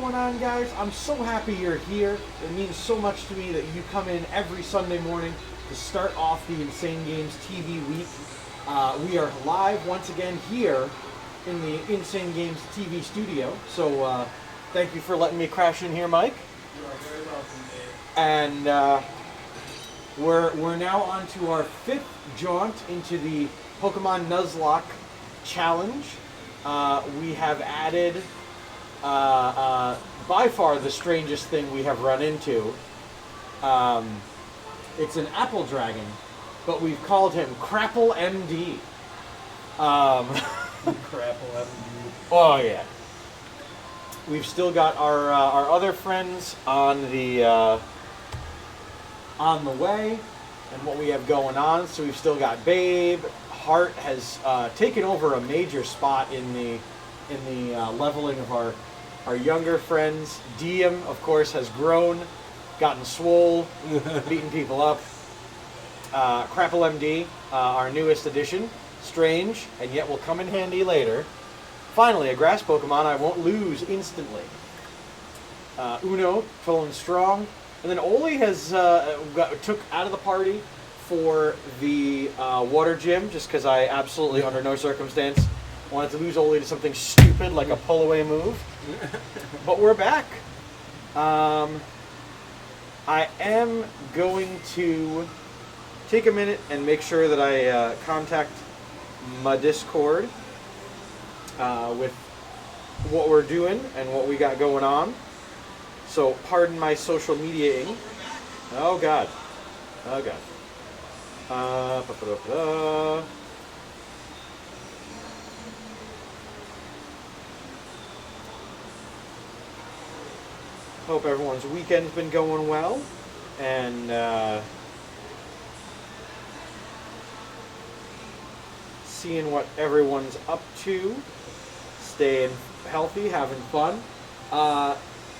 going on, guys? I'm so happy you're here. It means so much to me that you come in every Sunday morning to start off the Insane Games TV week. We are live once again here in the Insane Games TV studio. So thank you for letting me crash in here, Mike. You are very welcome, Dave. And we're now on to our fifth jaunt into the Pokemon Nuzlocke challenge. We have added by far the strangest thing we have run into. It's an apple dragon, but we've called him Crapple MD. Crapple MD. Oh yeah. We've still got our other friends on the way, and what we have going on. So we've still got Babe. Hart has taken over a major spot in the leveling of our younger friends. Diem, of course, has grown, gotten swole, beating people up. Crapple MD, our newest addition, strange, and yet will come in handy later. Finally, a grass Pokemon I won't lose instantly. Uno, pulling strong. And then Oli has took out of the party for the water gym, just because I absolutely, under no circumstance, wanted to lose Oli to something stupid like a pull-away move. But we're back. I am going to take a minute and make sure that I contact my Discord with what we're doing and what we got going on. So pardon my social media-ing. Oh god. Oh god. Hope everyone's weekend's been going well, and seeing what everyone's up to, staying healthy, having fun.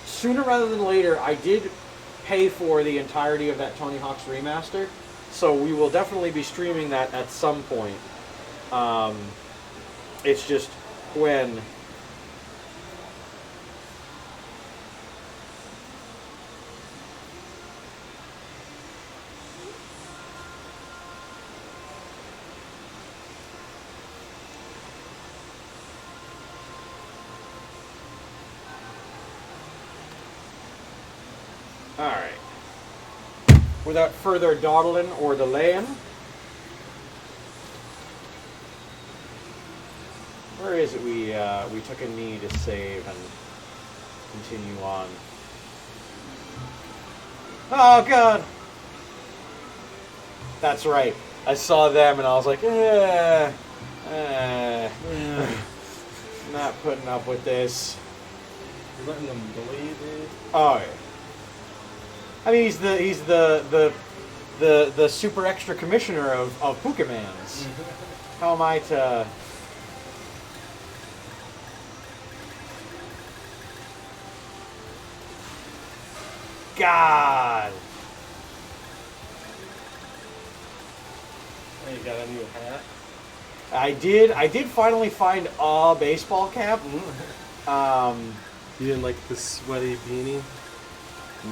Sooner rather than later, I did pay for the entirety of that Tony Hawk's remaster, so we will definitely be streaming that at some point. It's just when. Alright. Without further dawdling or delaying, where is it we took a knee to save and continue on? Oh god! That's right. I saw them and I was like, not putting up with this. You're letting them bully you, dude? Oh yeah. I mean, he's the super extra commissioner of Pokemans. How am I to? God. Oh, you got a new hat? I did finally find a baseball cap. You didn't like the sweaty beanie?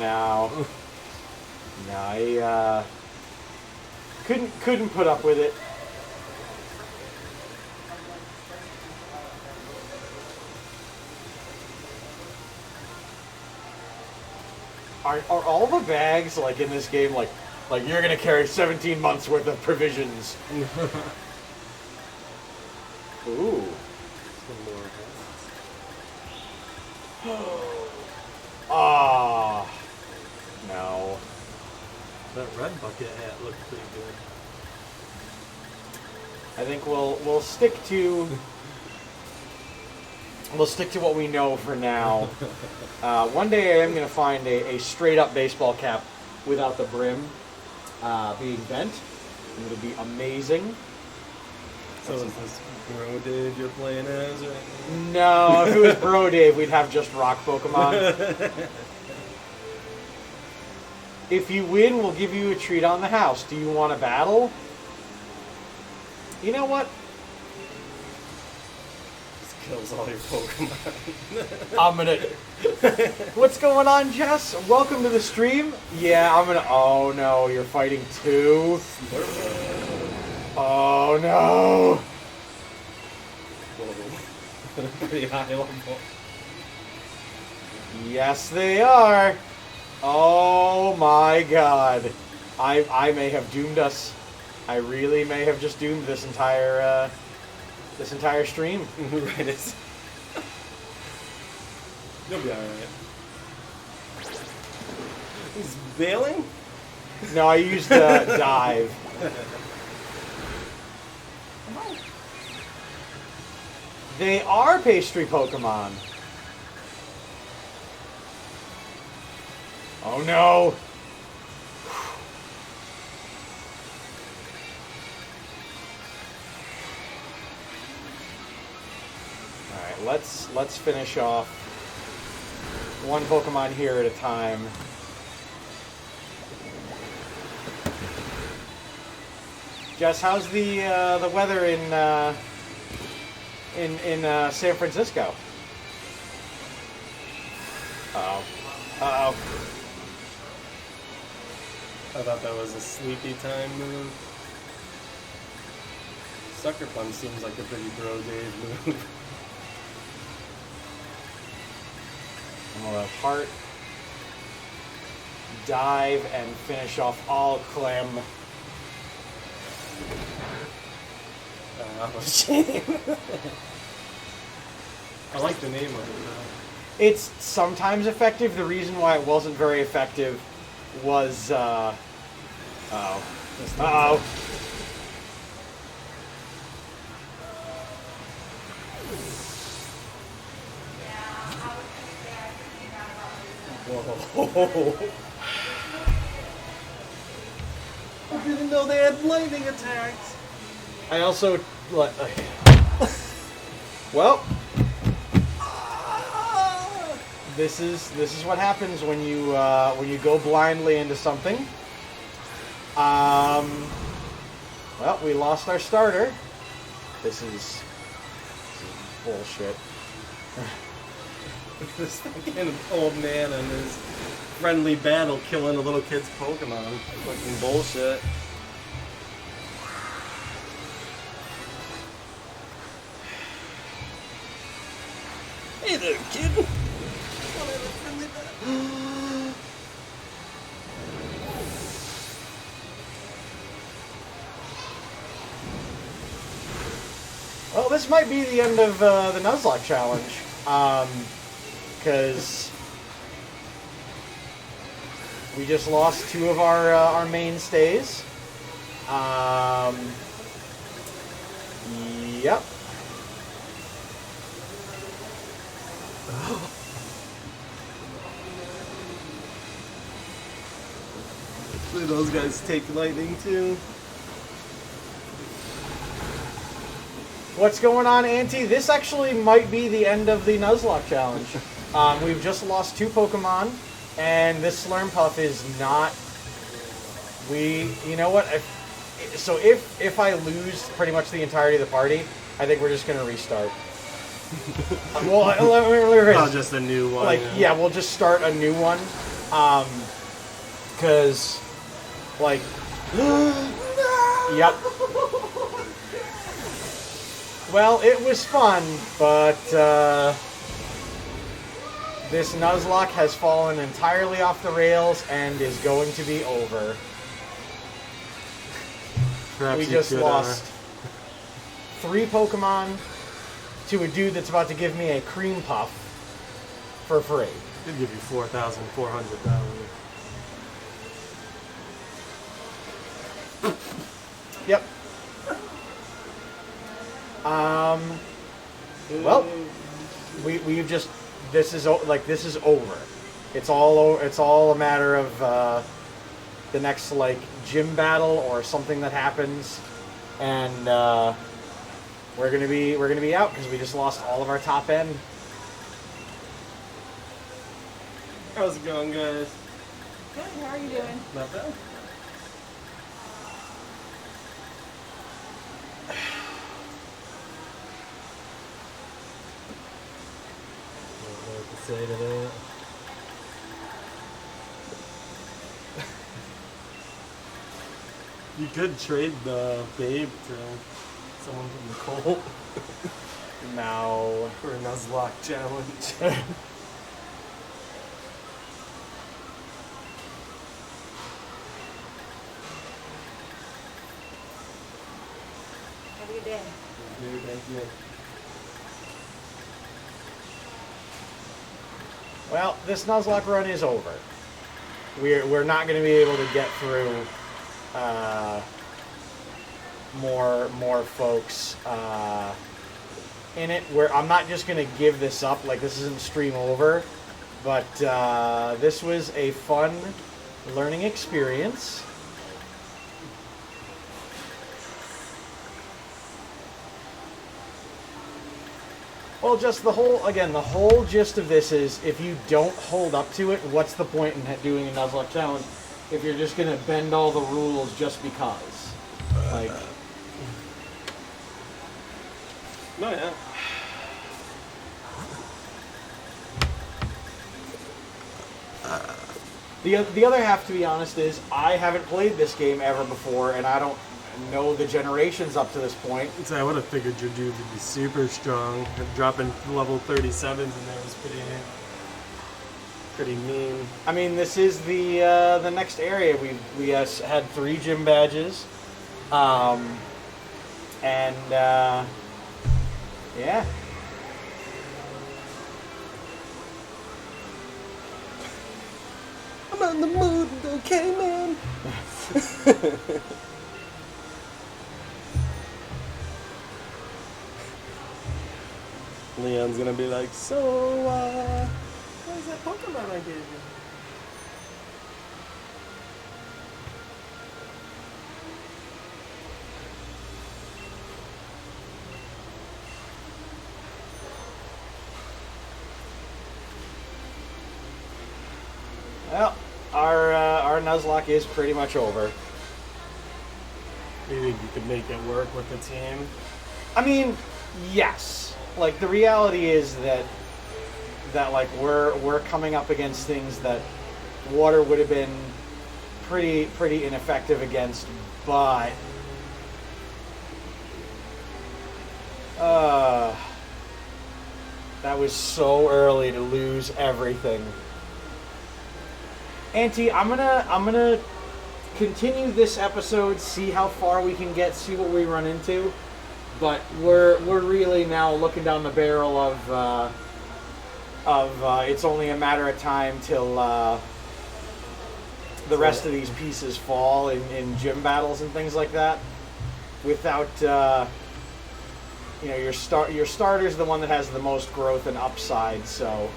No. No, I couldn't put up with it. Are all the bags like in this game like you're gonna carry 17 months worth of provisions? Ooh. Some more hats. Ah. No. That red bucket hat looked pretty good. I think we'll stick to what we know for now. One day I am going to find a straight up baseball cap without the brim being bent. And it'll be amazing. So is this Bro Dave you're playing as? Or? No, if it was Bro Dave, we'd have just rock Pokemon. If you win, we'll give you a treat on the house. Do you want to battle? You know what? Just kills all your Pokemon. I'm gonna. What's going on, Jess? Welcome to the stream. Yeah, I'm gonna. Oh no, you're fighting two. Oh no. Pretty high level. Yes, they are. Oh my god. I may have doomed us. I really may have just doomed this entire stream. Right. It's... You'll be alright. He's bailing? No, I used dive. They are pastry Pokemon. Oh no. Alright, let's finish off one Pokemon here at a time. Jess, how's the weather in San Francisco? Uh-oh. Uh-oh. I thought that was a sleepy time move. Sucker Punch seems like a pretty bro Dave move. I'm gonna heart, dive, and finish off all Clem. Oh, shame. I like the name of it though. It's sometimes effective. The reason why it wasn't very effective was, uh-oh. Uh-oh. Whoa. I didn't know they had lightning attacks. I also, well, this is what happens when you go blindly into something. Well, we lost our starter. This is bullshit. This fucking old man and his friendly battle killing a little kid's Pokemon. Fucking bullshit. Hey there, kid. Whatever, friendly battle. Well, this might be the end of the Nuzlocke challenge. Because we just lost two of our mainstays. Yep. Do those guys take lightning too? What's going on, Auntie? This actually might be the end of the Nuzlocke challenge. We've just lost two Pokemon, and this Slurmpuff is not... You know what? If I lose pretty much the entirety of the party, I think we're just going to restart. Oh, just a new one. Like, yeah, we'll just start a new one. Because, like... Yep. Well, it was fun, but this Nuzlocke has fallen entirely off the rails and is going to be over. Perhaps we just lost 3 Pokemon to a dude that's about to give me a cream puff for free. He'll give you 4,400 dollars. Yep. Well, we've just this is over. It's all a matter of the next like gym battle or something that happens, and we're gonna be out because we just lost all of our top end. How's it going, guys? Good, how are you doing? Not bad. say to that. You could trade the Babe to someone from the Colt No. for a Nuzlocke challenge. Have a good day. Thank you. Well, this Nuzlocke run is over. We're not going to be able to get through more folks in it. I'm not just going to give this up. Like, this isn't stream over, but this was a fun learning experience. Well, just the whole gist of this is if you don't hold up to it, what's the point in doing a Nuzlocke challenge if you're just going to bend all the rules just because? Like, No, yeah. the other half, to be honest, is I haven't played this game ever before, and I don't know the generations up to this point. So I would have figured your dude would be super strong. Dropping level 37s in there was pretty mean. I mean, this is the next area. We had 3 gym badges, and yeah. I'm on the mood, okay, man. Leon's gonna be like, so, where's that Pokemon I gave you? Well, our Nuzlocke is pretty much over. You think you could make it work with the team? I mean, yes. Like, the reality is that like we're coming up against things that water would have been pretty ineffective against, but that was so early to lose everything. Auntie, I'm gonna continue this episode, see how far we can get, see what we run into. But we're really now looking down the barrel of it's only a matter of time till the rest of these pieces fall in gym battles and things like that. Without your starter's the one that has the most growth and upside, so.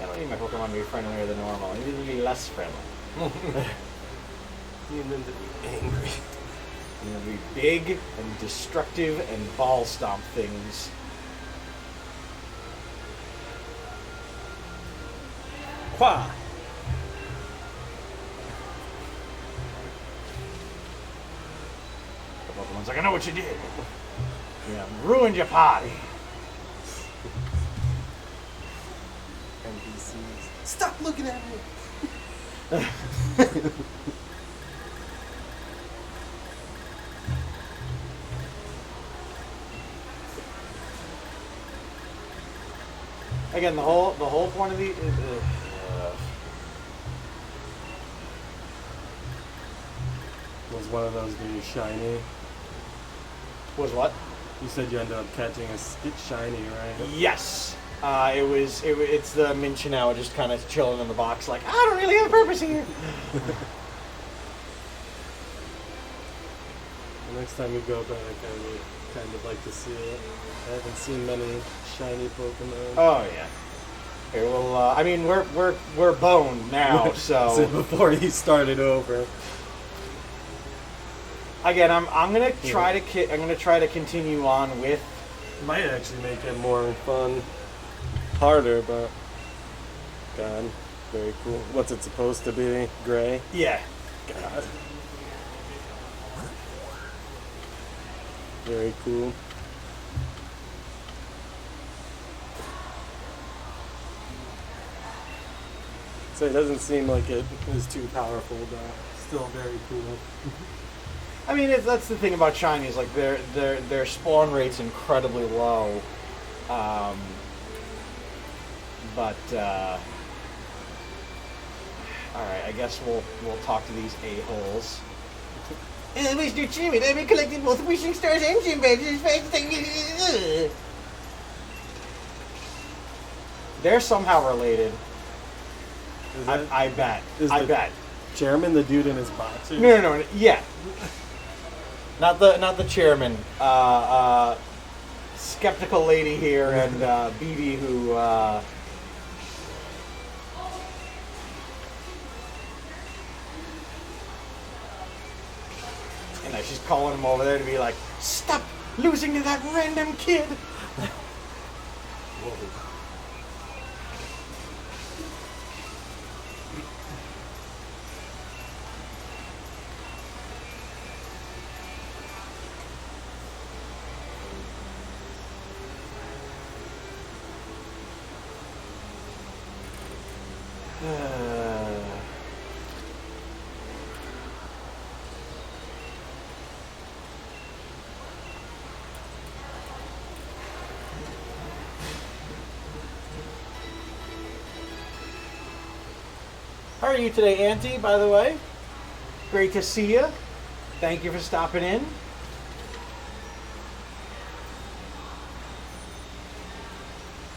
I don't need my Pokemon to be friendlier than normal. I need them to be less friendly. You need them to be angry. I need them to be big and destructive and ball stomp things. Qua! The Pokemon's like, I know what you did. You ruined your party. NPCs. Stop looking at me! Again, the whole point of the Was one of those being shiny? was what? You said you ended up catching a shiny, right? Yes. It's the Minchinow just kind of chilling in the box, like I don't really have a purpose here. The next time we go back, I would kind of like to see it. I haven't seen many shiny Pokemon. Oh yeah. Okay, well, I mean we're boned now, so. So before he started over. Again, I'm gonna try to continue on with. Might actually make it more fun, harder, but God, very cool. What's it supposed to be? Gray? Yeah. God. Very cool. So it doesn't seem like it is too powerful, but still very cool. I mean, that's the thing about shinies. Like their spawn rate's incredibly low. But all right, I guess we'll talk to these a-holes. Mr. Jimmy, I've been collecting both wishing stars and gym badges. They're somehow related. I bet. I bet. Chairman, the dude in his boxers. No. Yeah. Not the chairman. Skeptical lady here and BB who. And she's calling him over there to be like, stop losing to that random kid. How are you today, Auntie, by the way? Great to see you. Thank you for stopping in.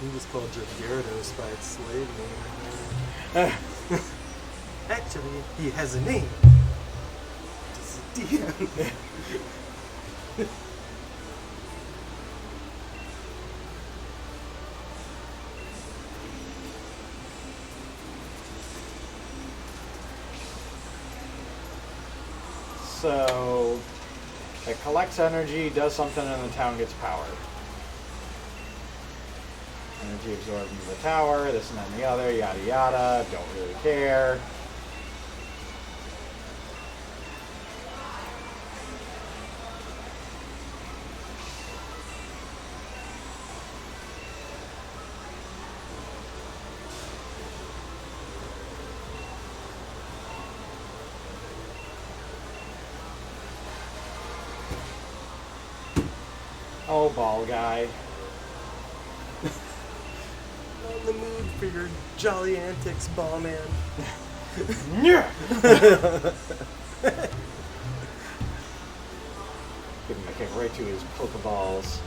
He was called Gyarados by its slave name. Actually, he has a name. It's Dion. So, it collects energy, does something, and the town gets power. Energy absorbed into the tower, this and that and the other, yada yada, don't really care. Oh, ball guy. On the mood for your jolly antics, ball man. Yeah. Give him a kick right to his Pokeballs.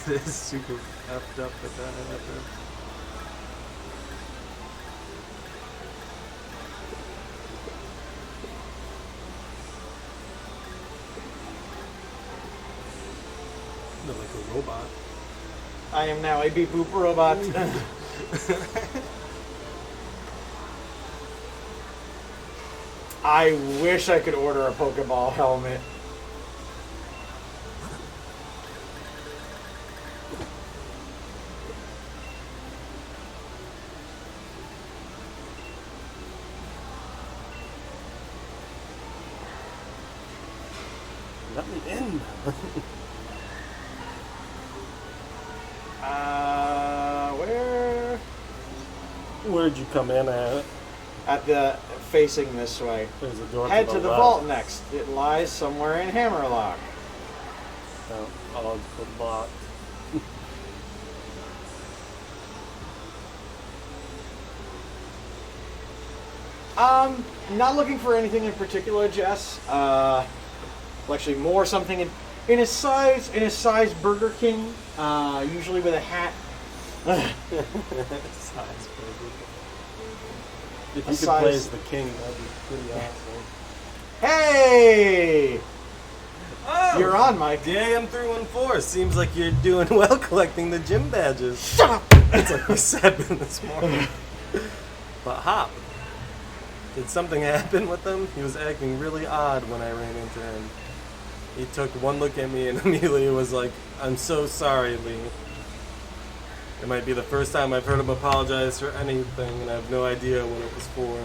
It is super effed up with that happened. They're like a robot. I am now a beep boop robot. I wish I could order a Pokeball helmet. Let me in. Where? Where'd you come in at? At the facing this way. There's a door Head to to the left. vault next. It lies somewhere in Hammerlock. Oh, all blocked. Not looking for anything in particular, Jess. Well, actually, more something in a size Burger King. Usually with a hat. Size Burger. If you A could size- play as the king, that'd be pretty awesome. Hey! Oh, You're on, Mike. DAM314. Seems like you're doing well collecting the gym badges. Shut up! That's like we said this morning. But Hop, did something happen with him? He was acting really odd when I ran into him. He took one look at me and immediately was like, "I'm so sorry, Lee." It might be the first time I've heard him apologize for anything, and I have no idea what it was for.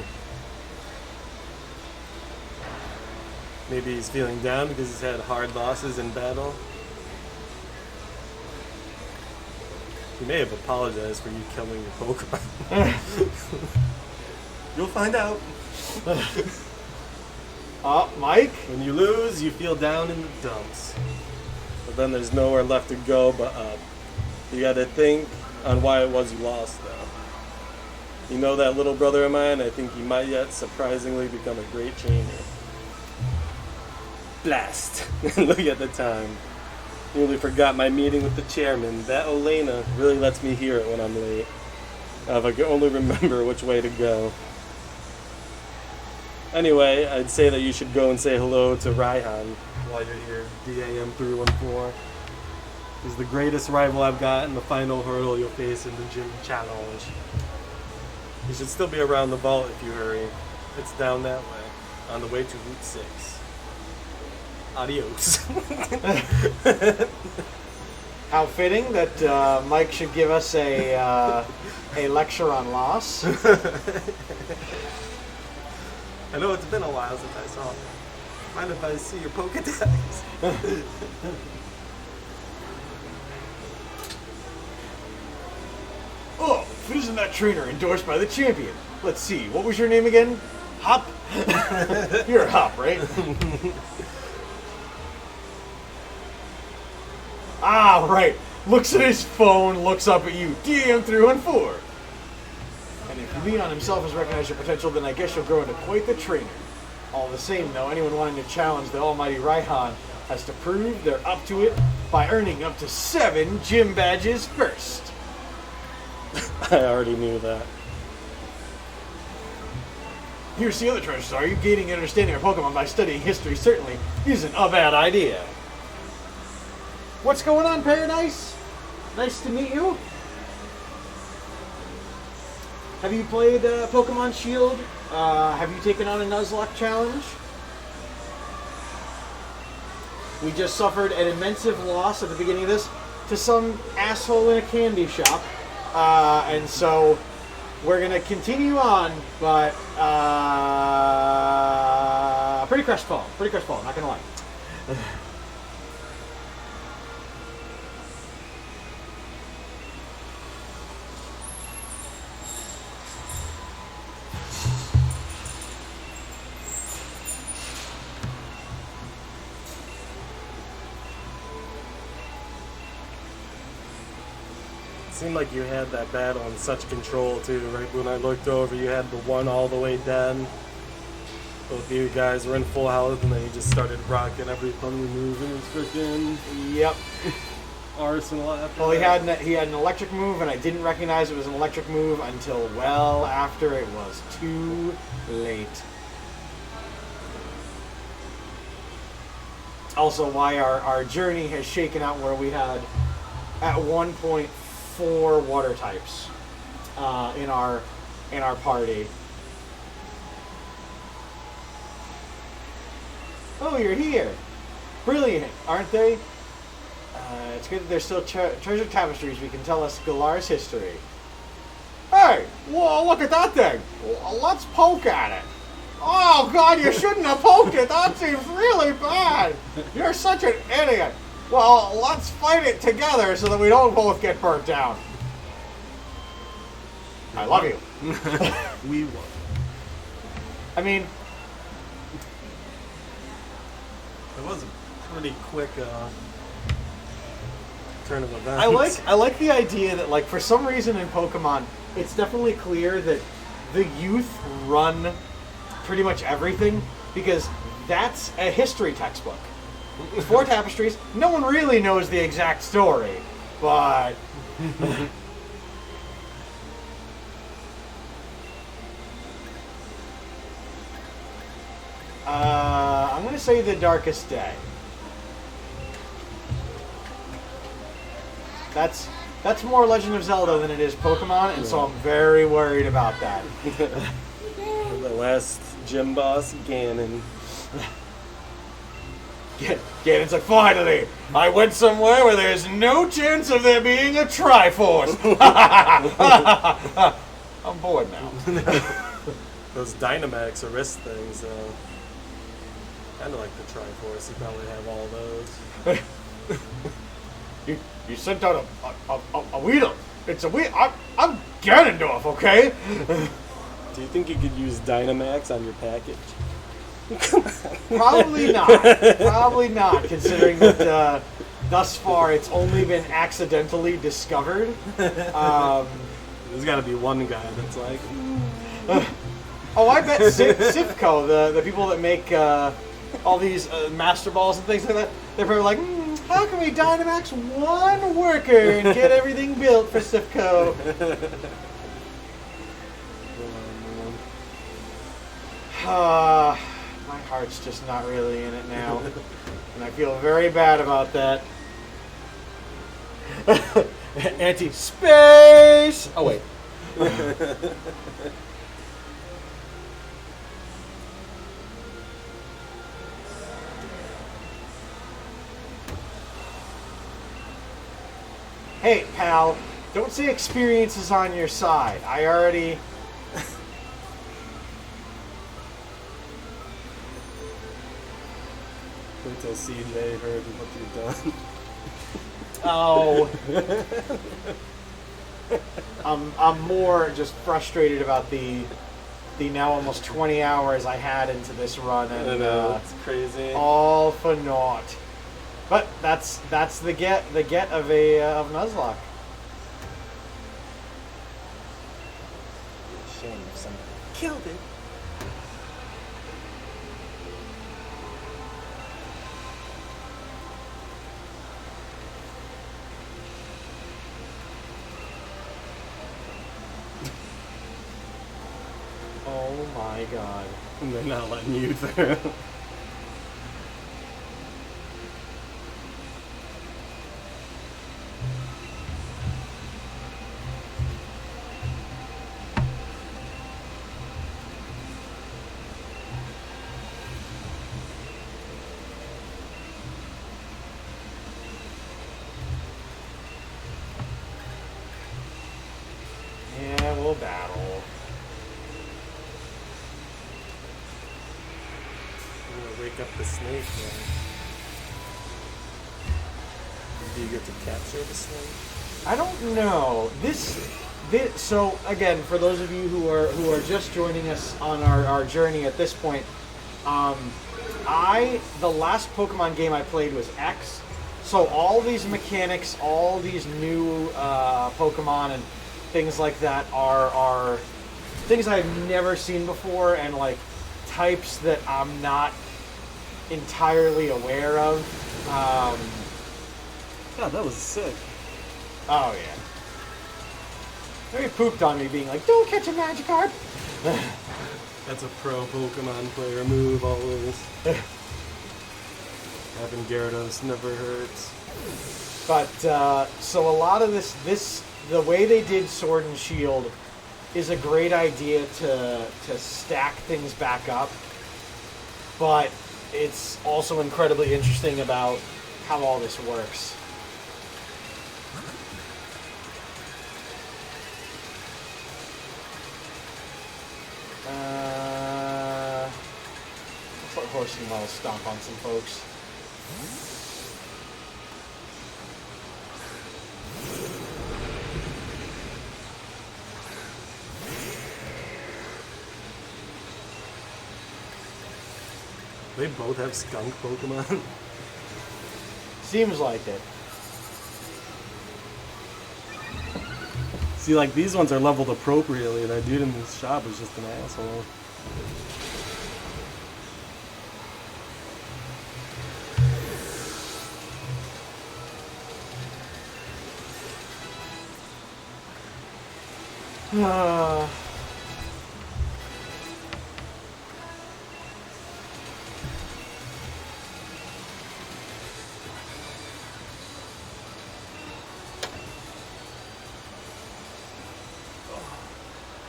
Maybe he's feeling down because he's had hard losses in battle. He may have apologized for you killing your Pokemon. You'll find out. Mike? When you lose, you feel down in the dumps. But then there's nowhere left to go but up. You gotta think on why it was you lost, though. You know that little brother of mine? I think he might yet surprisingly become a great trainer. Blast! Look at the time. Nearly forgot my meeting with the chairman. That Elena really lets me hear it when I'm late. If I could only remember which way to go. Anyway, I'd say that you should go and say hello to Raihan while you're here. DAM 314. He's the greatest rival I've got in the final hurdle you'll face in the gym challenge. You should still be around the vault if you hurry. It's down that way, on the way to Route 6. Adios. How fitting that Mike should give us a lecture on loss. I know it's been a while since I saw you. Mind if I see your Pokedex? Oh, isn't that trainer endorsed by the champion? Let's see, what was your name again? Hop? You're a Hop, right? Ah, right. Looks at his phone, looks up at you. DM314. And if Leon himself has recognized your potential, then I guess you'll grow into quite the trainer. All the same, though, anyone wanting to challenge the almighty Raihan has to prove they're up to it by earning up to 7 gym badges first. I already knew that. Here's the other treasure star. You gaining an understanding of Pokemon by studying history certainly isn't a bad idea. What's going on, Paradise? Nice to meet you. Have you played Pokemon Shield? Have you taken on a Nuzlocke challenge? We just suffered an immense loss at the beginning of this to some asshole in a candy shop. And so we're going to continue on, but pretty crestfallen, not going to lie. Seemed like you had that battle in such control too, right? When I looked over, you had the one all the way down. Both of you guys were in full health, and then you just started rocking every funny move in his freaking arsenal. Well, he had an electric move, and I didn't recognize it was an electric move until well after it was too late. Also, why our journey has shaken out where we had at one point 4 water types in our party. Oh, you're here! Brilliant, aren't they? It's good that there's still treasure tapestries we can tell us Galar's history. Hey, whoa! Look at that thing. Let's poke at it. Oh God, you shouldn't have poked it. That seems really bad. You're such an idiot. Well, let's fight it together so that we don't both get burnt down. I love you. We won. I mean, it was a pretty quick turn of events. I like the idea that, like, for some reason in Pokemon, it's definitely clear that the youth run pretty much everything because that's a history textbook. 4 tapestries. No one really knows the exact story, but I'm gonna say the Darkest Day. That's more Legend of Zelda than it is Pokemon, and so I'm very worried about that. The last gym boss, Ganon. Ganon's like, finally, I went somewhere where there's no chance of there being a Triforce. I'm bored now. Those Dynamax or wrist things, Kind of like the Triforce. You probably have all those. You sent out a Weedle. It's a Weedle. I'm Ganondorf, okay? Do you think you could use Dynamax on your package? Probably not. Probably not, considering that thus far it's only been accidentally discovered. There's got to be one guy that's like, Oh, I bet Sifco, the people that make all these Master Balls and things like that, they're probably like, how can we Dynamax one worker and get everything built for Sifco? My heart's just not really in it now, and I feel very bad about that. Anti-space! Oh, wait. Hey, pal, don't say experience is on your side. I already... until CJ heard what you've done. Oh. I'm more just frustrated about the now almost 20 hours I had into this run, and I know, it's crazy. all for naught. But that's the get of of Nuzlocke. Shame if somebody killed it. Oh my god. And they're not letting you through. Yeah, we'll battle. I'm gonna wake up the snake, man. Do you get to capture the snake? I don't know. This so again, for those of you who are just joining us on our journey at this point, the last Pokemon game I played was X. So all these mechanics, all these new Pokemon and things like that are things I've never seen before, and like types that I'm not entirely aware of. God, that was sick. Oh yeah. Maybe pooped on me being like, don't catch a Magikarp! That's a pro Pokemon player move always. Having Gyarados never hurts. But, so a lot of this, the way they did Sword and Shield is a great idea to stack things back up. But it's also incredibly interesting about how all this works. Let's let Horsey Mull stomp on some folks. They both have skunk Pokemon. Seems like it. See, like, these ones are leveled appropriately. That dude in this shop is just an asshole.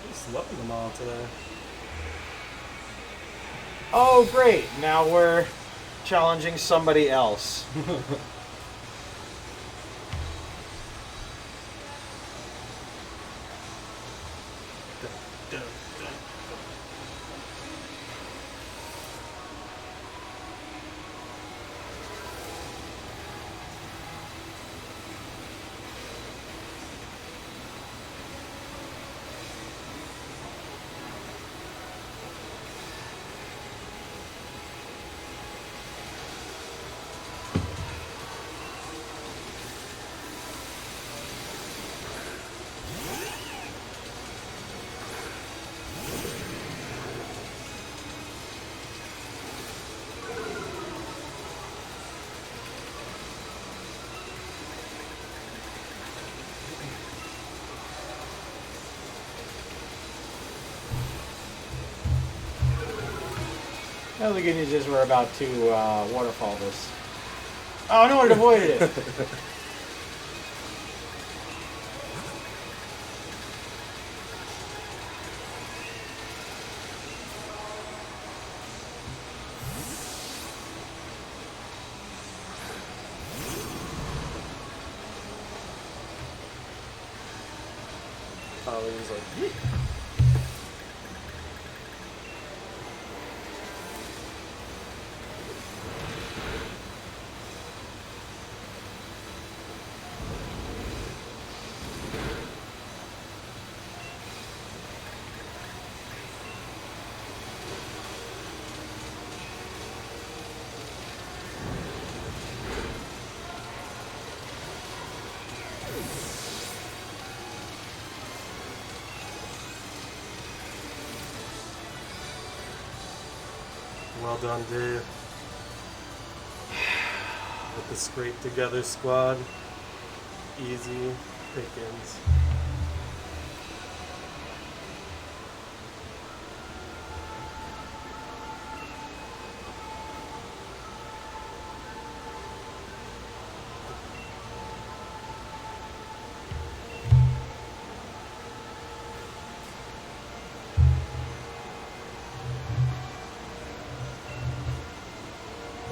Just loving them all today. Oh, great. Now we're challenging somebody else. Now the good news is we're about to waterfall this. Oh no, it avoided it. Oh, he was like, "Yeet." Well done, Dave. With the scrape together squad. Easy pickings.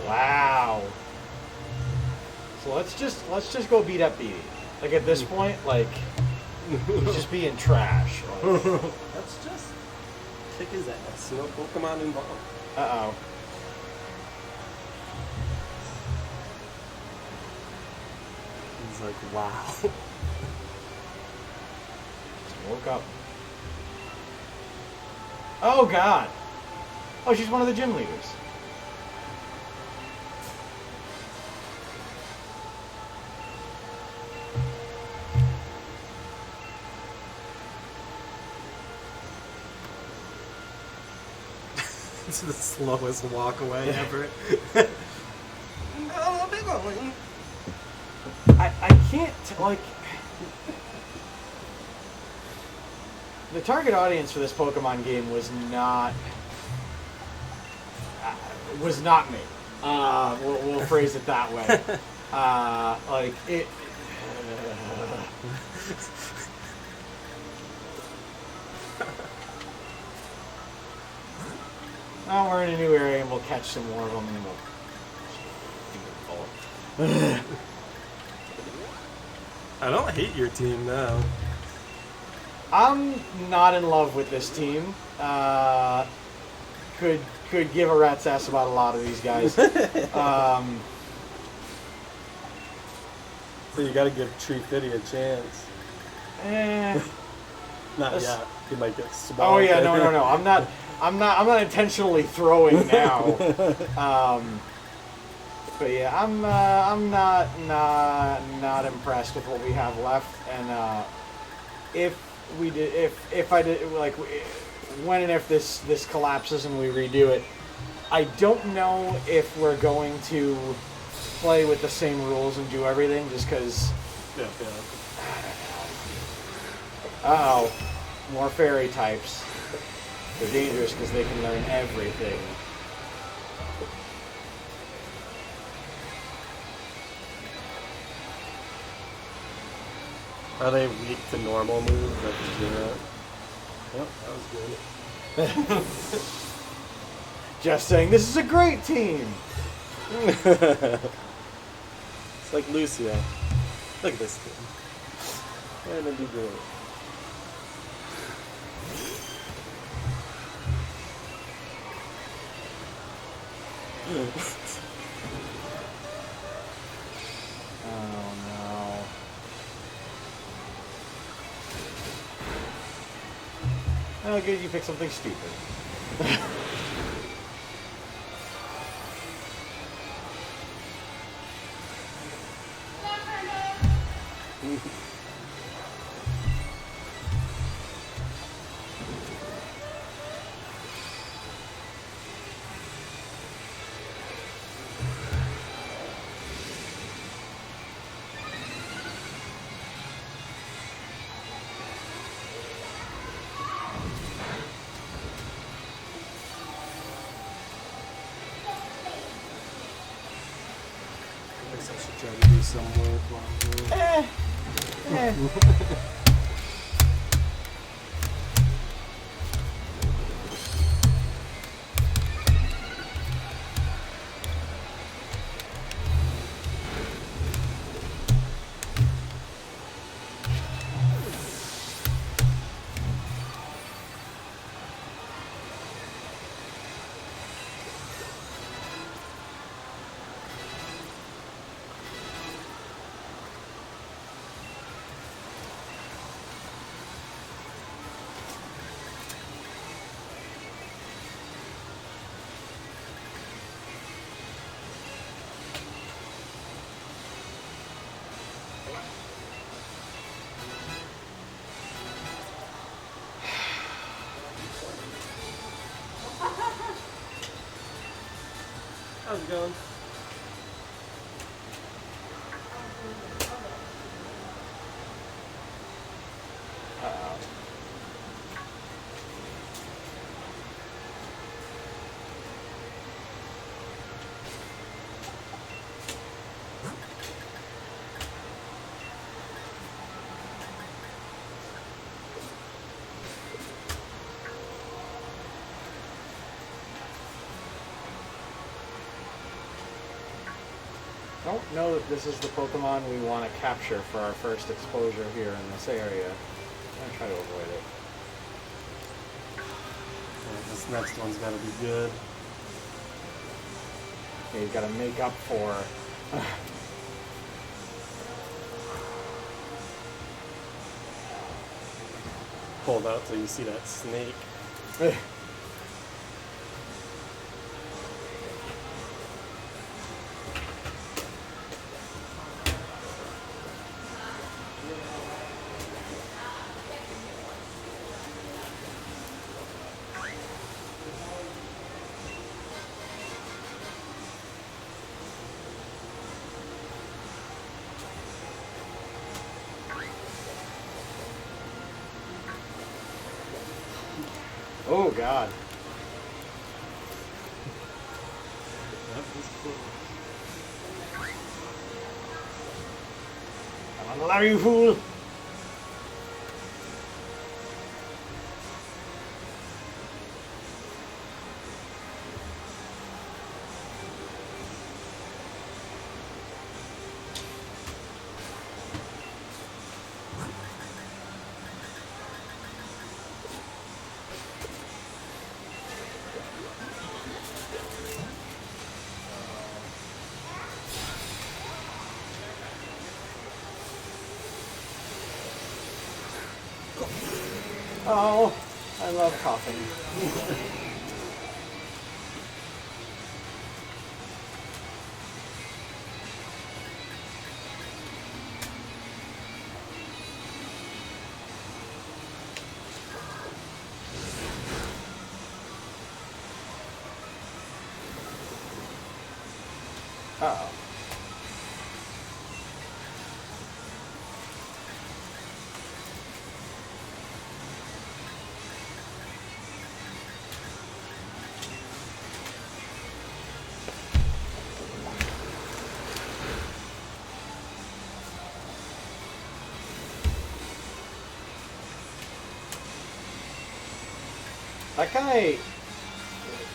Wow. So let's just go beat up Beatty. Like at this point, like he's just being trash. Like, Let's just kick his ass. No Pokemon involved. uh-oh. He's like, wow. Just woke up. Oh god. Oh, she's one of the gym leaders. It's the slowest walk away ever. No, big one. I can't like the target audience for this Pokemon game was not me. We'll phrase it that way. Like it. Now we're in a new area and we'll catch some more of them and we'll. I don't hate your team now. I'm not in love with this team. Could give a rat's ass about a lot of these guys. So you gotta give Tree Fitty a chance. Not That's- yet. He might get small. Oh yeah, no. I'm not intentionally throwing now. But yeah, I'm not impressed with what we have left. And if I did like when and if this collapses and we redo it, I don't know if we're going to play with the same rules and do everything just because. Yeah. Uh-oh. More fairy types. They're dangerous because they can learn everything. Are they weak to normal moves? That can do that. Yep, that was good. Just saying, this is a great team! It's like Lucio. Look at this team. Yeah, it'd be great. Oh no. Oh good, you picked something stupid. guess I should try to do some work while How's it going? Don't know that this is the Pokemon we want to capture for our first exposure here in this area. I'm going to try to avoid it. Alright, this next one's gotta be good. Yeah, you've got to make up for... Hold out till you see that snake. Oh, God. I'm gonna love you, fool! Oh, I love coughing. Uh-oh.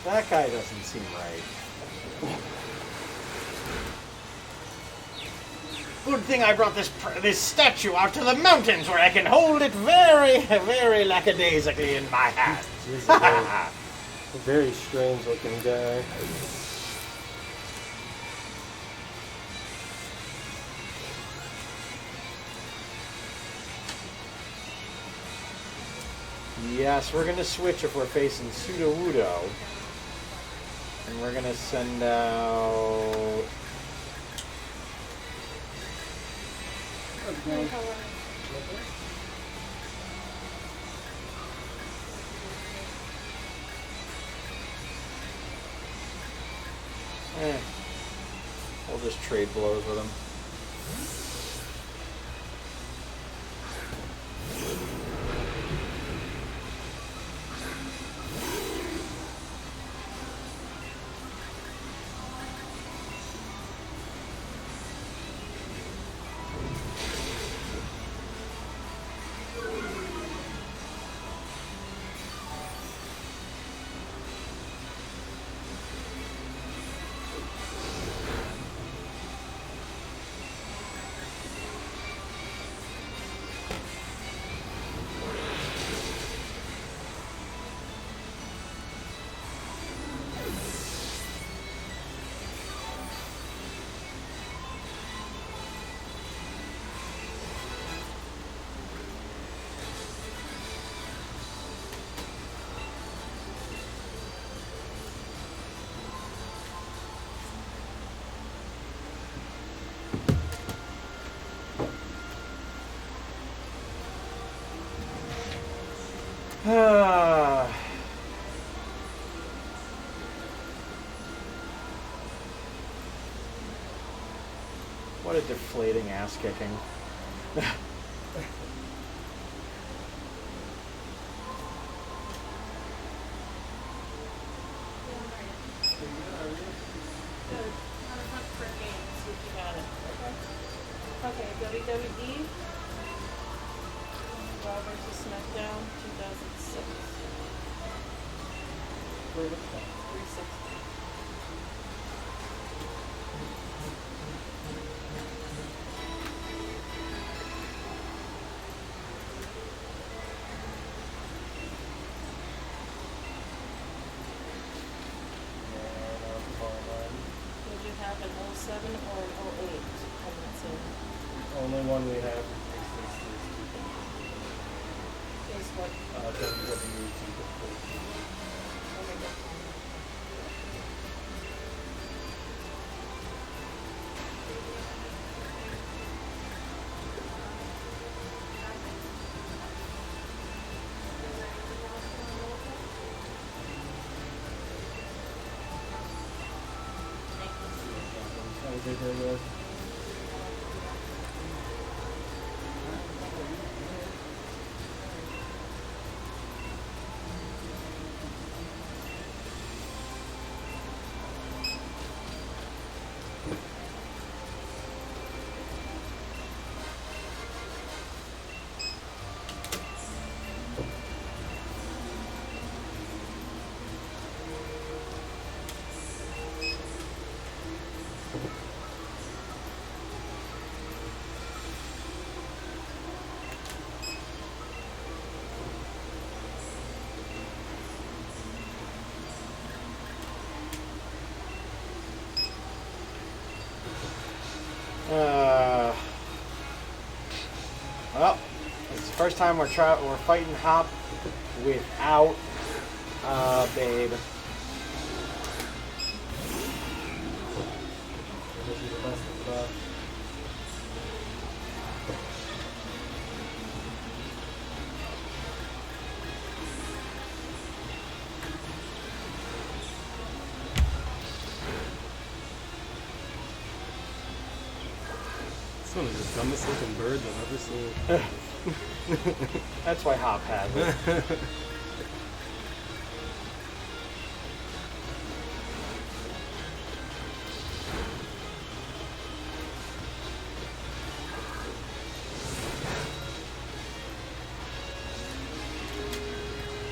That guy doesn't seem right. Good thing I brought this statue out to the mountains where I can hold it very, very lackadaisically in my hand. He's a very strange looking guy. Yes, we're gonna switch if we're facing Sudowoodo. And we're gonna send out... We'll just trade blows with him. What a deflating ass kicking. Okay, WWE Raw vs. SmackDown 2006. 360. Would you have an 07 or an 08? Only one we have Is what? WWE 2K14. Well, it's the first time we're fighting Hop without Babe. This one is the dumbest looking bird I've ever seen. That's why Hop has it.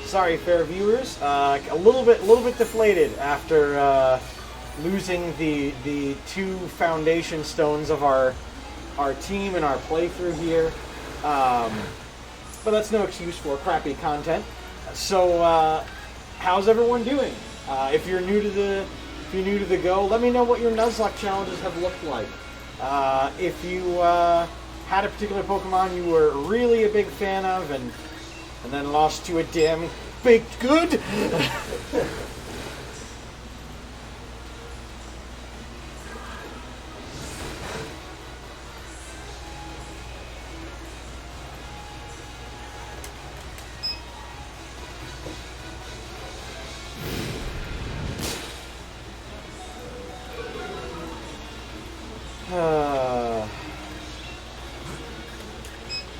Sorry, fair viewers. A little bit deflated after losing the two foundation stones of our team and our playthrough here. But that's no excuse for crappy content. So, how's everyone doing? If you're new to the go, let me know what your Nuzlocke challenges have looked like. If you had a particular Pokemon you were really a big fan of and then lost to a damn baked good.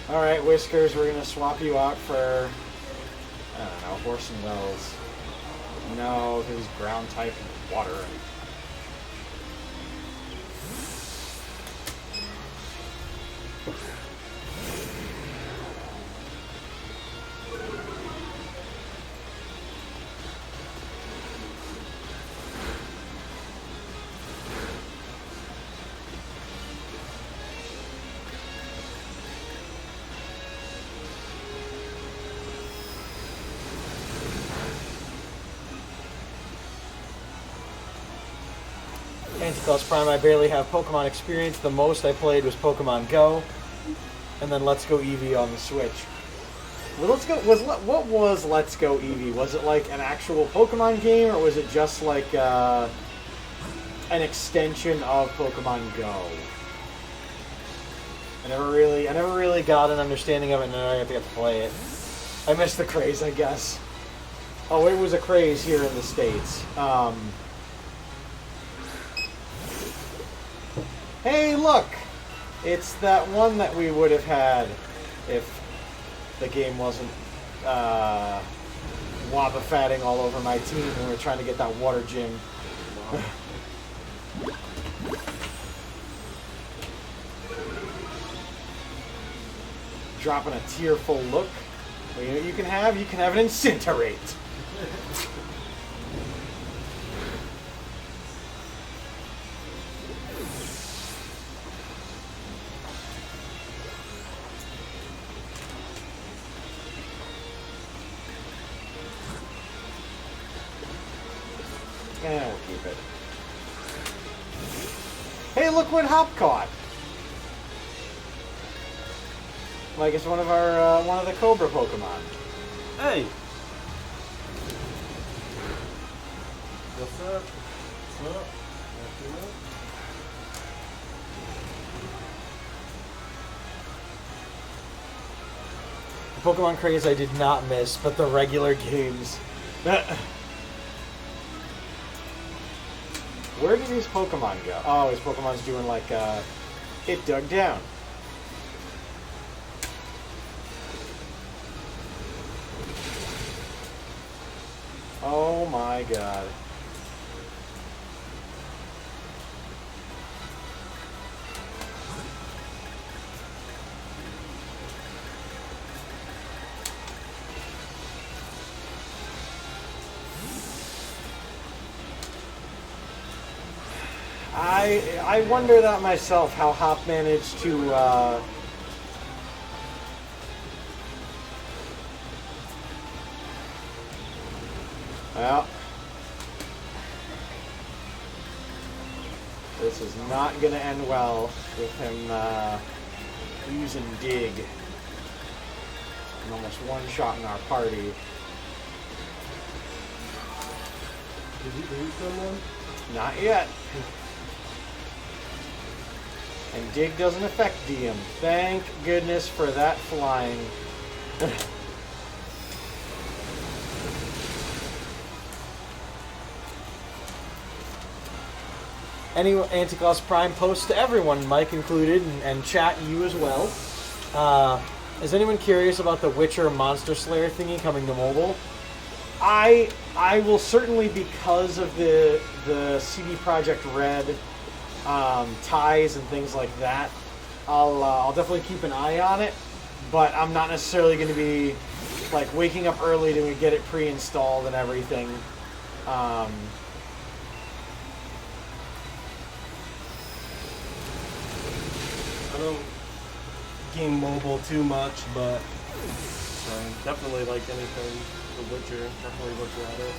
Alright, Whiskers, we're gonna swap you out for, I don't know, Horse and Wells. No, because he's ground type and water. Anticross Prime, I barely have Pokemon experience. The most I played was Pokemon Go, and then Let's Go Eevee on the Switch. Well, what was Let's Go Eevee? Was it like an actual Pokemon game, or was it just like an extension of Pokemon Go? I never really got an understanding of it, and then I got to play it. I missed the craze, I guess. Oh, it was a craze here in the States. Hey, look! It's that one that we would have had if the game wasn't wobba-fatting all over my team when we were trying to get that water gym. Dropping a tearful look. Well, you know what you can have? You can have an incinerate. Yeah, we'll keep it. Hey, look what Hop caught. Like it's one of the Cobra Pokemon. Hey! What's up? What's up? The Pokemon craze I did not miss, but the regular games. Where did these Pokemon go? Oh, his Pokemon's doing like it dug down. Oh my god. I wonder that myself, how Hop managed to well, this is not going to end well with him using Dig. And almost one-shotting our party. Did you lose someone? Not yet. And Dig doesn't affect DM. Thank goodness for that flying. Anyway, Anticlaus Prime posts to everyone, Mike included, and chat you as well. Is anyone curious about the Witcher Monster Slayer thingy coming to mobile? I will certainly, because of the CD Projekt Red ties and things like that. I'll definitely keep an eye on it, but I'm not necessarily going to be like waking up early to get it pre-installed and everything. I don't game mobile too much, but definitely like anything The Witcher. Definitely look at it.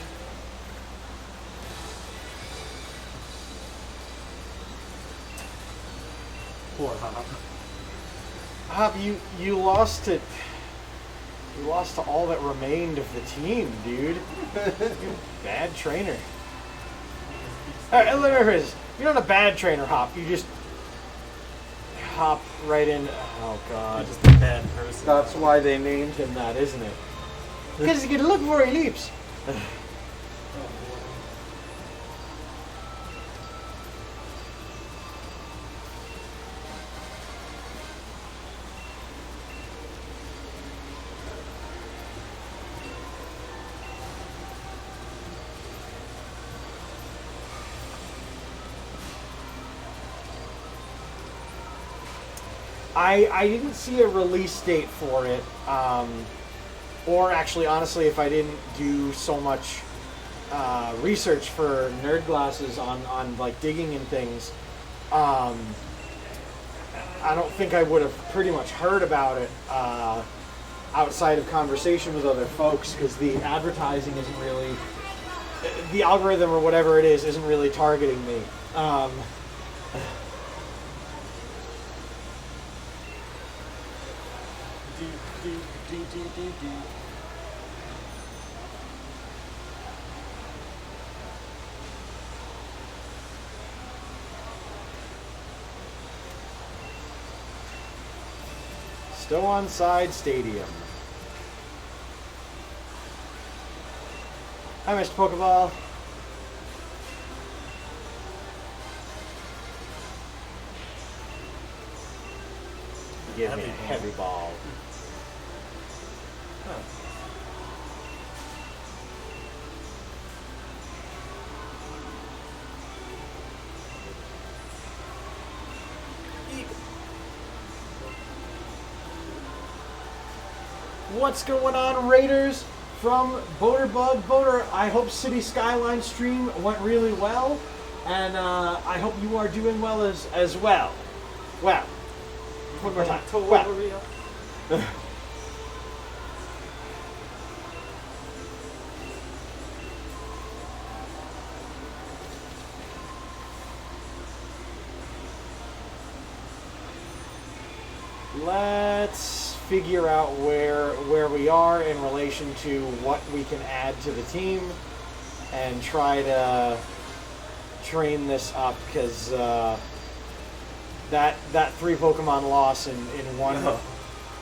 Poor Hop. Hop, you lost to all that remained of the team, dude. You bad trainer. There it is. You're not a bad trainer, Hop. You just hop right in. Oh god. You're just a bad person. That's why they named him that, isn't it? Because you can look where he leaps. I didn't see a release date for it, or actually, honestly, if I didn't do so much research for nerd glasses on like digging and things, I don't think I would have pretty much heard about it outside of conversation with other folks, because the advertising isn't really, the algorithm or whatever it is isn't really targeting me. Still on side stadium. Hi, Mr. Pokeball. give me a Heavy ball. heavy ball. Huh. What's going on, Raiders? From Boaterbug. Boater, I hope City Skyline stream went really well, and I hope you are doing well as well. Well, one more time. Well. Let's figure out where we are in relation to what we can add to the team and try to train this up, because that 3 Pokemon loss in one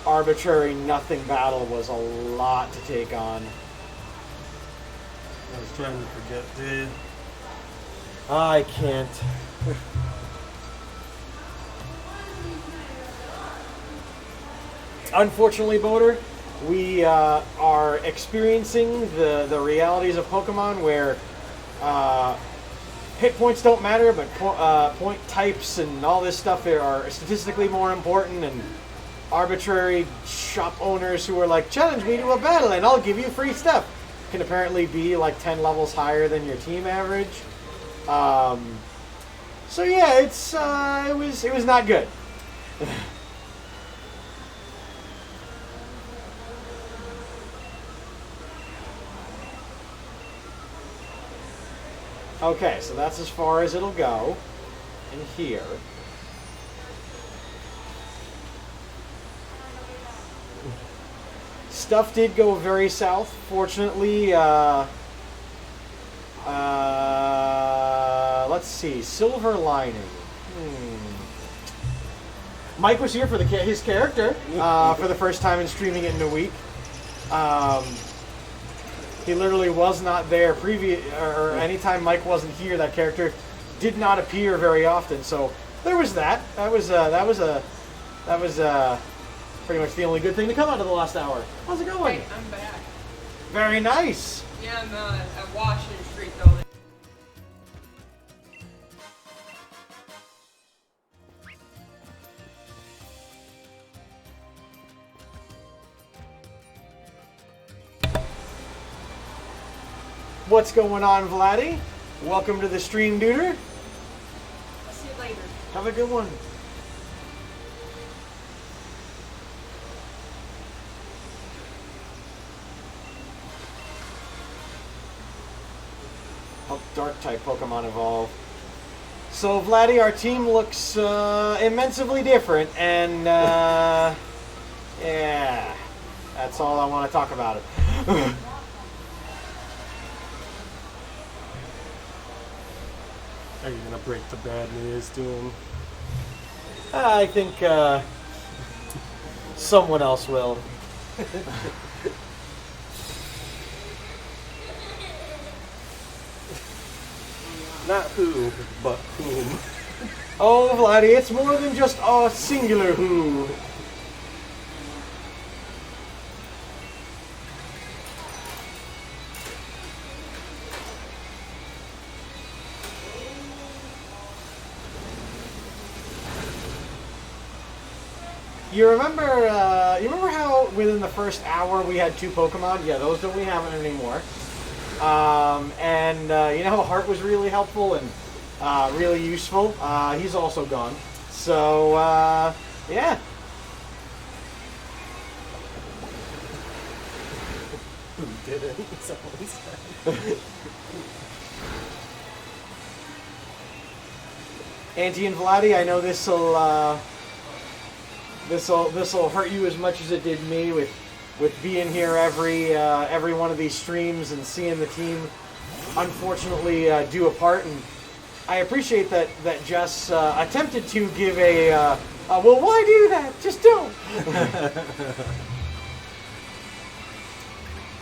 arbitrary nothing battle was a lot to take on. I was trying to forget, dude. I can't. Unfortunately, Boater, we are experiencing the realities of Pokemon where hit points don't matter, but point types and all this stuff are statistically more important, and arbitrary shop owners who are like, challenge me to a battle and I'll give you free stuff, can apparently be like 10 levels higher than your team average. So yeah, it was not good. Okay, so that's as far as it'll go in here. Stuff did go very south. Fortunately, let's see, Silver Lining. Mike was here for his character for the first time and streaming it in a week. He literally was not there or anytime Mike wasn't here, that character did not appear very often. So there was that. That was pretty much the only good thing to come out of the last hour. How's it going? Hey, I'm back. Very nice. Yeah, I'm at Washington Street though. What's going on, Vladdy? Welcome to the stream, Duder. I'll see you later. Have a good one. Help Dark-type Pokemon evolve. So, Vladdy, our team looks immensely different, and yeah, that's all I want to talk about it. Are you gonna break the bad news to him? I think someone else will. Not who, but whom. Oh, Vladdy, it's more than just a singular who. You remember how within the first hour we had 2 Pokemon? Yeah, those don't we have anymore. You know how Heart was really helpful and really useful? He's also gone. So, yeah. Who did it? Someone said. Auntie and Vladdy, I know this'll hurt you as much as it did me with being here every one of these streams and seeing the team unfortunately do a part. And I appreciate that Jess attempted to give well, why do that? Just don't.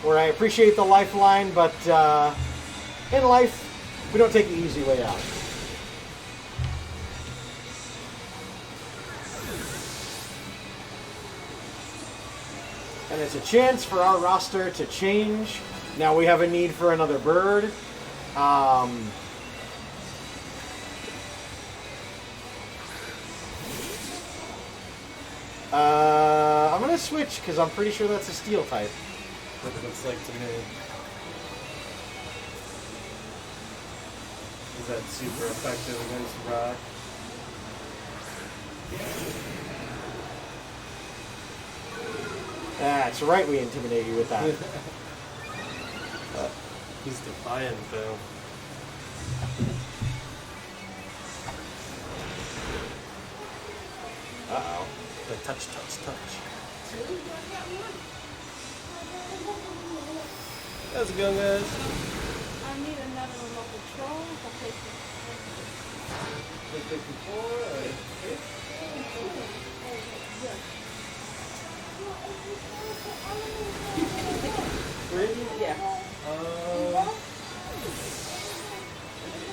Where I appreciate the lifeline, but in life we don't take the easy way out. And it's a chance for our roster to change. Now we have a need for another bird. I'm gonna switch because I'm pretty sure that's a steel type. What it looks like to me. Is that super effective against rock? That's right, we intimidate you with that. He's defiant though. Uh-oh. The touch. How's it going, guys? I need another remote control for PlayStation 4 or Yeah.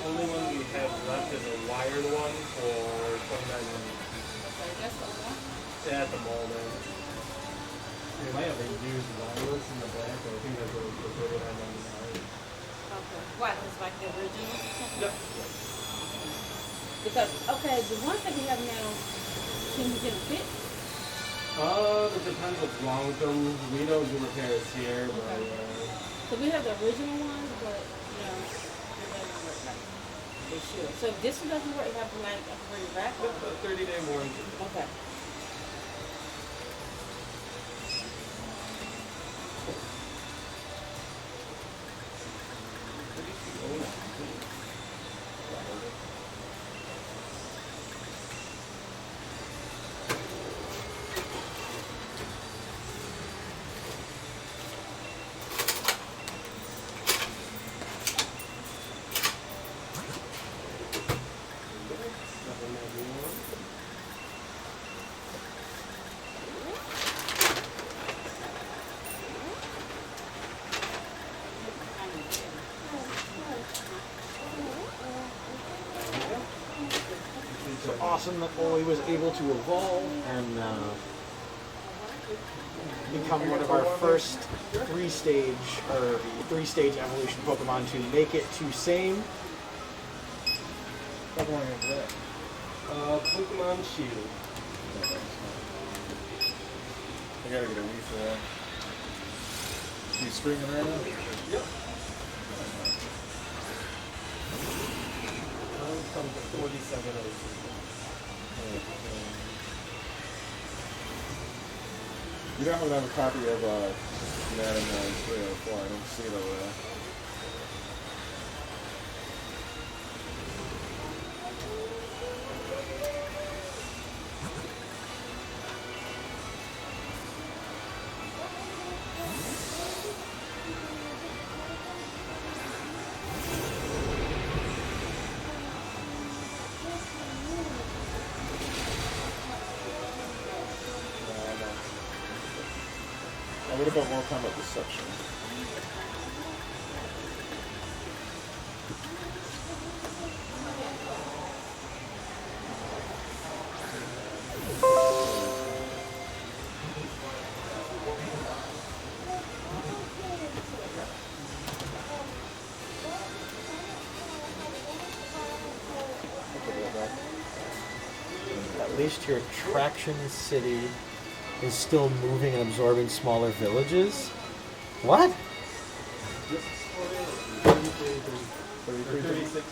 Only one we have left is a wired one for 29. Okay, that's the one. Yeah, at the mall then. We might have a used wireless in the back, but I think that's what we're putting on the side. Okay. What? It's like the original or something? Yep. Because, okay, the ones that we have now, can you get them fixed? It depends what's wrong with them. We don't do repairs here, but So we have the original ones, but, you know, it doesn't work like they should. So if this one doesn't work, you have to like, bring it back? a 30-day warranty. Okay. So awesome that Oli was able to evolve and become one of our first three-stage evolution Pokemon to make it to same. Pokemon is that? Pokemon Shield. I gotta get a Wii for that. You streaming right now? Yep. Comes to 4702. You don't have a copy of Madden 304. I didn't see it over there. What about more combat deception? At least your Traction City is still moving and absorbing smaller villages. What? This is 36.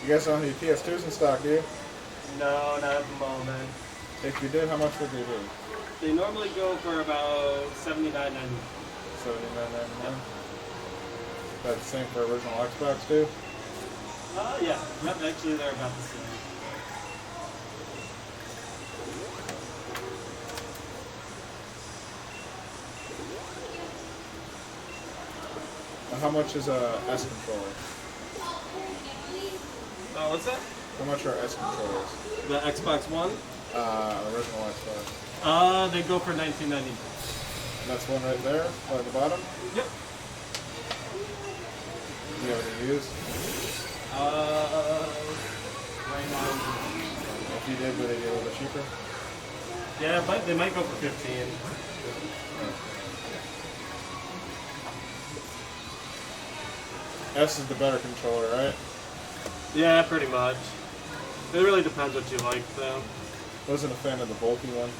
You guys don't have any PS2s in stock, do you? No, not at the moment. If you did, how much would they be? They normally go for about $79.99. $79.99. That's the same for original Xbox too? Yeah. Yep, actually they're about the same. And how much is a S controller? What's that? How much are S controllers? The Xbox One? Original Xbox. They go for $19.99. That's one right there, at the bottom. Yep. you have any used? Right now. If you did, would they be a little bit cheaper? Yeah, but they might go for 15. S is the better controller, right? Yeah, pretty much. It really depends what you like, though. Wasn't a fan of the bulky one.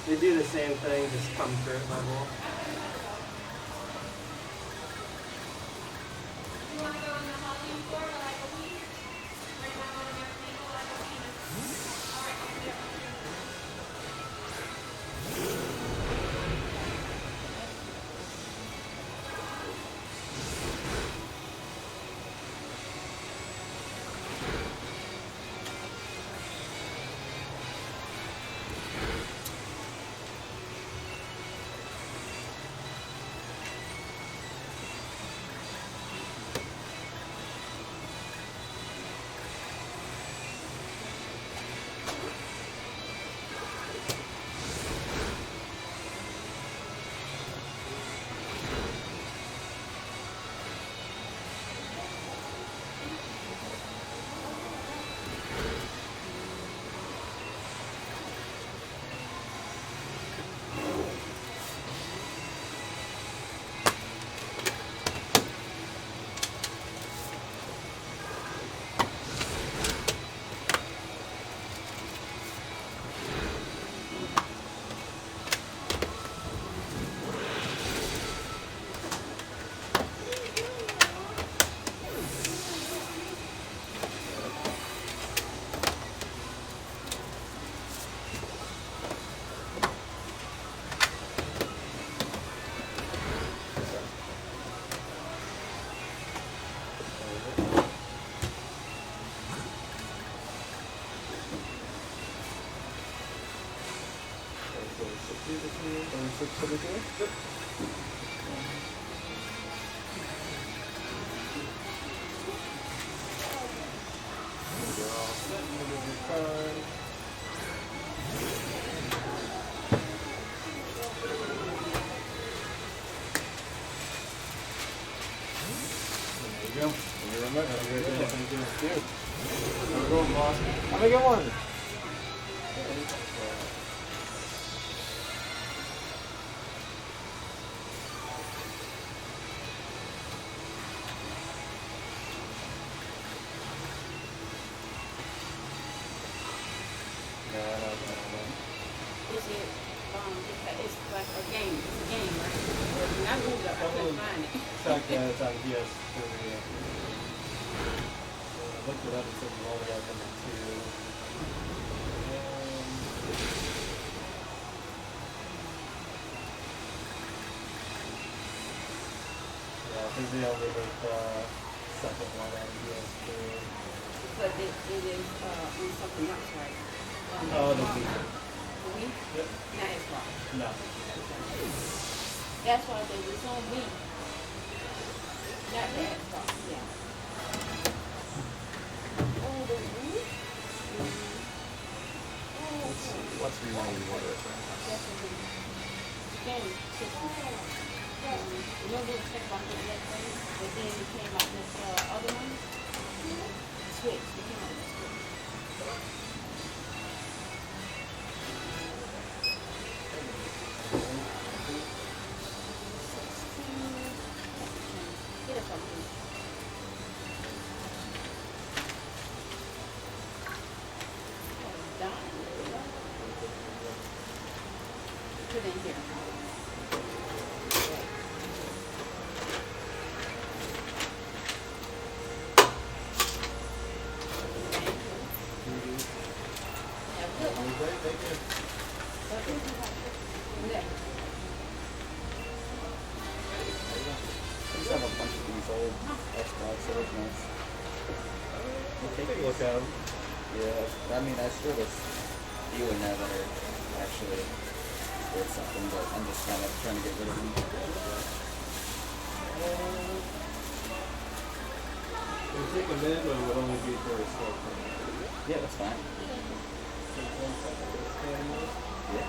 They do the same thing, just comfort level. Have a good one. Is it, it's like a game. It's a game, right? When I moved up, I couldn't find it. It's on PS3. I looked it up and said you only have number 2. Yeah, I think they only make the second one on PS3. But it is on something else, right? Oh, the Wii. The Wii? Yep. Not Xbox. No. That's why they was on Wii. Not the Xbox, yeah. Oh, the Wii? What's remaining water? That's the Wii. The game system. Remember we talked about the next thing? But then it came out this other one? Switch. It came out with Switch. Get us something. Put in here. I just have a bunch of these old Xbox originals. Take a look at them. Yeah, I mean, I sure there's a few in there that are actually worth something, but I'm just kind of trying to get rid of them. It'll take a minute, but it would only be for a short time. Yeah, that's fine. Take 1 second to scan those. Yeah.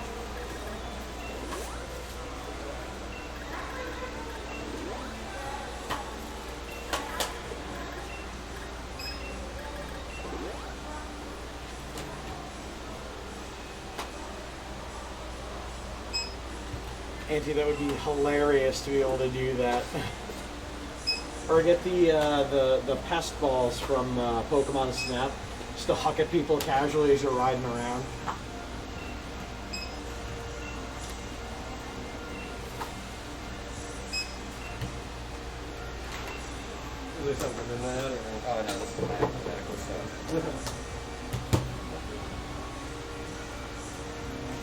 Auntie, that would be hilarious to be able to do that. Or get the pest balls from Pokemon Snap, just to huck at people casually as you're riding around. Is there something in that? Or? Oh no, this is my medical stuff.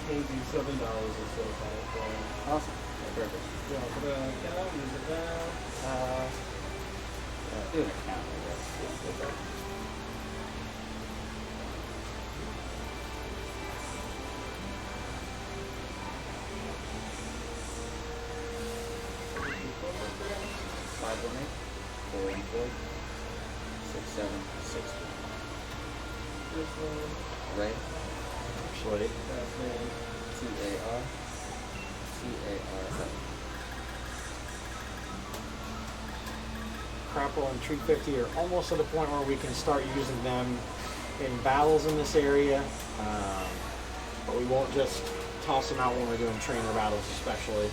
Paid you $7 or so for it. Awesome. Yeah, perfect. Yeah, put it on account, use it now. Do an account, I guess. Okay. Five one eight, 414, 6760. This one, Ray, Actually, last name. TAR, TAR. Crapple and Treat 50 are almost at the point where we can start using them in battles in this area. But we won't just toss them out when we're doing trainer battles especially.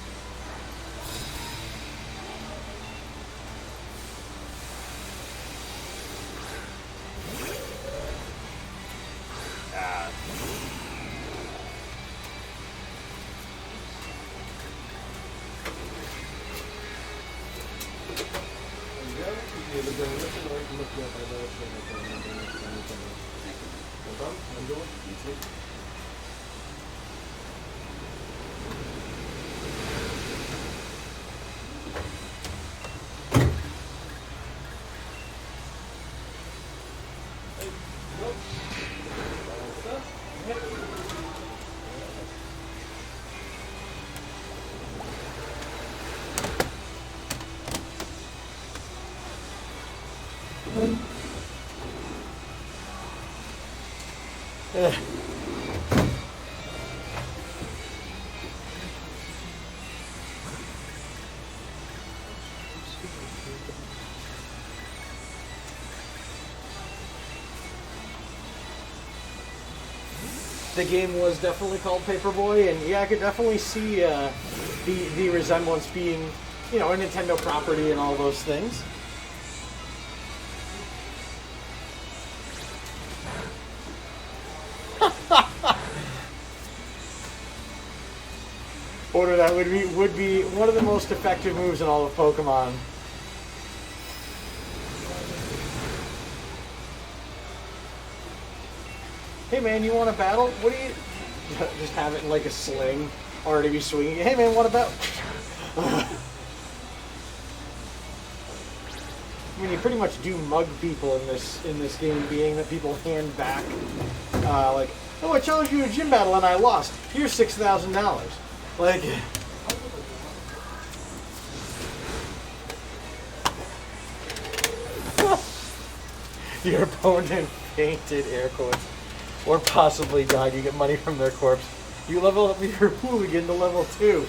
Either bring this in or you can look it up by the no problem. I'm doing. You too. The game was definitely called Paperboy, and yeah, I could definitely see the resemblance being, you know, a Nintendo property and all those things. Order that would be one of the most effective moves in all of Pokemon. Hey man, you want to battle? What do you... Just have it in like a sling, already be swinging. Hey man, what about... I mean, you pretty much do mug people in this game, being that people hand back, like, oh, I challenged you to a gym battle and I lost. Here's $6,000. Like... Your opponent fainted, air quotes. Or possibly died. You get money from their corpse. You level up your hooligan to level 2.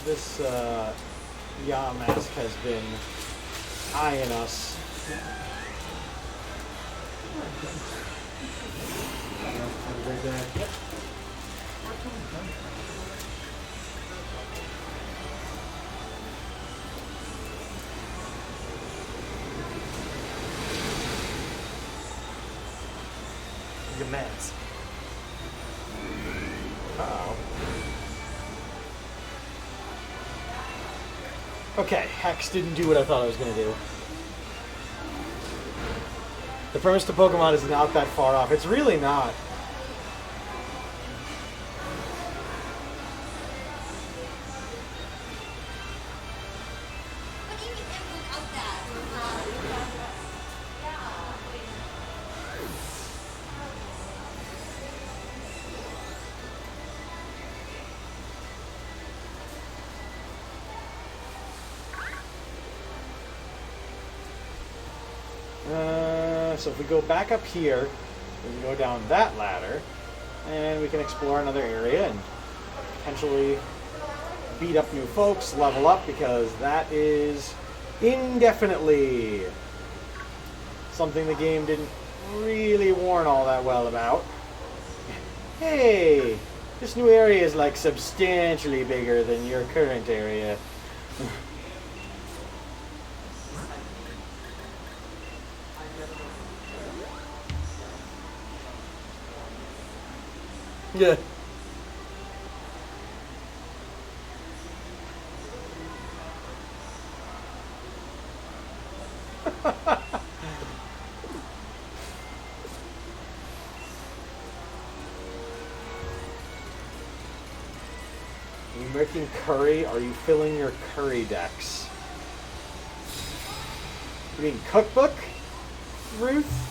This Yamask has been eyeing us. Have a great day. Yep. Your mask. Uh-oh. Okay, Hex didn't do what I thought I was going to do. The premise to Pokemon is not that far off. It's really not. What do you mean without that? So if we go back up here, we can go down that ladder, and we can explore another area and potentially beat up new folks, level up, because that is indefinitely something the game didn't really warn all that well about. Hey, this new area is like substantially bigger than your current area. Yeah. Are you making curry? Are you filling your curry decks? You mean cookbook, Ruth?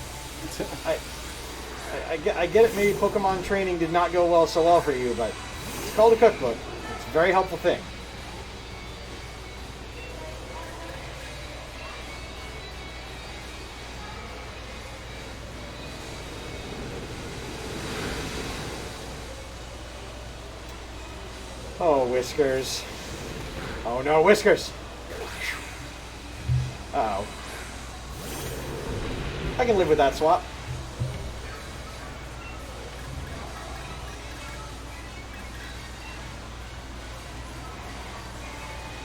I get it, maybe Pokemon training did not go so well for you, but it's called a cookbook. It's a very helpful thing. Oh, Whiskers. Oh no, Whiskers! Uh-oh. I can live with that swap.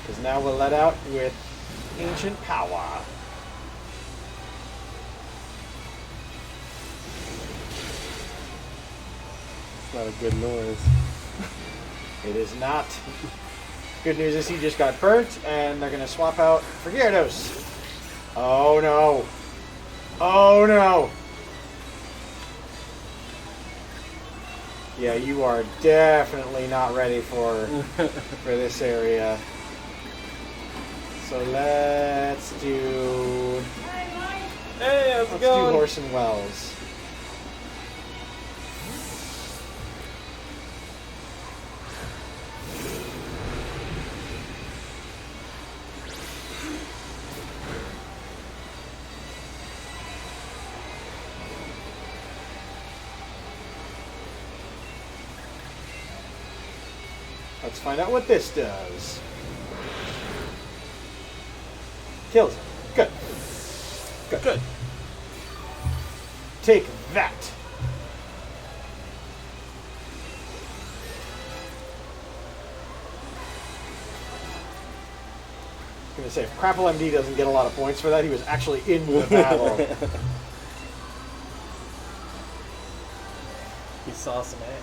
Because now we're let out with Ancient Power. It's not a good noise. It is not. Good news is he just got burnt, and they're going to swap out for Gyarados. Oh no. Oh no. Yeah, you are definitely not ready for this area. So let's do... Hey, how's it Let's do going? Horse and Wells. Let's find out what this does. Kills him. Good. Good. Good. Take that. I was going to say, if Crapple MD doesn't get a lot of points for that, he was actually in the battle. He saw some action.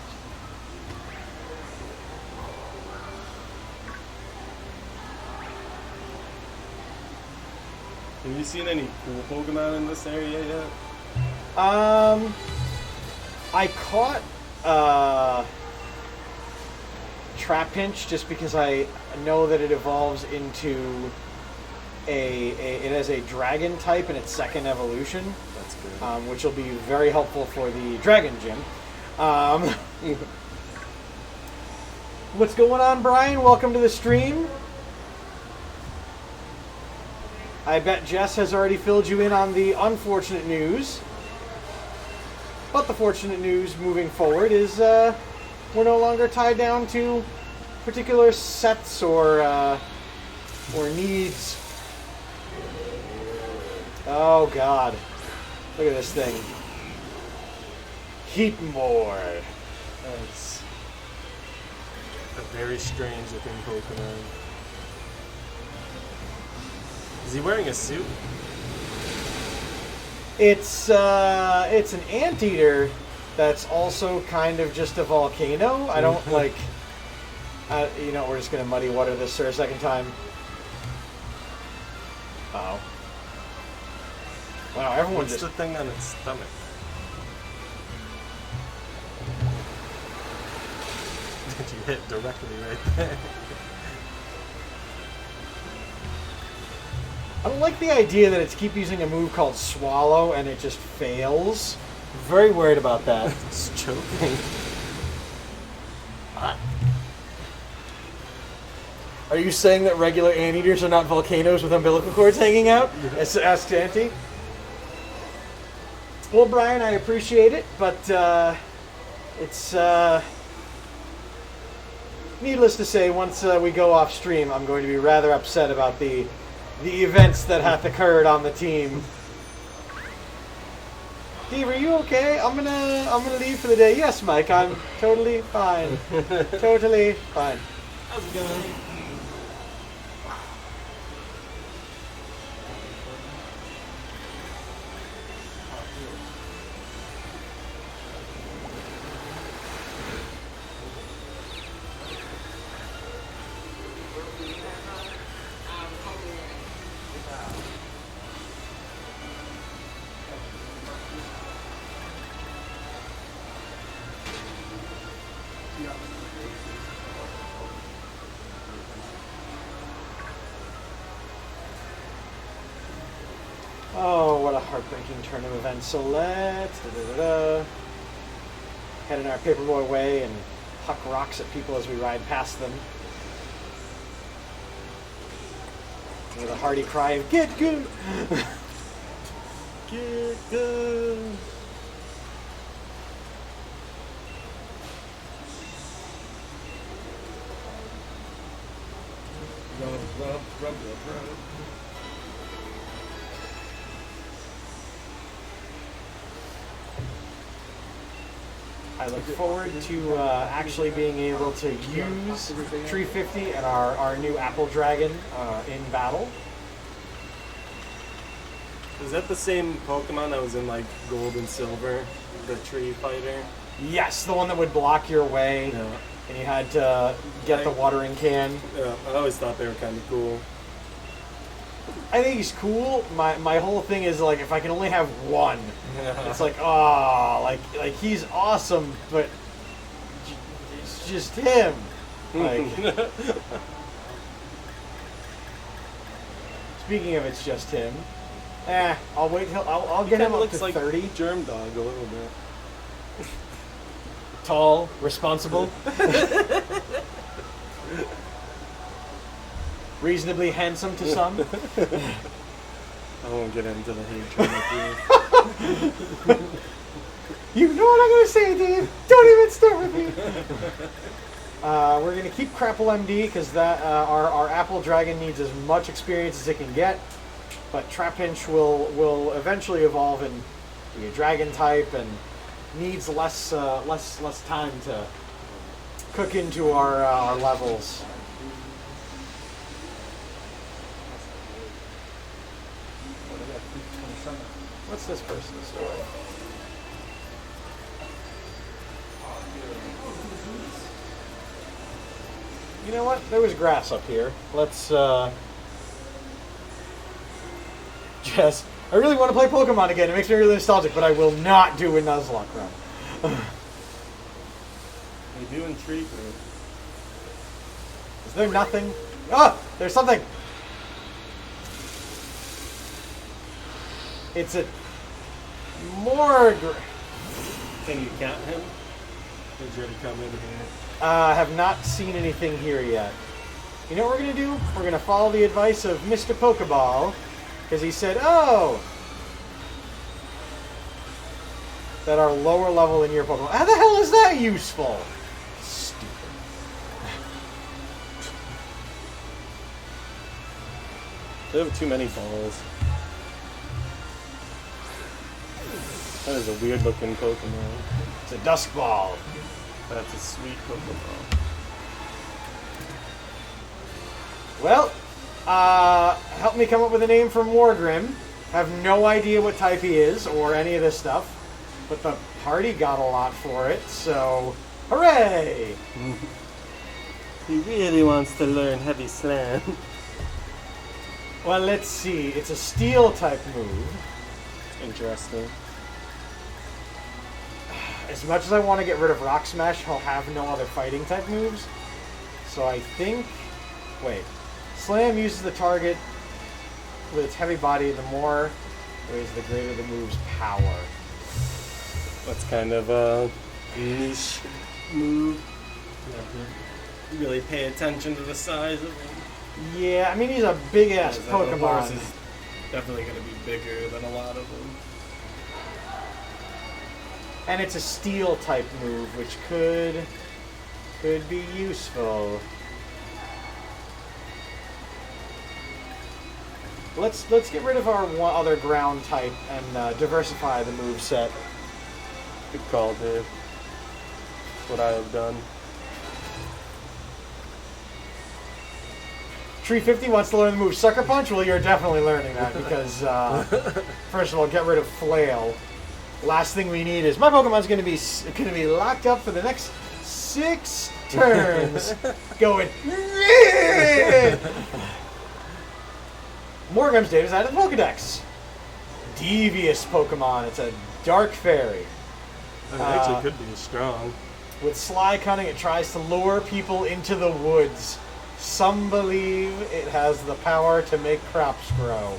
Have you seen any cool Pokemon in this area yet? I caught Trapinch just because I know that it evolves into it has a dragon type in its second evolution. That's good. Which will be very helpful for the Dragon Gym. What's going on, Brian? Welcome to the stream. I bet Jess has already filled you in on the unfortunate news. But the fortunate news moving forward is we're no longer tied down to particular sets or needs. Oh God. Look at this thing. Heat more. That's a very strange looking Pokemon. Is he wearing a suit? It's an anteater that's also kind of just a volcano. I don't like. We're just gonna muddy water this for a second time. Oh. Wow, everyone What's just. the thing on its stomach? Did you hit directly right there? I don't like the idea that it's keep using a move called Swallow and it just fails. I'm very worried about that. It's choking. Are you saying that regular anteaters are not volcanoes with umbilical cords hanging out? Asked Auntie. Well, Brian, I appreciate it, but it's needless to say, once we go off stream, I'm going to be rather upset about the events that have occurred on the team. Steve, are you okay? I'm gonna leave for the day. Yes, Mike, I'm totally fine. Totally fine. How's it going? Oh, what a heartbreaking turn of events. So let's head in our paperboy way and huck rocks at people as we ride past them. With a hearty cry of, "Get good!" Get good! Rub. I look forward to actually being able to use Tree 50 and our new Apple Dragon in battle. Is that the same Pokemon that was in like Gold and Silver, the tree fighter? Yes, the one that would block your way, Yeah. and you had to get the watering can. Yeah, I always thought they were kind of cool. I think he's cool. My whole thing is like if I can only have one, it's like like he's awesome, but it's just him. Like speaking of it's just him, I'll wait till I'll get him up looks to like 30. Germ Dog a little bit. Tall, responsible, reasonably handsome to some. I won't get into the hatred with you. You know what I'm going to say, Dave. Don't even start with me. We're going to keep Crapple MD because that our Apple Dragon needs as much experience as it can get. But Trapinch will eventually evolve and be a Dragon type and needs less time to cook into our levels. What's this person's story? You know what? There was grass up here. Let's, Jess, I really want to play Pokemon again. It makes me really nostalgic, but I will not do a Nuzlocke run. They do intrigue me. Is there nothing? Ah! There's something! It's a Morgr. Can you count him? Did you already come in here? I have not seen anything here yet. You know what we're going to do? We're going to follow the advice of Mr. Pokeball, because he said, oh, that are lower level than your Pokemon. How the hell is that useful? Stupid. They have too many balls. That is a weird looking Pokemon. It's a Dusk Ball. That's a sweet Pokemon. Well, help me come up with a name for Morgrim. Have no idea what type he is or any of this stuff, but the party got a lot for it, so hooray! He really wants to learn Heavy Slam. Well, let's see. It's a Steel type move. Interesting. As much as I want to get rid of Rock Smash, he'll have no other fighting type moves. So I think... Wait. Slam uses the target with its heavy body, the more weighs, the greater the move's power. That's kind of a niche move. You have to really pay attention to the size of him. Yeah, I mean, he's a big-ass The horse Pokemon. is definitely going to be bigger than a lot of them. And it's a steel-type move, which could be useful. Let's get rid of our one other ground type and diversify the move set. Good call, Dave. What I have done. Tree 50 wants to learn the move Sucker Punch. Well, you're definitely learning that because, first of all, get rid of Flail. Last thing we need is my Pokemon's going to be locked up for the next 6 turns, going. Morgrim's Dave is added to the Pokedex. Devious Pokemon. It's a Dark Fairy. It actually could be strong. With sly cunning, it tries to lure people into the woods. Some believe it has the power to make crops grow.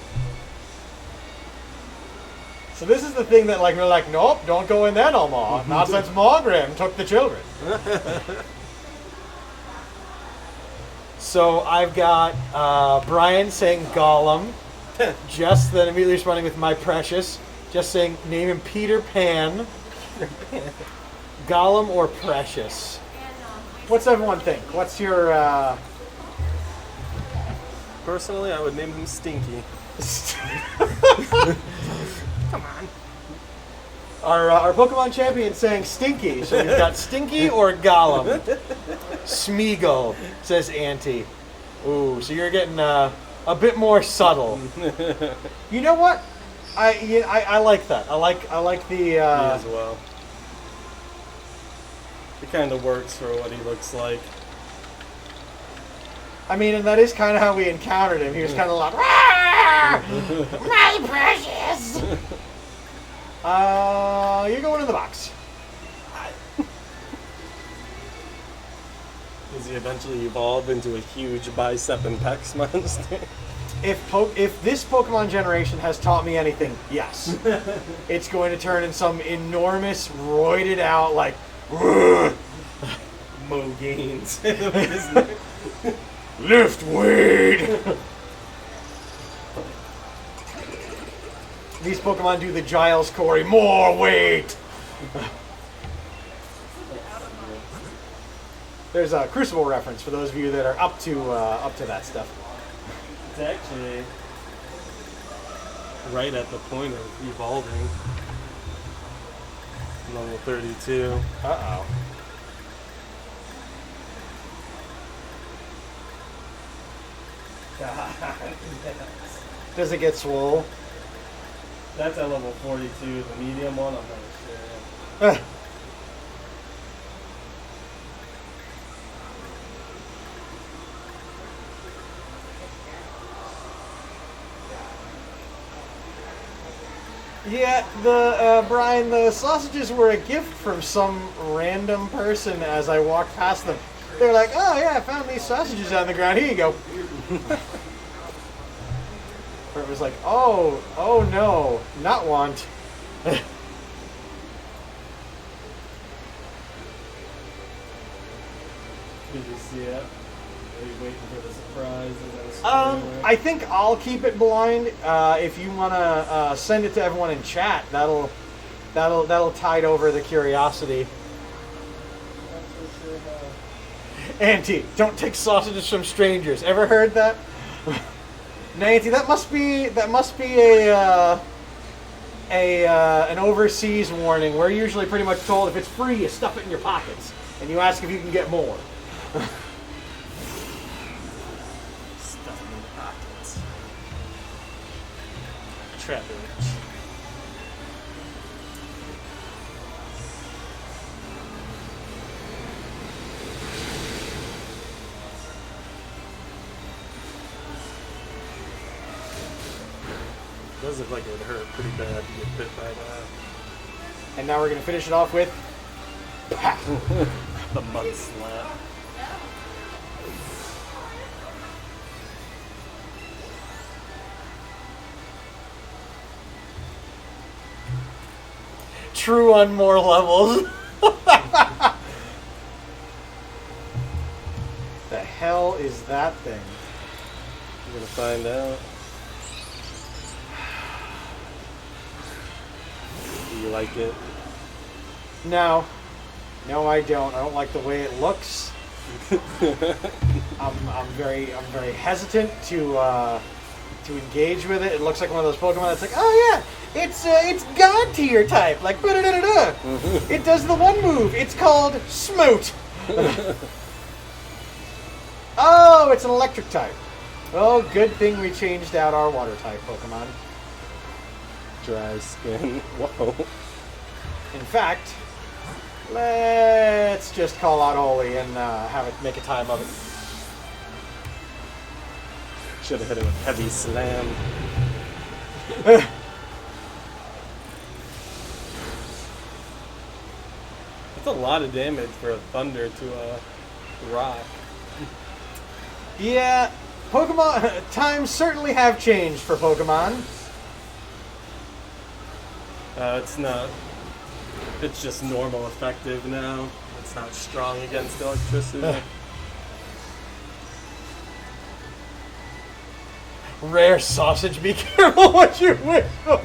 So this is the thing that we're like, nope, don't go in there no more. Not since Morgrim took the children. So I've got Brian saying Gollum. Jess then immediately responding with My Precious. Just saying, name him Peter Pan. Gollum or Precious? What's everyone think? What's your... Personally, I would name him Stinky. Come on. Our Pokemon champion saying Stinky. So we've got Stinky or Gollum. Smeagol, says Auntie. Ooh, so you're getting a bit more subtle. You know what? I like that. I like the. Me as well. It kind of works for what he looks like. I mean, and that is kind of how we encountered him. He was kind of like, "Rawr! My precious." You're going in the box. Does he eventually evolve into a huge bicep and pecs monster? If this Pokemon generation has taught me anything, yes. It's going to turn in some enormous, roided out, like, Mogains. lift weight! These Pokemon do the Giles Corey, more weight! There's a Crucible reference for those of you that are up to that stuff. It's actually right at the point of evolving. Level 32. Uh-oh. Does it get swole? That's at level 42. The medium one, I'm not sure. Yeah, Brian, the sausages were a gift from some random person as I walked past them. They were like, oh yeah, I found these sausages on the ground. Here you go. Or it was like, oh no, not want. Did you see it? Are you waiting for the surprise? I think I'll keep it blind. If you want to send it to everyone in chat, that'll tide over the curiosity. Auntie, don't take sausages from strangers. Ever heard that? Nancy, that must be an overseas warning. We're usually pretty much told if it's free, you stuff it in your pockets, and you ask if you can get more. Stuff in the pockets. Trap it. Does look like it would hurt pretty bad to get bit by that. And now we're going to finish it off with... The mud slap. true on more levels. The hell is that thing? I'm gonna find out. Do you like it? No. No, I don't. I don't like the way it looks. I'm very hesitant to engage with it. It looks like one of those Pokemon that's like, oh yeah, it's God tier type, like ba-da-da-da-da. It does the one move. It's called Smoot. Oh, it's an electric type. Oh, good thing we changed out our water type Pokemon. Dry skin. Whoa. In fact, let's just call out Holy and have it make a time of it. Should have hit it with heavy slam. That's a lot of damage for a thunder to a rock. Yeah, Pokemon times certainly have changed for Pokemon. It's not. It's just normal effective now. It's not strong against electricity. Rare sausage, be careful what you wish for.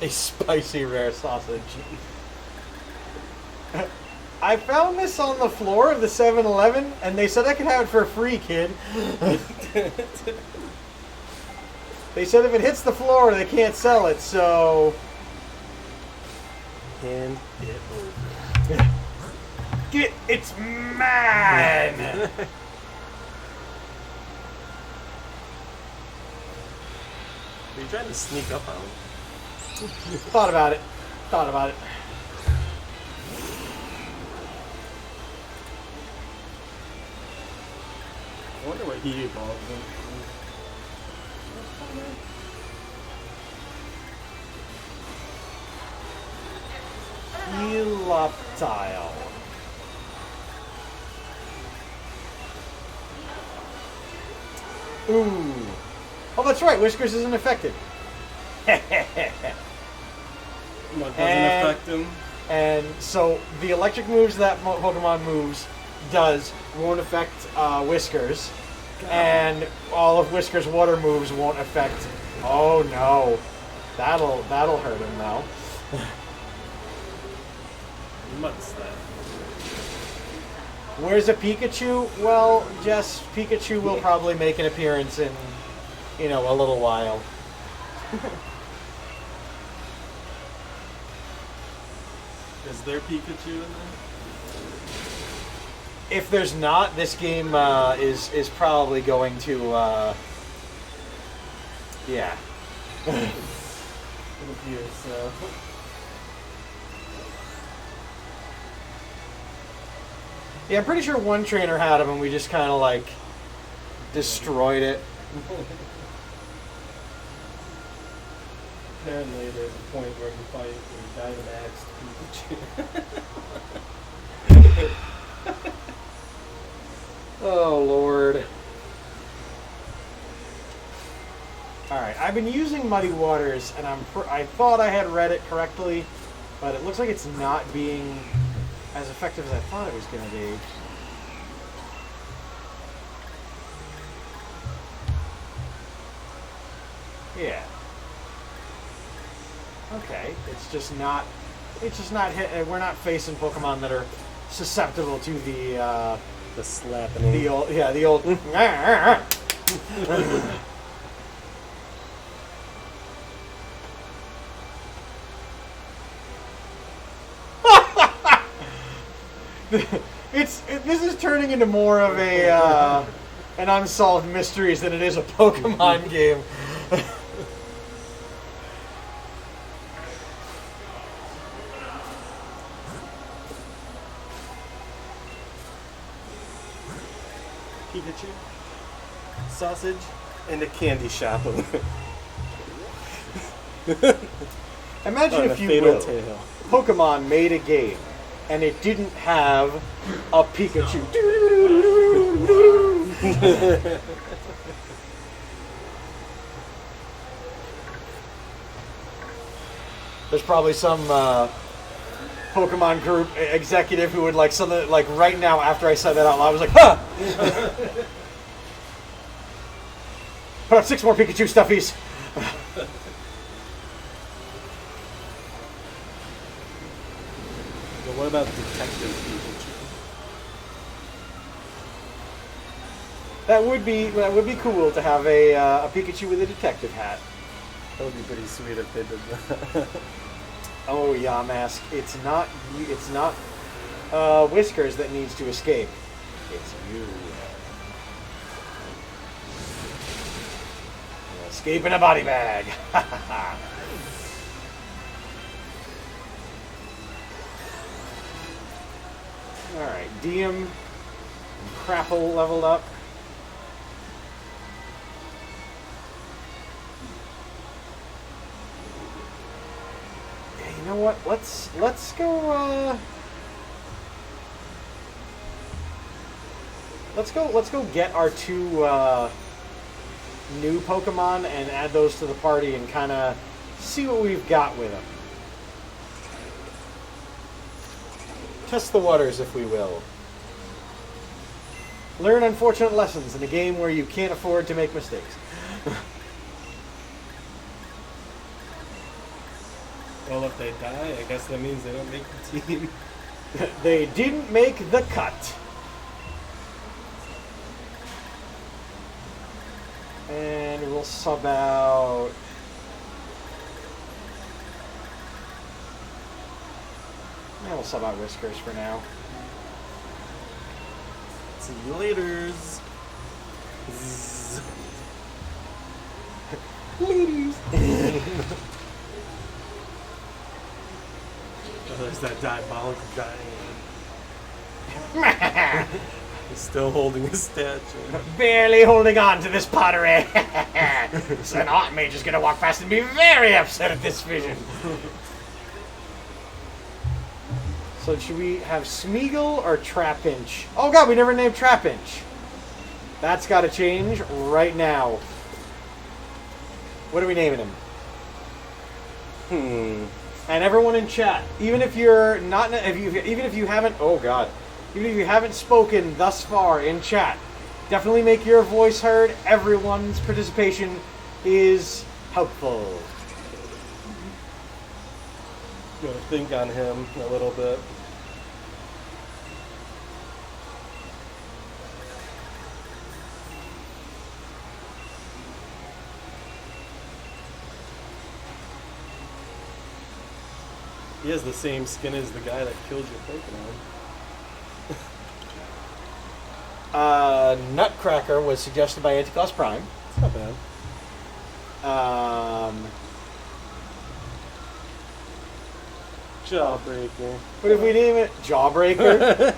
A spicy rare sausage. I found this on the floor of the 7-Eleven, and they said I could have it for free, kid. They said if it hits the floor, they can't sell it, so... Hand it over. It's mine! Are you trying to sneak up on him? Thought about it. Thought about it. I wonder what he evolved into. Eloptile. Ooh. Oh, that's right. Whiskers isn't affected. What doesn't affect him? And so the electric moves that Pokemon moves does won't affect Whiskers, and all of Whiskers' water moves won't affect. Oh no, that'll hurt him now. What's that? Where's a Pikachu? Well, Jess, Pikachu will probably make an appearance in, a little while. Is there Pikachu in there? If there's not, this game is probably going to, yeah. It appears so. Yeah, I'm pretty sure one trainer had him and we just kind of like destroyed it. Apparently there's a point where you fight your Dynamax Pikachu. Oh, Lord. Alright, I've been using Muddy Waters, and I thought I had read it correctly, but it looks like it's not being as effective as I thought it was going to be. Yeah. Okay, it's just not hit. We're not facing Pokemon that are susceptible to the slapping. the old. This is turning into more of a an Unsolved Mysteries than it is a Pokemon game. Pikachu, sausage, and a candy shop. Imagine On if a you fatal will, tail. Pokemon made a game and it didn't have a Pikachu. There's probably some Pokemon group executive who would like something like right now after I said that out loud, I was like, huh! Put up 6 more Pikachu stuffies. But what about Detective Pikachu? That would be cool to have a Pikachu with a detective hat. That would be pretty sweet if they did that. Oh, Yamask, it's not Whiskers that needs to escape. It's you. Escape in a body bag. Alright, Diem and Crapple leveled up. Yeah, you know what? Let's go let's go get our 2 new Pokemon and add those to the party and kind of see what we've got with them. Test the waters, if we will. Learn unfortunate lessons in a game where you can't afford to make mistakes. Well, if they die, I guess that means they don't make the team. They didn't make the cut. And we'll sub out... Yeah, we'll sub out Whiskers for now. See you laters. Zzz. Ladies! Oh, there's that diabolical giant. He's still holding his statue. Barely holding on to this pottery. So an Archmage is going to walk past and be very upset at this vision. So should we have Smeagol or Trapinch? Oh god, we never named Trapinch. That's got to change right now. What are we naming him? And everyone in chat, even if you're not, even if you haven't, oh god, even if you haven't spoken thus far in chat, definitely make your voice heard. Everyone's participation is helpful. Gotta think on him a little bit. He has the same skin as the guy that killed your Pokemon. Nutcracker was suggested by Anticlaus Prime. It's not bad. Jawbreaker. What if we name it Jawbreaker?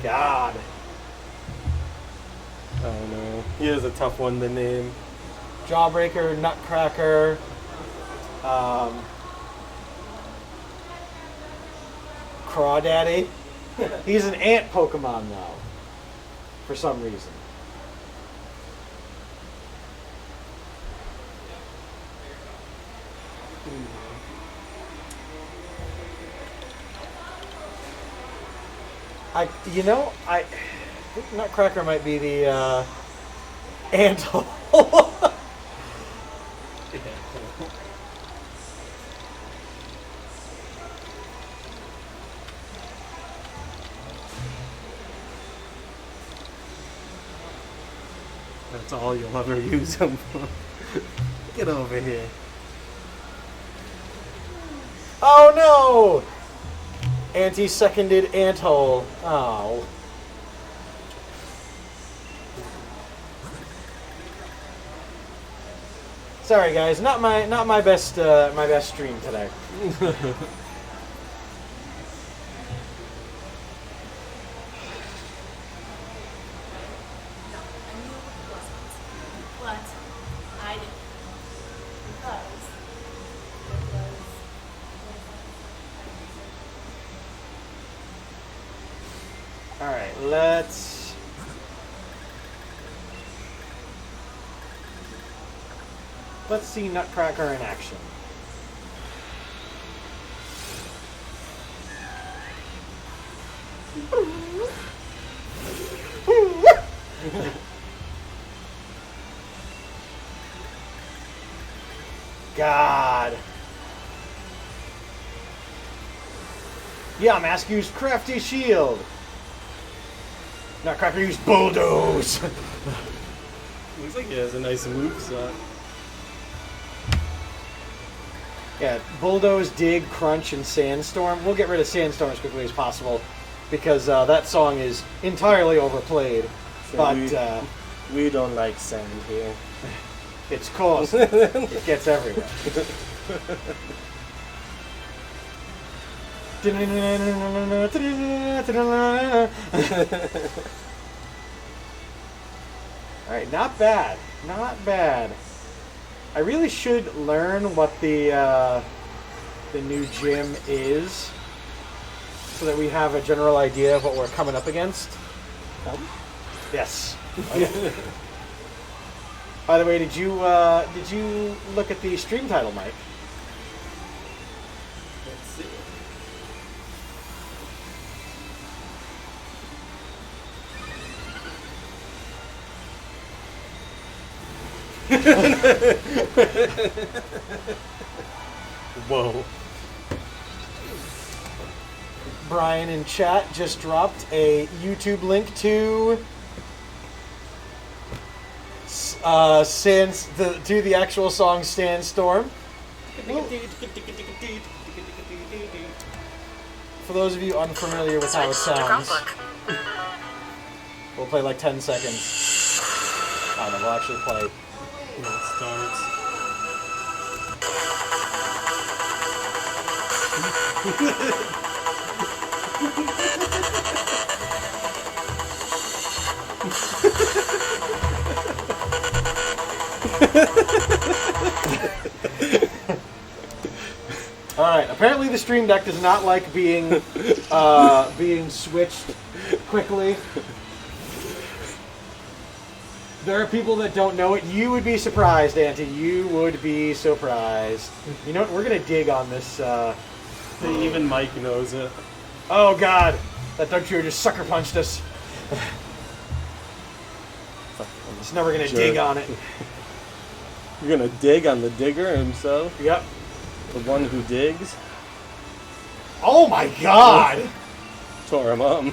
God. Oh no. He is a tough one to name. Jawbreaker, Nutcracker. Crawdaddy. He's an ant Pokemon now. For some reason. I think Nutcracker might be the ant-hole. That's all you'll ever use him for. Get over here. Oh no! Anti-seconded ant-hole. Oh. Sorry guys, not my best stream today. But I didn't. Because right, let's see Nutcracker in action. God. Yeah, Mask used Crafty Shield. Nutcracker used Bulldoze. Looks like he has a nice move set. Yeah, Bulldoze, Dig, Crunch, and Sandstorm. We'll get rid of Sandstorm as quickly as possible because that song is entirely overplayed. So But we don't like sand here. it's cause it gets everywhere. Alright, not bad. Not bad. I really should learn what the new gym is so that we have a general idea of what we're coming up against. Yes. Okay. By the way, did you look at the stream title, Mike? Let's see. Whoa. Brian in chat just dropped a YouTube link to the actual song Sandstorm. For those of you unfamiliar with how it sounds, we'll play like 10 seconds. I don't know, we'll actually play. When it starts. All right. Apparently, the Stream Deck does not like being switched quickly. There are people that don't know it. You would be surprised, Auntie. You would be surprised. You know what? We're gonna dig on this. Even Mike knows it. Oh God, that Doug Trio just sucker punched us. He's never gonna dig on it. You're gonna dig on the digger himself? Yep. The one who digs? Oh my God! Tore him up.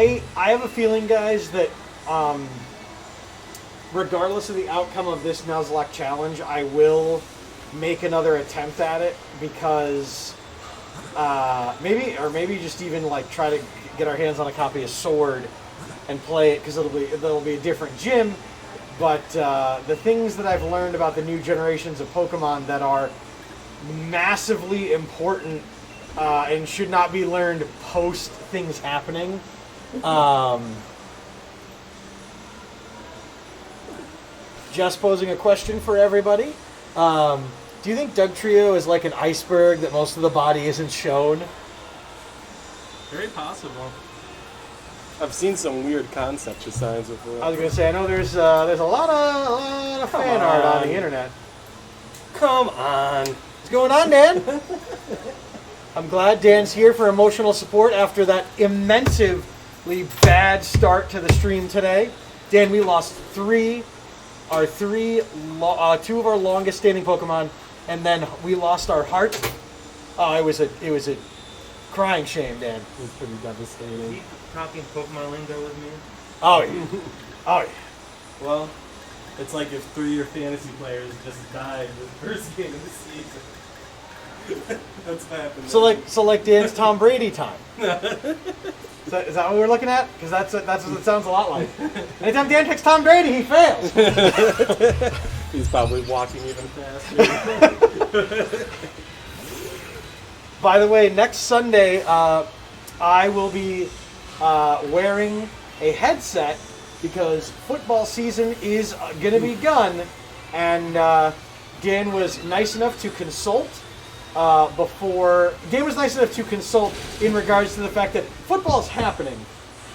I have a feeling, guys, that regardless of the outcome of this Nuzlocke challenge, I will make another attempt at it because maybe just even like try to get our hands on a copy of Sword and play it because it'll be a different gym. But the things that I've learned about the new generations of Pokemon that are massively important and should not be learned post things happening. Just posing a question for everybody. Do you think Doug Trio is like an iceberg that most of the body isn't shown? Very possible. I've seen some weird concept designs before. I was gonna say I know there's a lot of fan art on the internet. Come on. What's going on, Dan? I'm glad Dan's here for emotional support after that immensely bad start to the stream today. Dan, we lost two of our longest standing Pokemon, and then we lost our heart. Oh, it was a crying shame, Dan. It was pretty devastating. Keep talking Pokemon lingo with me. Oh yeah. Oh yeah. Well, it's like if 3 of your fantasy players just died the first game of the season. That's what happened. So like Dan's Tom Brady time. Is that what we're looking at? Because that's what it sounds a lot like. Anytime Dan picks Tom Brady, he fails. He's probably walking even faster. By the way, next Sunday, I will be wearing a headset because football season is going to be begun, and Dan was nice enough to consult Dan was nice enough to consult in regards to the fact that football's happening,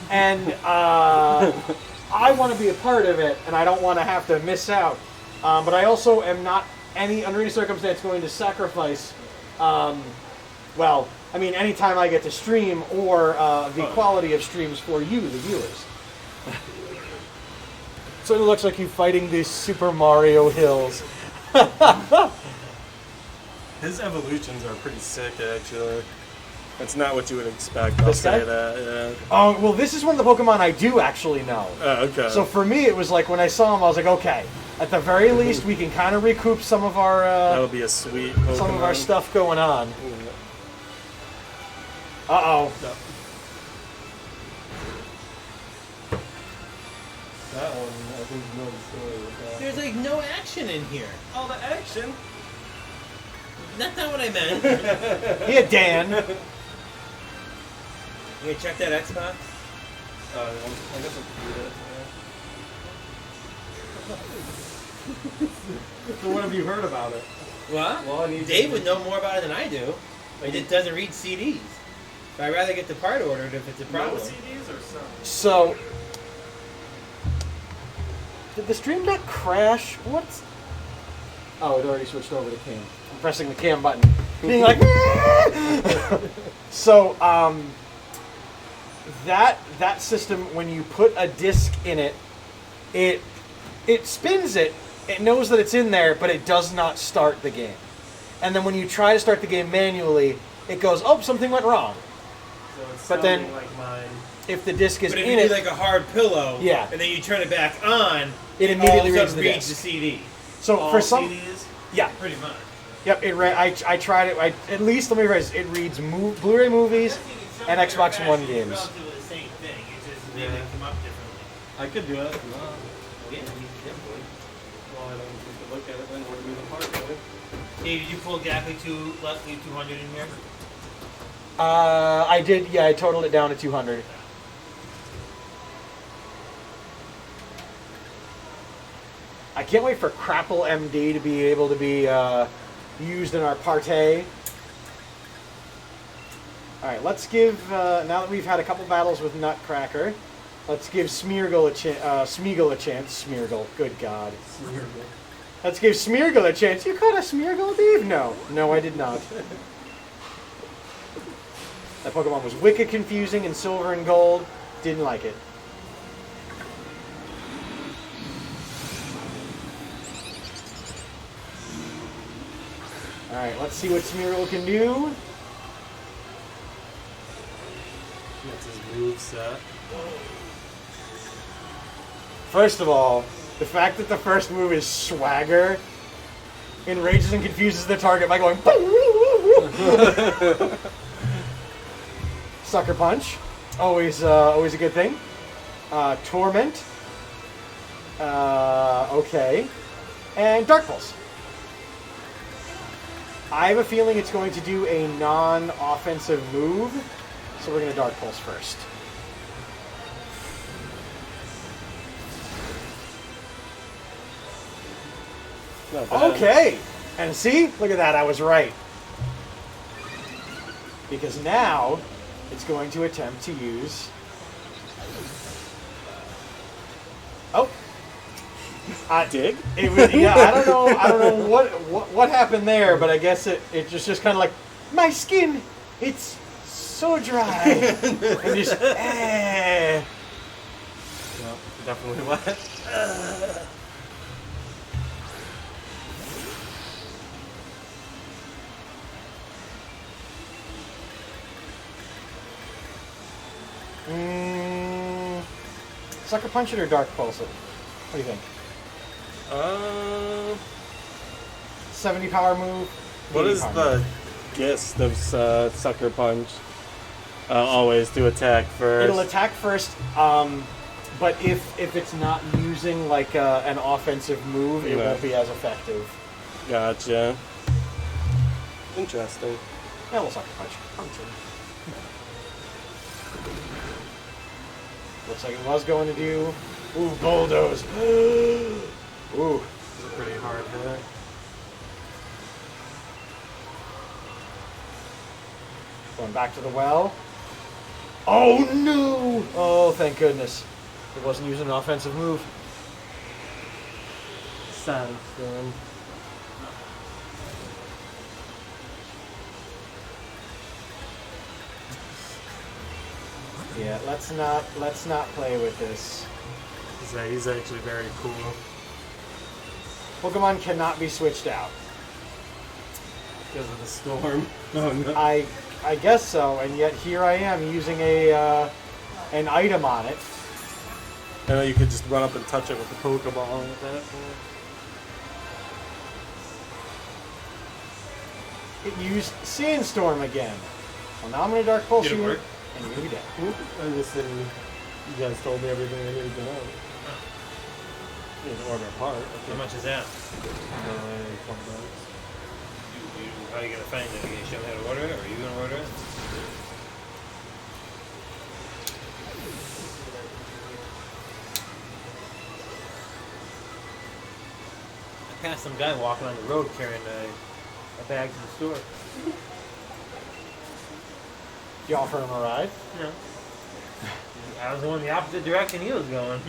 and I want to be a part of it, and I don't want to have to miss out. But I also am not under any circumstance going to sacrifice. Anytime I get to stream or the quality of streams for you, the viewers. So it looks like you fighting these Super Mario hills. His evolutions are pretty sick, actually. It's not what you would expect. I'll This guy? say that. Yeah. Oh, well, this is one of the Pokemon I do actually know. Oh, okay. So for me, it was like when I saw him, I was like, okay, at the very least, we can kind of recoup some of our that would be a sweet Pokemon. some of our stuff going on. Yeah. Uh-oh. That one, I think, you know the story with that. There's like no action in here. Oh, the action! That's not what I meant. Here, Dan. You check that Xbox? I guess I could do that. So what have you heard about it? What? Well, I need Dave to- would know more about it than I do. But it doesn't read CDs. So I'd rather get the part ordered if it's a problem. No CDs or some? So, did the Stream Deck crash? What's... Oh, it already switched over to cam. I'm pressing the cam button. Being like... So, that system, when you put a disc in it, it spins it, it knows that it's in there, but it does not start the game. And then when you try to start the game manually, it goes, oh, something went wrong. So it's But then- sounding like mine. If the disc is But if in you it, do like a hard pillow, Yeah. and then you turn it back on, It immediately all of a reads sudden the reads disc. the CD. so All for some... CDs? Yeah. Pretty much. Yep, it I tried it. At least, let me rephrase, it reads Blu-ray movies and Xbox One games. Relatively the same thing. It's just maybe Yeah. they come up differently. I could do it. No. Yeah, definitely. Well, I don't need to look at it then. What do we the part really? Hey, did you pull exactly less than 200 in here? I did, yeah, I totaled it down to 200. I can't wait for Crapple MD to be able to be used in our partay. Alright, let's give, now that we've had a couple battles with Nutcracker, let's give Smeargle a chance. Smeargle, good God. Let's give Smeargle a chance. You caught a Smeargle, Dave? No. No, I did not. That Pokemon was wicked confusing in Silver and Gold. Didn't like it. Alright, let's see what Smeargle can do. That's his move set. First of all, the fact that the first move is Swagger enrages and confuses the target by going Sucker Punch. Always a good thing. Torment. Okay. And Dark Pulse. I have a feeling it's going to do a non-offensive move, so we're going to Dark Pulse first. Not bad. Okay, and see? Look at that, I was right. Because now, it's going to attempt to use... Oh! Dig? It was, yeah, I don't know what happened there, but I guess it just kind of like, my skin, it's so dry. And just, Well, definitely wet. Sucker Punch it or Dark Pulse it? What do you think? 70 power move. What 80 is power the move. gist of Sucker Punch? Always to attack first. It'll attack first, but if it's not using like an offensive move, it Yeah. won't be as effective. Gotcha. Interesting. Yeah, we'll sucker punch. Looks like it was going to do. Ooh, bulldoze. Ooh. It's a pretty hard hit. Going back to the well. Oh no! Oh, thank goodness. It wasn't using an offensive move. Sandstorm. Yeah, let's not play with this. He's actually very cool. Pokemon cannot be switched out. Because of the storm. Oh no. I guess so, and yet here I am using an item on it. I know you could just run up and touch it with the Pokeball at that point. It used Sandstorm again. Well, now I'm going to Dark Pulse Did it you, work? and you're going to be dead. I just said you guys told me everything I needed to know. You need to order a part. How much is that? $20. How are you gonna find it? Are you gonna show me how to order it, or are you gonna order it? I passed some guy walking on the road carrying a bag to the store. You offer him a ride? No. I was going the opposite direction he was going.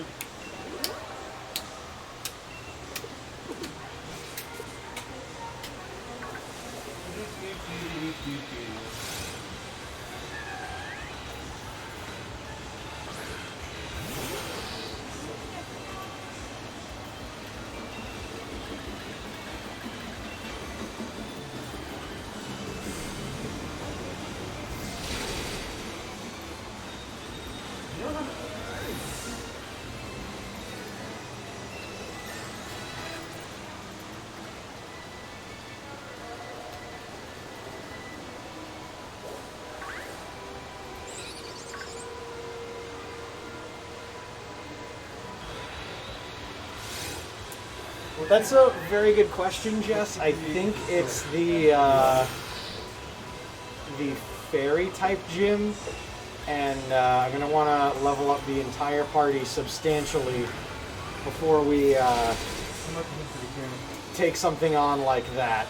That's a very good question, Jess. I think it's the fairy type gym, and I'm gonna want to level up the entire party substantially before we take something on like that.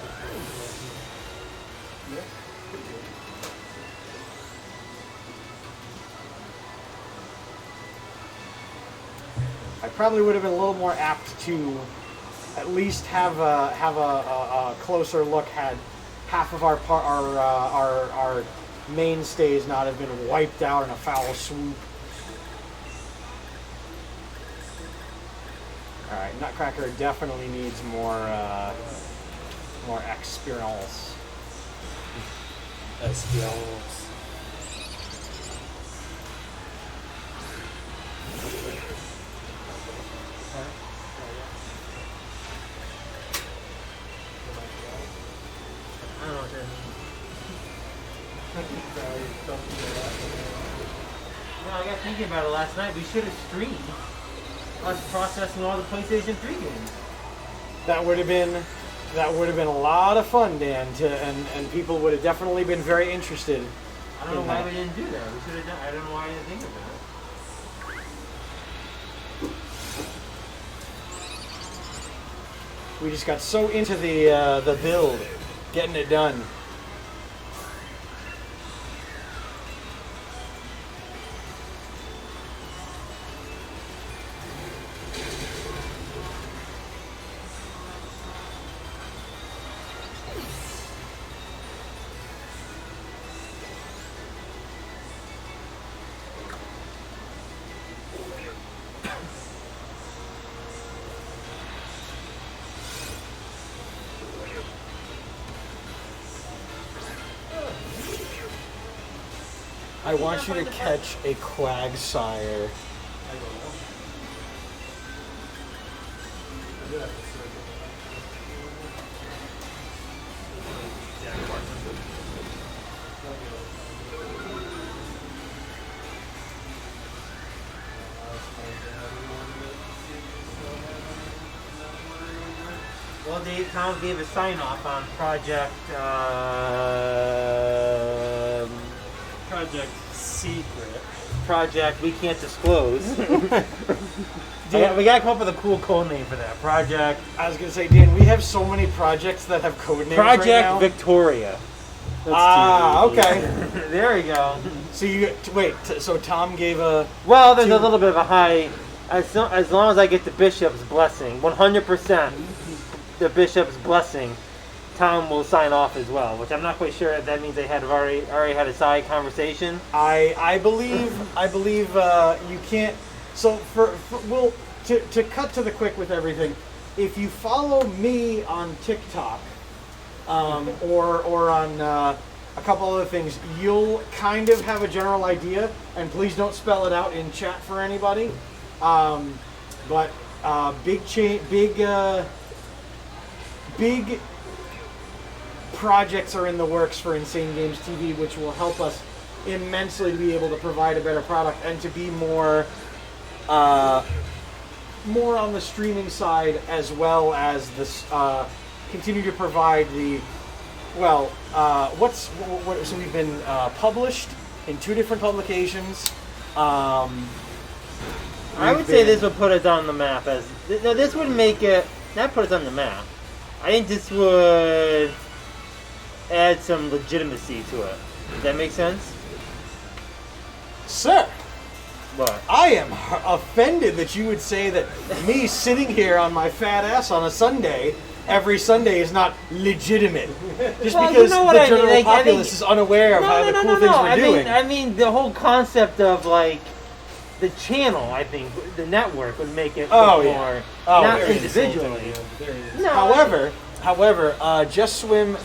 I probably would have been a little more apt to at least have a closer look had half of our mainstays not have been wiped out in a foul swoop. All right, Nutcracker definitely needs more experience. Espionage. I don't know what that means. No, I got thinking about it last night. We should have streamed us processing all the PlayStation 3 games. That would have been a lot of fun, Dan, and people would have definitely been very interested. I don't know in why that. we didn't do that. We should have done. I don't know why I didn't think of that. We just got so into the build, getting it done. I want you to catch a Quagsire. Well, Dave Tom gave a sign off on Project Project Secret. Project we can't disclose. We gotta come up with a cool code name for that. Project. I was gonna say, Dan, we have so many projects that have code names Project right now. Victoria. Okay. There we go. So so Tom gave a. Well, there's a little bit of a high. As long as I get the bishop's blessing, 100% the bishop's blessing, Tom will sign off as well. Which I'm not quite sure if that means they had already had a side conversation. I believe you can't. So to cut to the quick with everything, if you follow me on TikTok, or on a couple other things, you'll kind of have a general idea. And please don't spell it out in chat for anybody. But big projects are in the works for Insane Games TV, which will help us immensely to be able to provide a better product and to be more on the streaming side, as well as this continue to provide the so we've been published in 2 different publications. I would say this would put us on the map this would make it not put us on the map. I think this would add some legitimacy to it. Does that make sense? Sir, What? I am offended that you would say that me sitting here on my fat ass on a Sunday every Sunday is not legitimate. Just Well, because you know what the I mean, general like, I populace think- is unaware of how the cool things we're doing. I mean, the whole concept of like the channel. I think the network would make it Oh, look yeah. more Oh, not very individually. No, However, Just Swim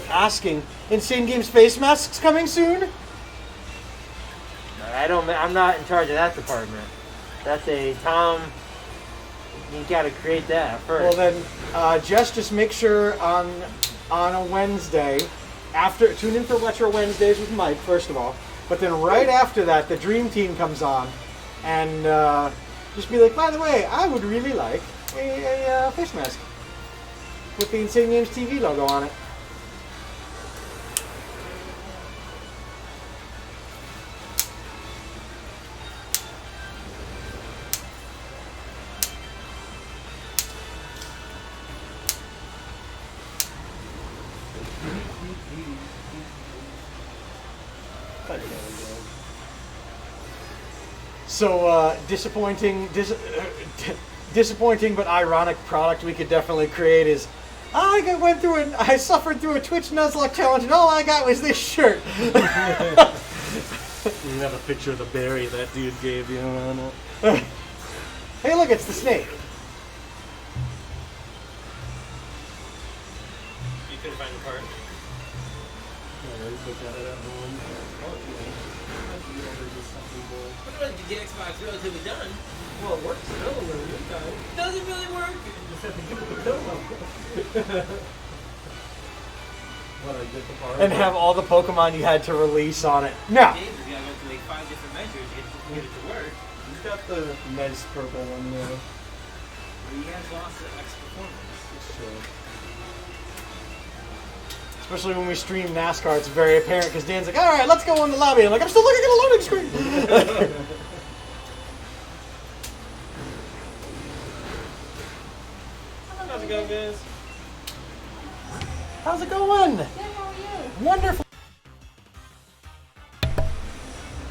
asking, Insane Games face masks coming soon? I'm not in charge of that department. That's a Tom. You got to create that first. Well then, just make sure on a Wednesday, tune in for Retro Wednesdays with Mike, first of all. But then right after that, the Dream Team comes on, and just be like, by the way, I would really like a face mask with the Insane Games TV logo on it. So disappointing but ironic product we could definitely create is I suffered through a Twitch Nuzlocke challenge and all I got was this shirt. You have a picture of the berry that dude gave you on it. Hey, look, it's the snake. You couldn't find the part. What about the Xbox relatively done? Well, it works still in the meantime. Doesn't really work. Just have to give it a pillow. What, I get the part? And have all the Pokemon you had to release on it. No. James has got to go through like 5 different measures to get it to work. He's got the nice purple one there. He has lost the X performance. It's true. Especially when we stream NASCAR, it's very apparent because Dan's like, all right, let's go in the lobby. I'm like, I'm still looking at a loading screen. How's it going, guys? How's it going? Good, how are you? Wonderful.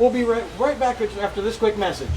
We'll be right back after this quick message.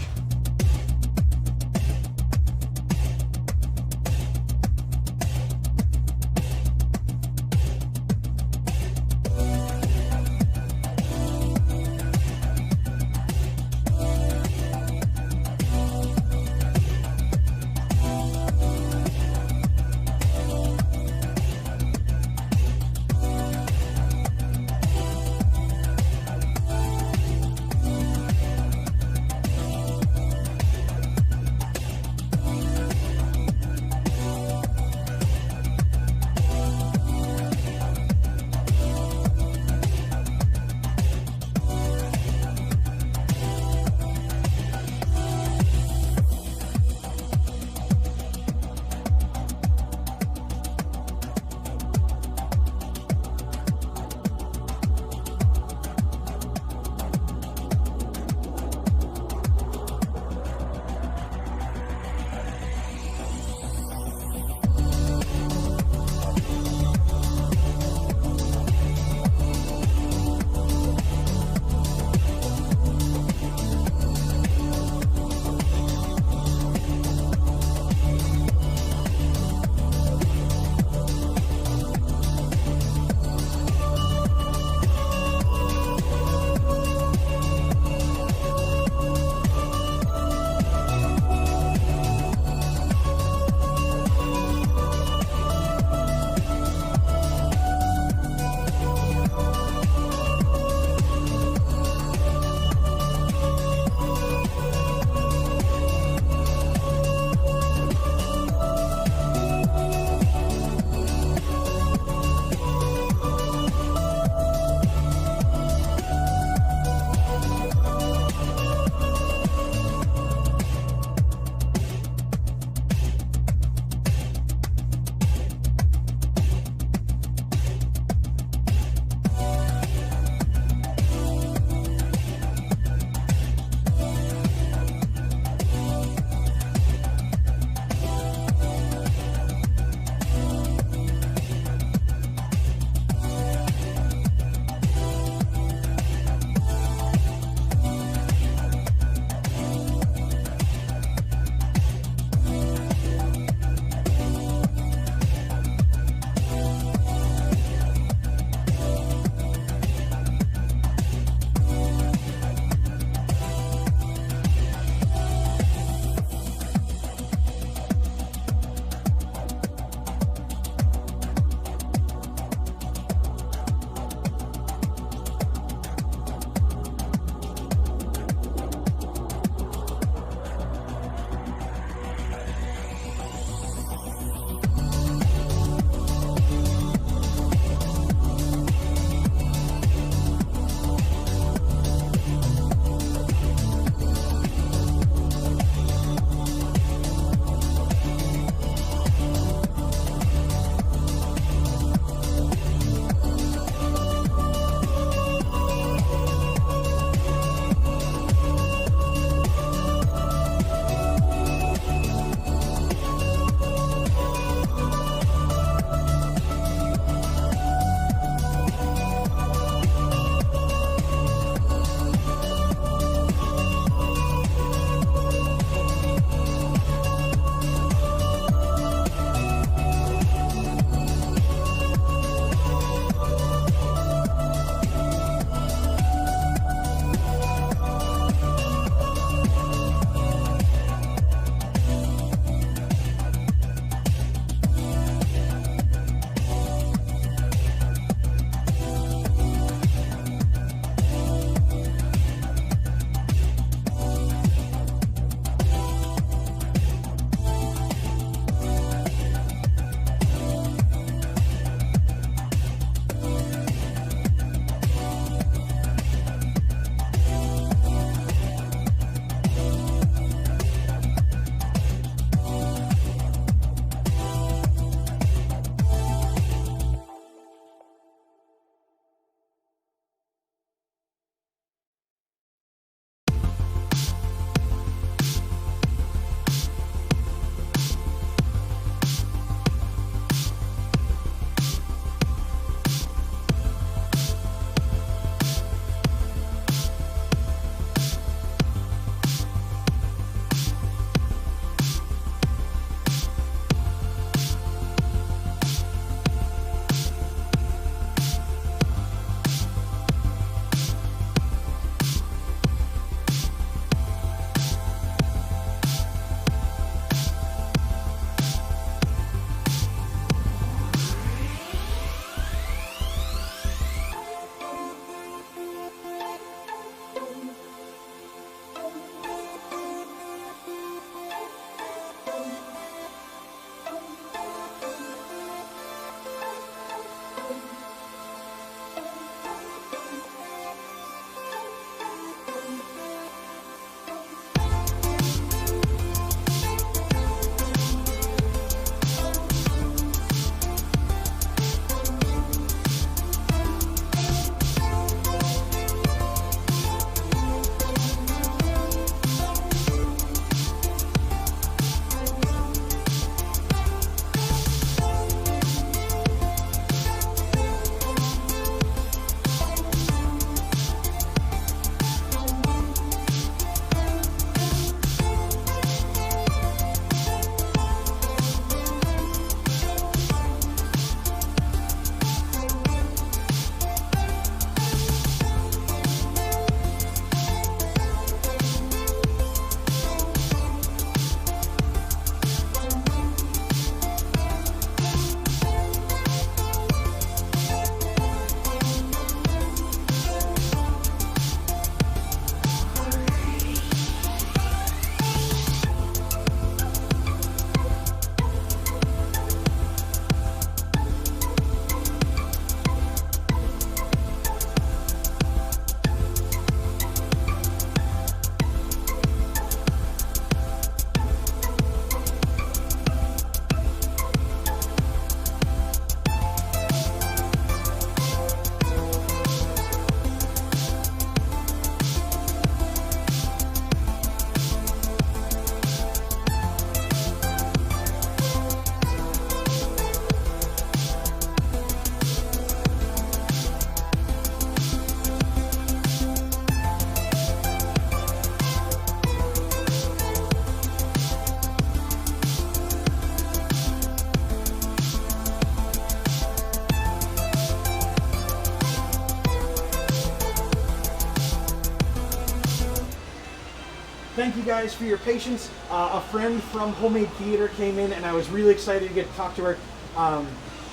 thank you guys for your patience. A friend from Homemade Theater came in, and I was really excited to get to talk to her.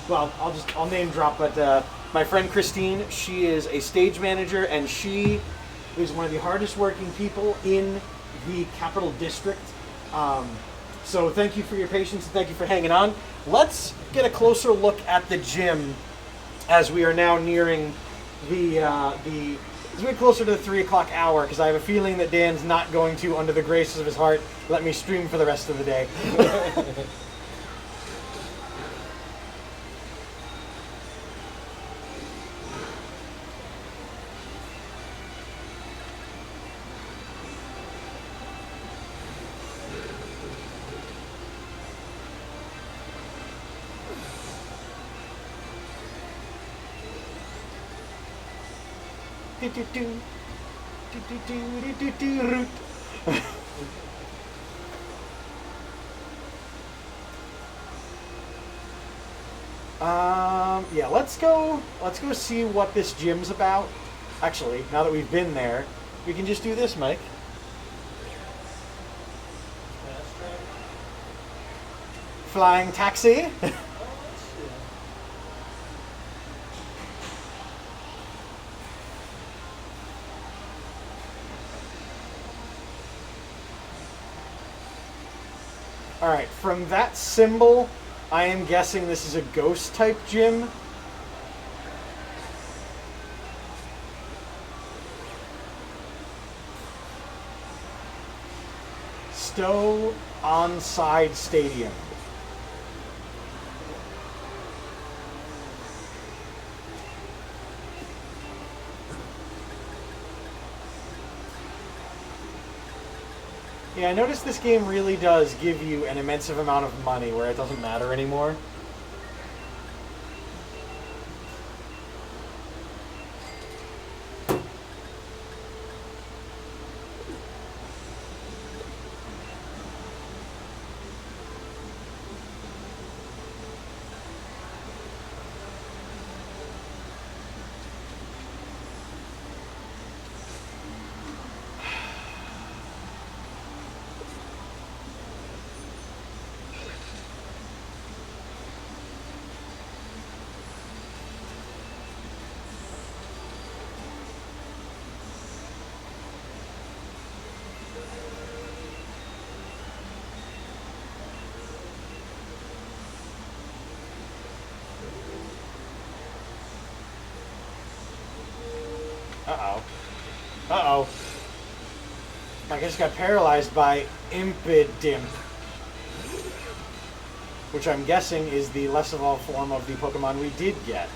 Well, I'll name drop, but my friend Christine, she is a stage manager, and she is one of the hardest working people in the Capital District. So thank you for your patience, and thank you for hanging on. Let's get a closer look at the gym as we are now nearing as we get closer to the 3 o'clock hour, because I have a feeling that Dan's not going to, under the graces of his heart, let me stream for the rest of the day. Yeah, let's go see what this gym's about. Actually, now that we've been there, we can just do this, Mike. Flying taxi. Alright, from that symbol, I am guessing this is a ghost type gym. Stowe Onside Stadium. Yeah, I noticed this game really does give you an immense amount of money where it doesn't matter anymore. Uh-oh. Uh-oh. I just got paralyzed by Impidimp, which I'm guessing is the less evolved form of the Pokemon we did get.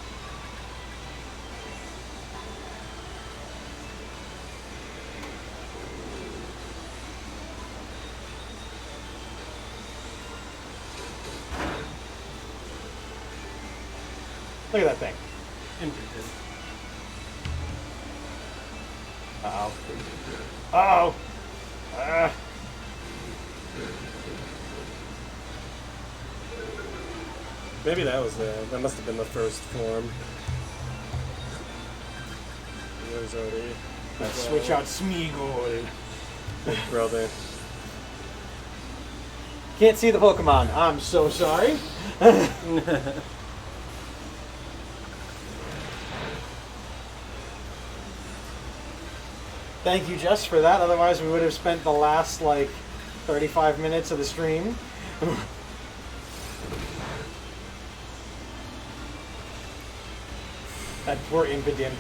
Look at that thing. Impotent. Uh-oh. Uh-oh. Maybe that was that must have been the first form. It was already. Let's switch out Smeagol. Brother. Can't see the Pokemon. I'm so sorry. Thank you, Jess, for that. Otherwise, we would have spent the last, 35 minutes of the stream. That poor Impidimp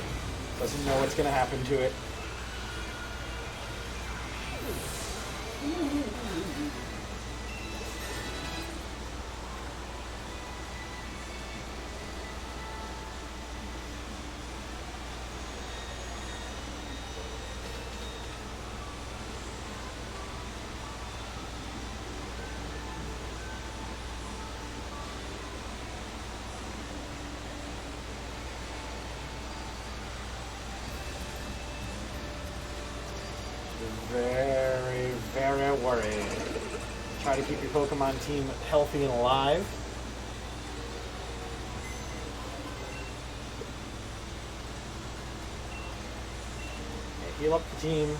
doesn't know what's going to happen to it. Very, very worried. Try to keep your Pokemon team healthy and alive. Okay, heal up the team.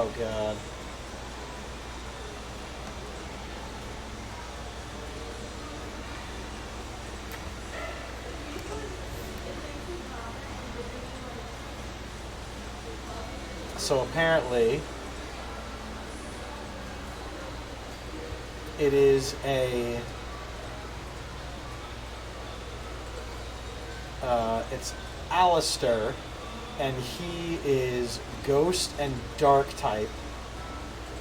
Oh god. So apparently, it is a. It's Alistair, and he is Ghost and Dark type,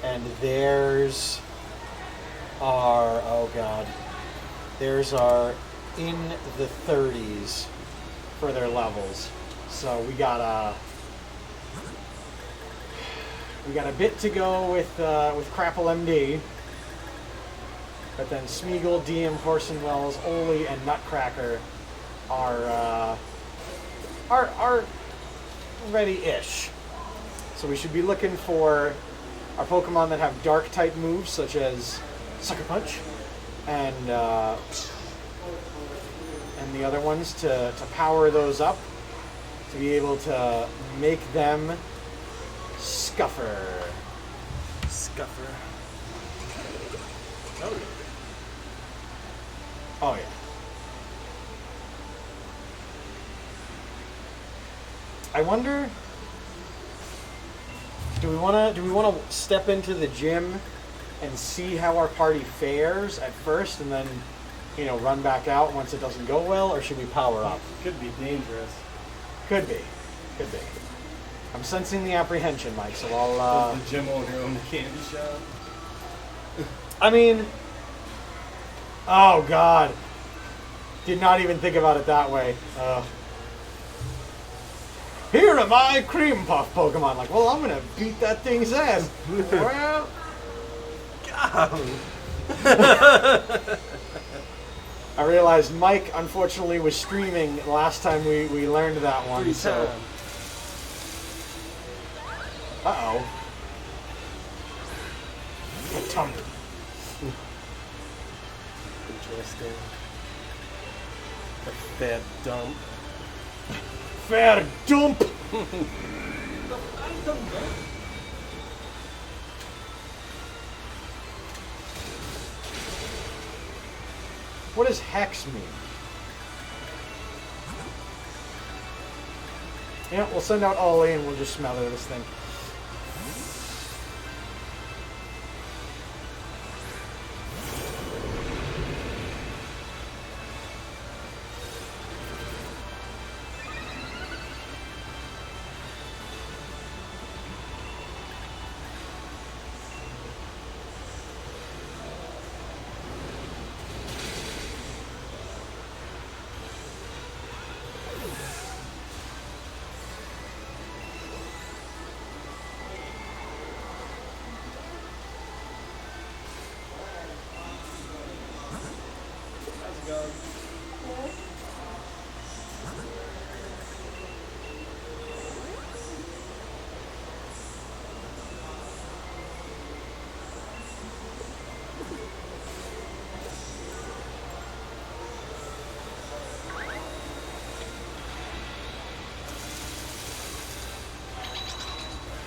and theirs are theirs are in the 30s for their levels. So we got a bit to go with Crapple MD, but then Smeagol, DM, Horson Wells, Oli, and Nutcracker are ready-ish. So we should be looking for our Pokemon that have Dark type moves, such as Sucker Punch, and the other ones to power those up to be able to make them Scuffer. Scuffer. Oh yeah. I wonder. Do we want to step into the gym and see how our party fares at first, and then, run back out once it doesn't go well, or should we power up? Could be dangerous. Could be. I'm sensing the apprehension, Mike. So I'll. The gym owner own the candy shop. I mean. Oh God. Did not even think about it that way. Here are my cream puff Pokemon. Like, well, I'm gonna beat that thing's ass. Well, I realized Mike, unfortunately, was streaming last time we learned that one. So, uh-oh. A tumble. Interesting. A fat dump. Fair dump. What does hex mean? Yeah, we'll send out Ollie and we'll just smother this thing.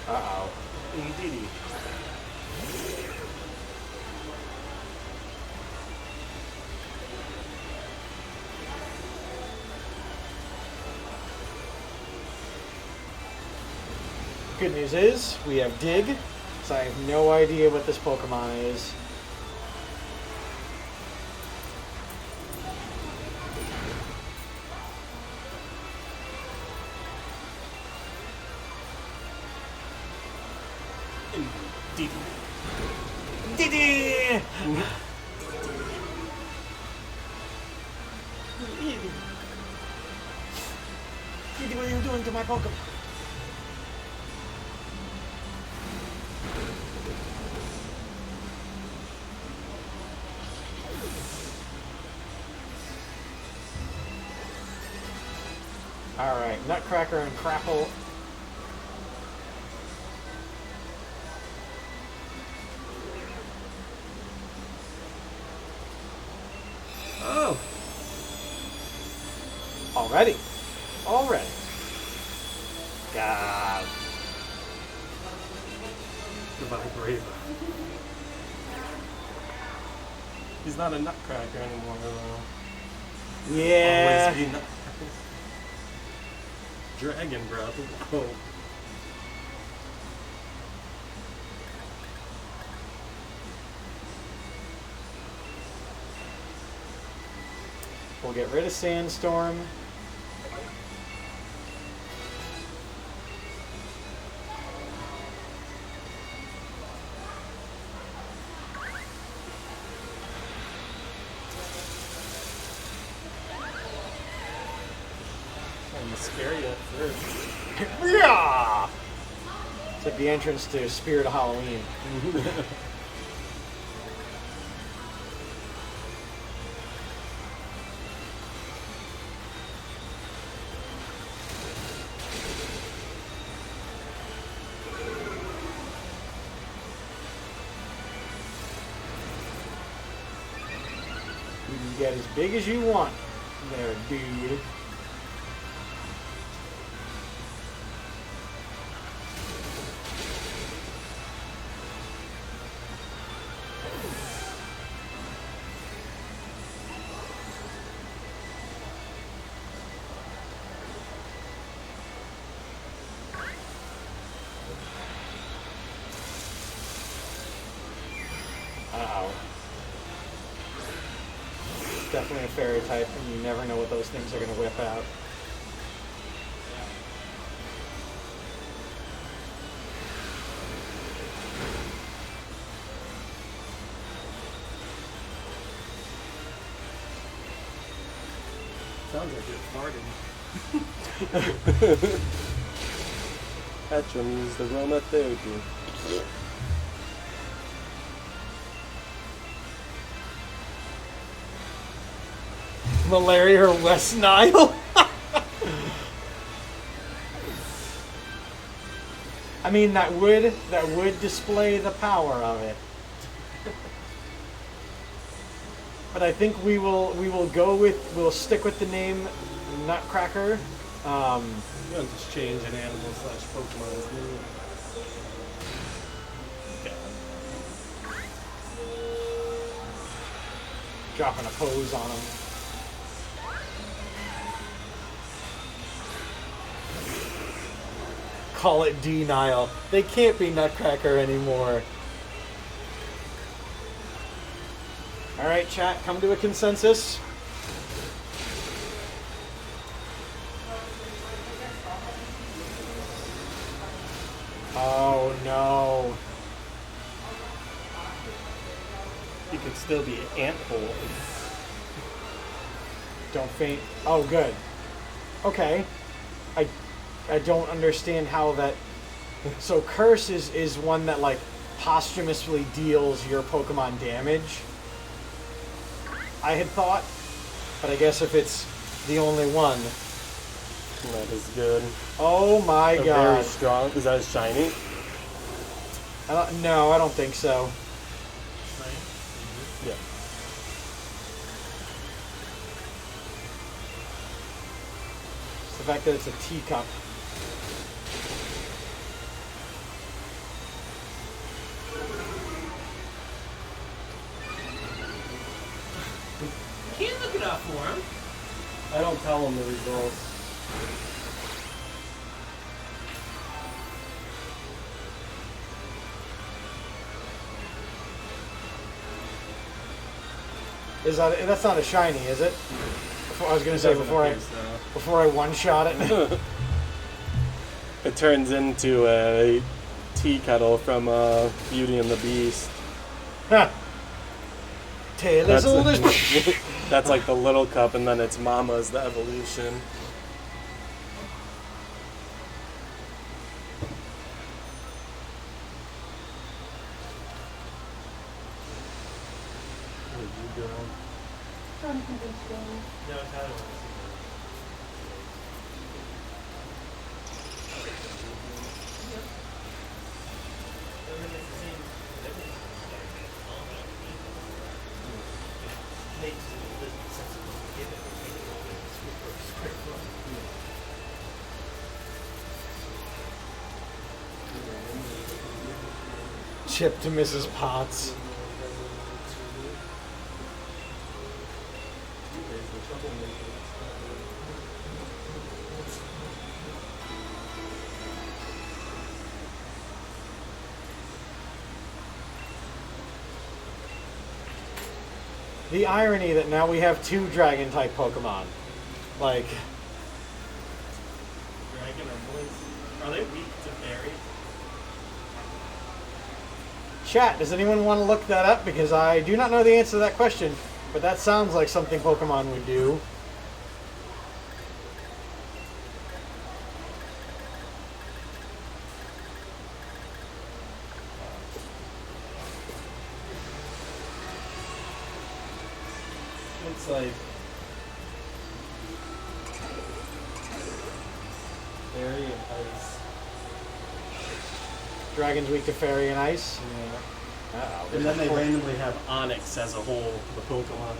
Uh-oh. Indeedy. Good news is, we have Dig, so I have no idea what this Pokemon is. Indeedy. Diddy! Diddy, what are you doing to my Pokemon? Alright, Nutcracker and Crapple. Oh! Already. God. Goodbye, Brave. He's not a nutcracker anymore, though. Yeah. Always be nutcracker. Dragon Breath. Whoa. We'll get rid of Sandstorm. I'm scary at first. Yeah! It's like the entrance to Spirit of Halloween. You can get as big as you want there, dude. Uh-oh. It's definitely a fairy type, and you never know what those things are going to whip out. Sounds like you're farting. Petrum used aromatherapy. Malaria or West Nile? I mean, that would display the power of it. But I think we'll stick with the name Nutcracker. You don't just change an animal / Pokemon's name. Dropping a pose on him. Call it denial. They can't be Nutcracker anymore. Alright, chat, come to a consensus. Oh no. You could still be an ant hole. Don't faint. Oh, good. Okay. I don't understand how that... So Curse is one that, like, posthumously deals your Pokemon damage. I had thought. But I guess if it's the only one... That is good. Oh my Very god. strong. Is that shiny? No, I don't think so. Yeah. It's the fact that it's a teacup. You can't look it up for him. I don't tell them the results. That's not a shiny, is it? I was gonna say before I one-shot it. It turns into a tea kettle from Beauty and the Beast. Tail as old as... That's like the little cup, and then its mama is the evolution. Where'd you go? Trying to convince Danny. No, Tyler wants to see chip to Mrs. Potts. The irony that now we have 2 dragon type Pokemon. Like, Dragon or voice? Are they weak to fairy? chat, does anyone want to look that up? Because I do not know the answer to that question, but that sounds like something Pokemon would do. Looks like fairy and ice. Dragon's weak to fairy and ice. Yeah. Uh-oh. And then they randomly have Onyx as a whole, the Pokemon.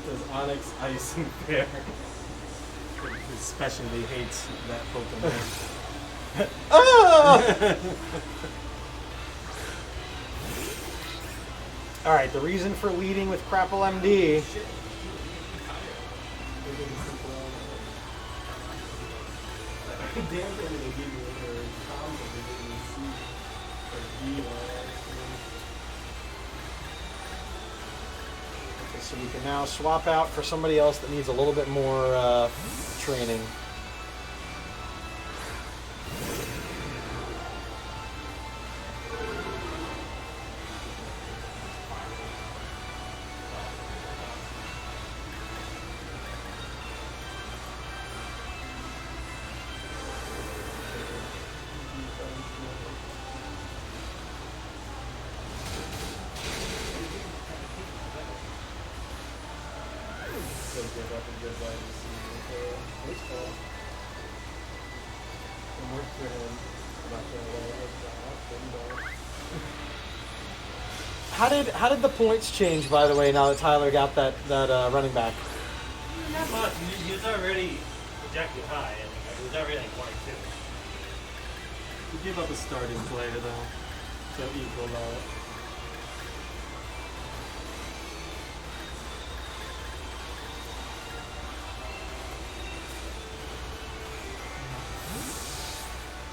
Does Onyx, Ice, and Fair. He especially hates that Pokemon. Ah! Alright, the reason for leading with Crapple MD. Damn thing they give you her combo, they give you C or D or Okay, so we can now swap out for somebody else that needs a little bit more training. give up a good wide receiver for baseball. And work for him. I'm not gonna let it drop. How did the points change, by the way, now that Tyler got that running back? Not much. He was already projected high. I mean, he was already like 22. You give up a starting player though, to equal out.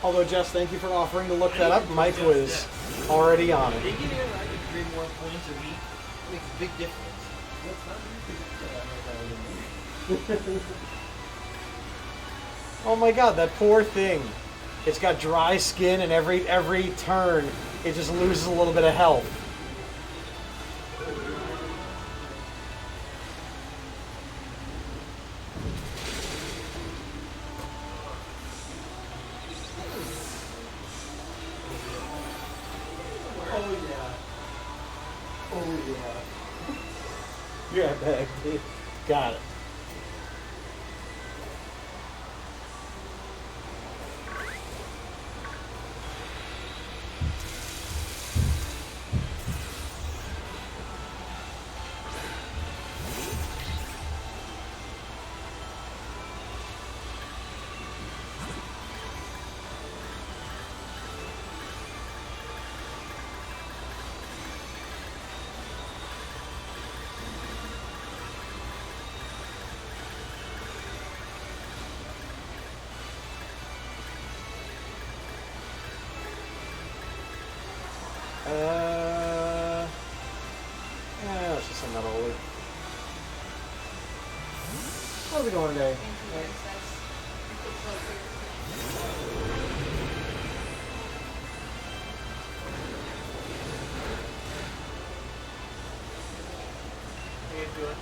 Although, Jess, thank you for offering to look that up. Mike was already on They it. give you like 3 more points a week. It makes a big difference. Oh my god, that poor thing. It's got dry skin, and every turn, it just loses a little bit of health. Yeah, bag. Got it. Yeah, let's just send that over. How's it going today? How you doing?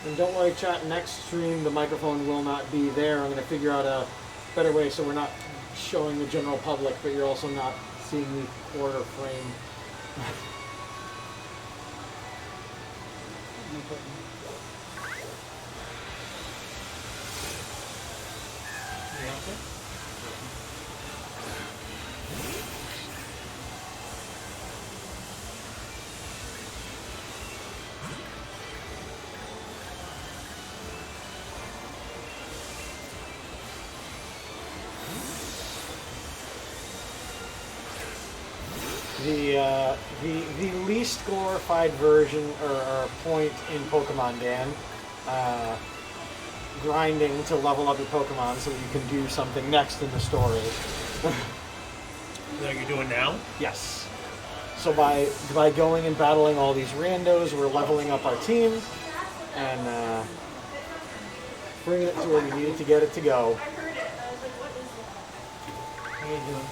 And don't worry, chat, next stream the microphone will not be there. I'm going to figure out a better way so we're not showing the general public, but you're also not seeing the quarter frame. You want to? the least glorified version or point in Pokemon Dan. Grinding to level up your Pokemon so that you can do something next in the story. That you're doing now? Yes. So by going and battling all these randos, we're leveling up our team and bringing it to where we needed to get it to go. How you doing?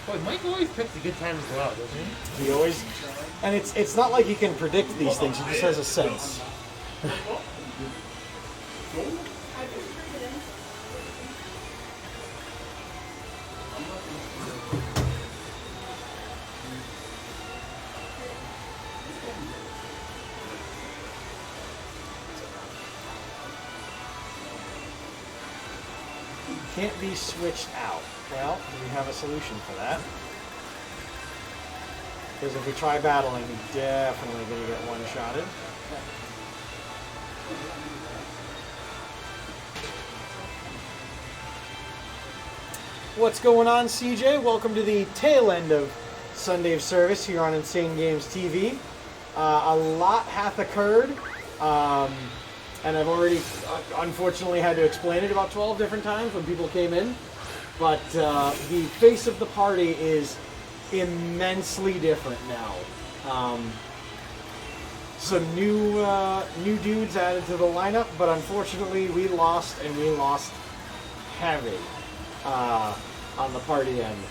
Boy, Mike always picks a good time to go out, doesn't he? He always, and it's not like he can predict these things. He just has a sense. Can't be switched out. Well, we have a solution for that. Because if we try battling, we're definitely going to get one-shotted. What's going on, CJ? Welcome to the tail end of Sunday of Service here on Insane Games TV. A lot hath occurred. And I've already, unfortunately, had to explain it about 12 different times when people came in. But the face of the party is immensely different now. Some new dudes added to the lineup, but unfortunately we lost, and we lost heavy on the party end.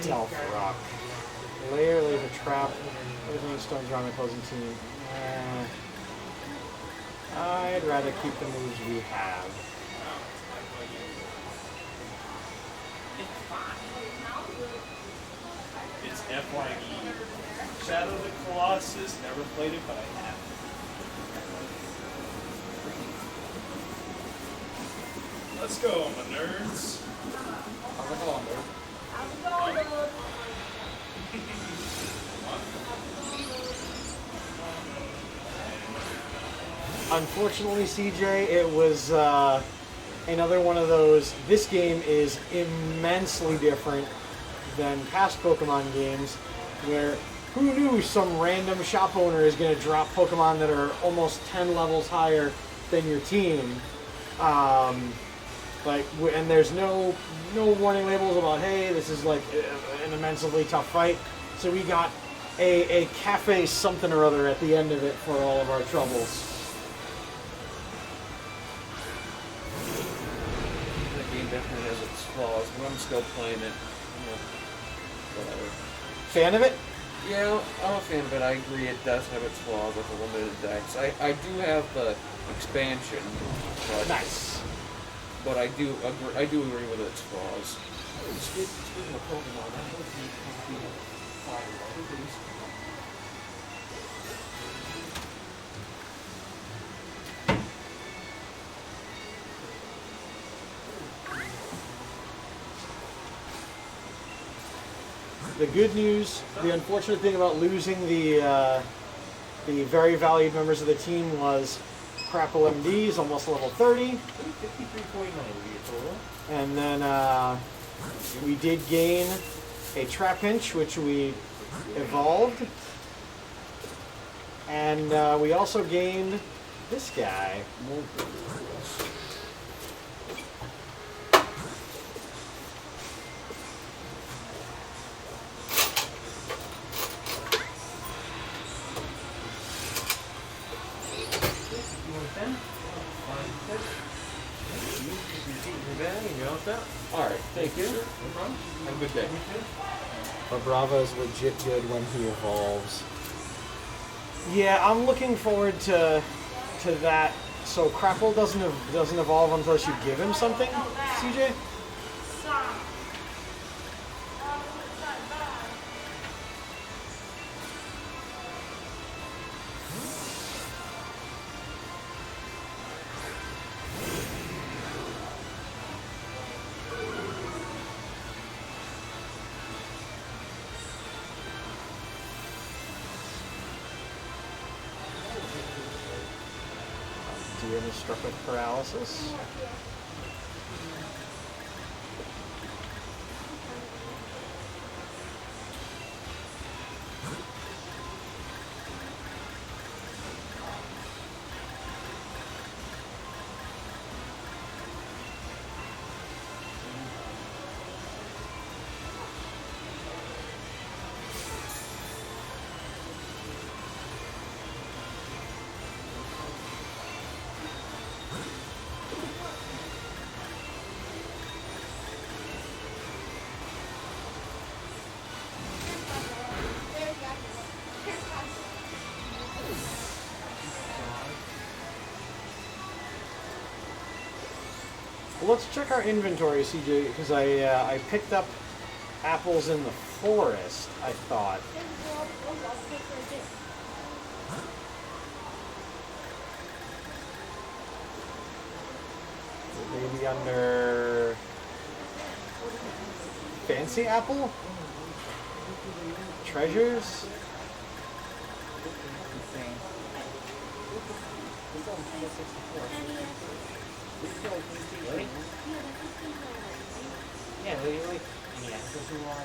Delph Rock. Layer, laser trap. Everything storms around my opposing team. I'd rather keep the moves we have. It's FYE. Shadow the Colossus. Never played it, but I have. Let's go, my nerds. How's it going, dude? Unfortunately, CJ, it was another one of those. This game is immensely different than past Pokemon games, where who knew some random shop owner is going to drop Pokemon that are almost 10 levels higher than your team. And there's no warning labels about, hey, this is like an immensely tough fight. So we got a cafe something or other at the end of it for all of our troubles. The game definitely has its flaws, but I'm still playing it. Whatever. Fan of it? Yeah, I'm a fan of it. I agree it does have its flaws with the limited decks. I do have the expansion, but Nice. But I do agree with its flaws. Speaking of Pokemon, I hope you The good news, the unfortunate thing about losing the very valued members of the team was Crackle MD is almost level 30. 53.9 total. And then we did gain a Trapinch, which we evolved. And we also gained this guy. knocked out. All right, thank you. Sure, no problem. Have a good day. But Bravo is legit good when he evolves. Yeah, I'm looking forward to that. So Crapple doesn't evolve unless you give him something, CJ? Deer is struck with paralysis. Well, let's check our inventory, CJ, because I picked up apples in the forest, I thought. Maybe under Fancy Apple? Treasures? Really? Yeah, what do you like? Yeah, this is why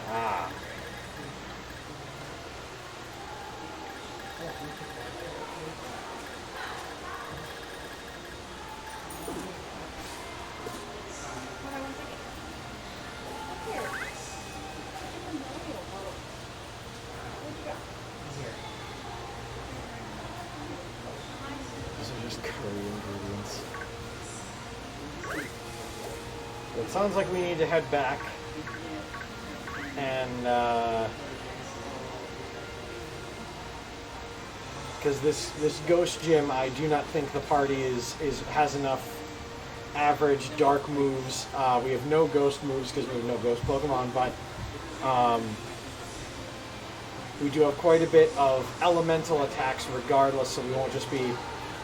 Ah. These are just curry ingredients. It sounds like we need to head back. And, because this ghost gym, I do not think the party has enough average dark moves. We have no ghost moves because we have no ghost Pokemon, but we do have quite a bit of elemental attacks regardless, so we won't just be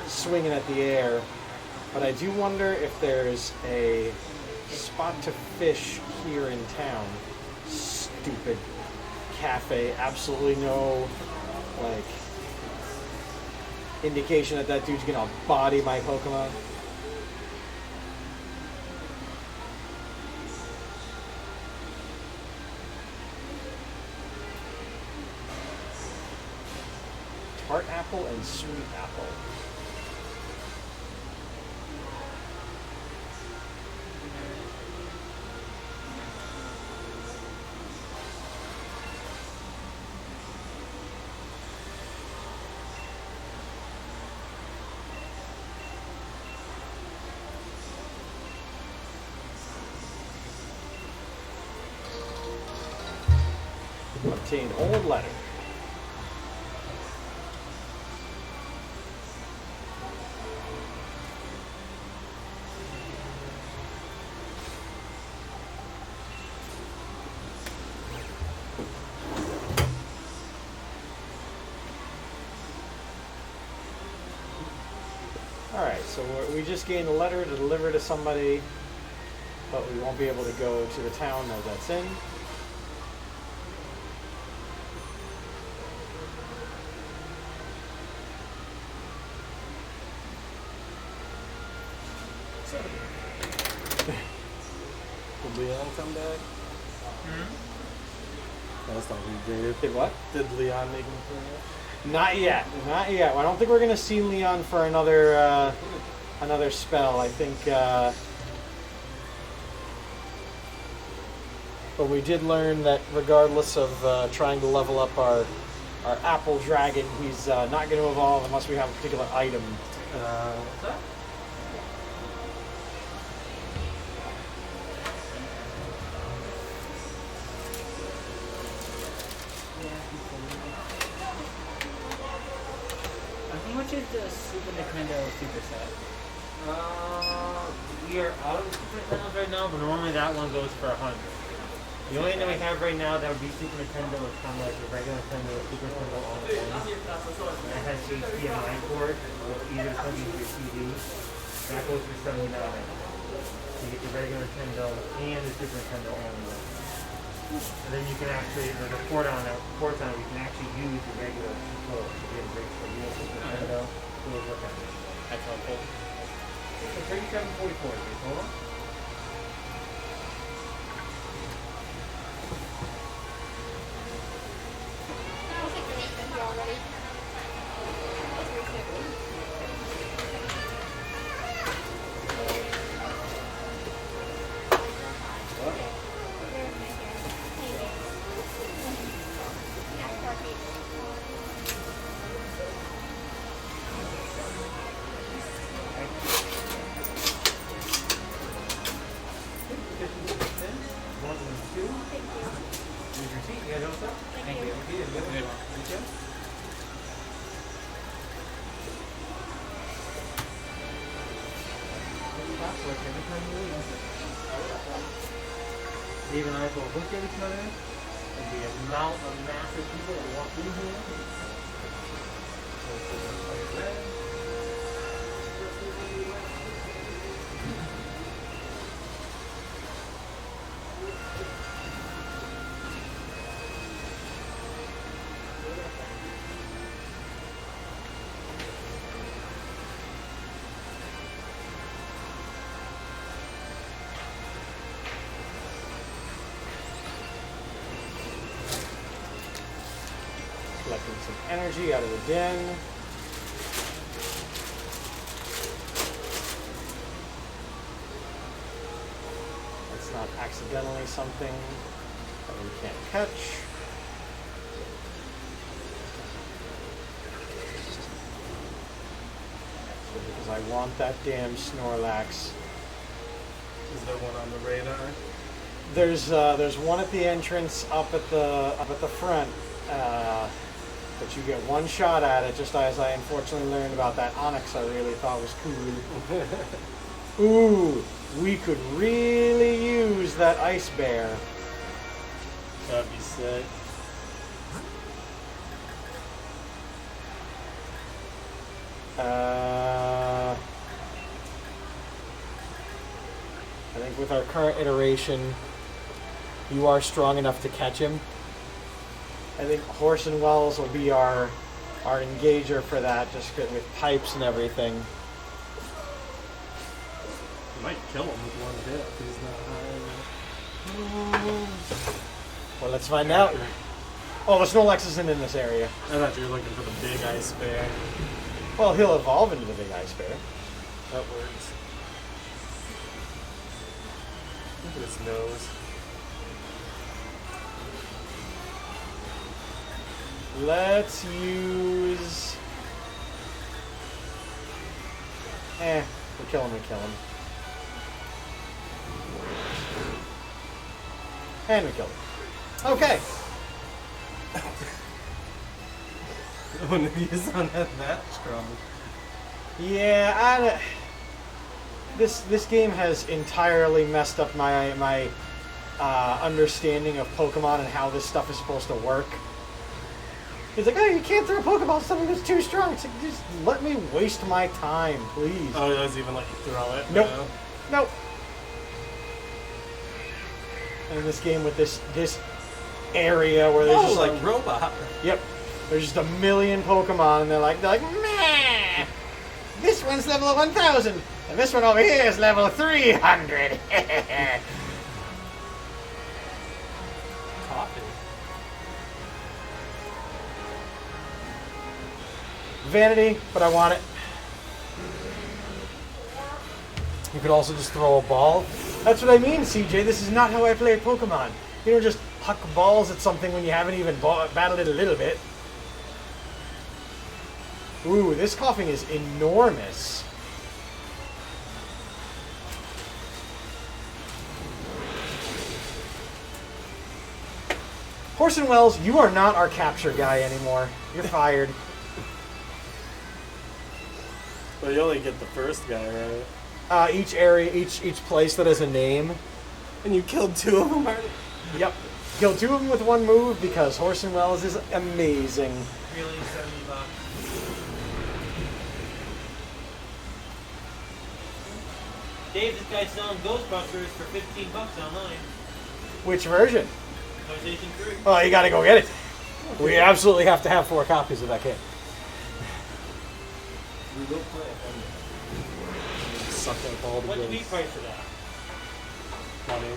swinging at the air. But I do wonder if there's a spot to fish here in town. Stupid cafe. Absolutely no, like, indication that that dude's gonna body my Pokemon. Tart apple and sweet apple. Obtained old letter. Alright, so we just gained a letter to deliver to somebody, but we won't be able to go to the town that that's in. Did Leon come back? That's not weird. Did what? Did Leon make him come Not yet. Not yet. I don't think we're going to see Leon for another another spell. I think... but we did learn that regardless of trying to level up our our apple dragon. He's not going to evolve unless we have a particular item. What's that? How much is the Super Nintendo Super Set? We are out of Super Nintendos right now, but normally that one goes for 100. The only thing we have right now that would be Super Nintendo is kind of like the regular Nintendo, Super Nintendo all at once. And it has HDMI port with either something to your TV. That goes for $79. You get the regular Nintendo and the Super Nintendo all in one. And then you can actually, there's a port on it, you can actually use the regular controller to get a break for you. Super Nintendo, so we'll look at it. That's helpful. So 3744, hold on. I'll take the Nathan already. That's very simple. Dave and I both look at each other, and the amount of massive people that walk in here. Collecting some energy out of the den. That's not accidentally something that we can't catch. So because I want that damn Snorlax. Is there one on the radar? There's one at the entrance up at the front. But you get one shot at it, just as I unfortunately learned about that Onyx I really thought was cool. Ooh, we could really use that Ice Bear. That'd be sick. I think with our current iteration, you are strong enough to catch him. I think Horse and Wells will be our engager for that, just with pipes and everything. You might kill him with one hit if he's not high. Well, let's find out. Oh, the Snorlax isn't in this area. I thought you were looking for the big ice bear. Well, he'll evolve into the big Ice Bear. That works. Look at his nose. Let's use... we kill him. And we kill him. Okay. When he's on that strong. Yeah, this game has entirely messed up my understanding of Pokemon and how this stuff is supposed to work. It's like, oh, you can't throw a Pokeball at something that's too strong. It's like, just let me waste my time, please. Oh, he doesn't even let you throw it? Nope. No. Nope. And in this game with this area where there's just like robot. Yep. There's just a million Pokemon and they're like, meh! This one's level 1000 and this one over here is level 300. Coffee. Vanity, but I want it. You could also just throw a ball. That's what I mean, CJ. This is not how I play Pokemon. You don't just huck balls at something when you haven't even battled it a little bit. Ooh, this coughing is enormous. Orson Welles, you are not our capture guy anymore. You're fired. Well, you only get the first guy, right? Each area, each place that has a name. And you killed 2 of them already? Yep. Kill 2 of them with 1 move because Orson Welles is amazing. Really, $70. Dave, this guy's selling Ghostbusters for $15 online. Which version? PlayStation 3. Oh, you gotta go get it. We absolutely have to have 4 copies of that game. We will play it. Suck up all the What do we goods. price for that? Money.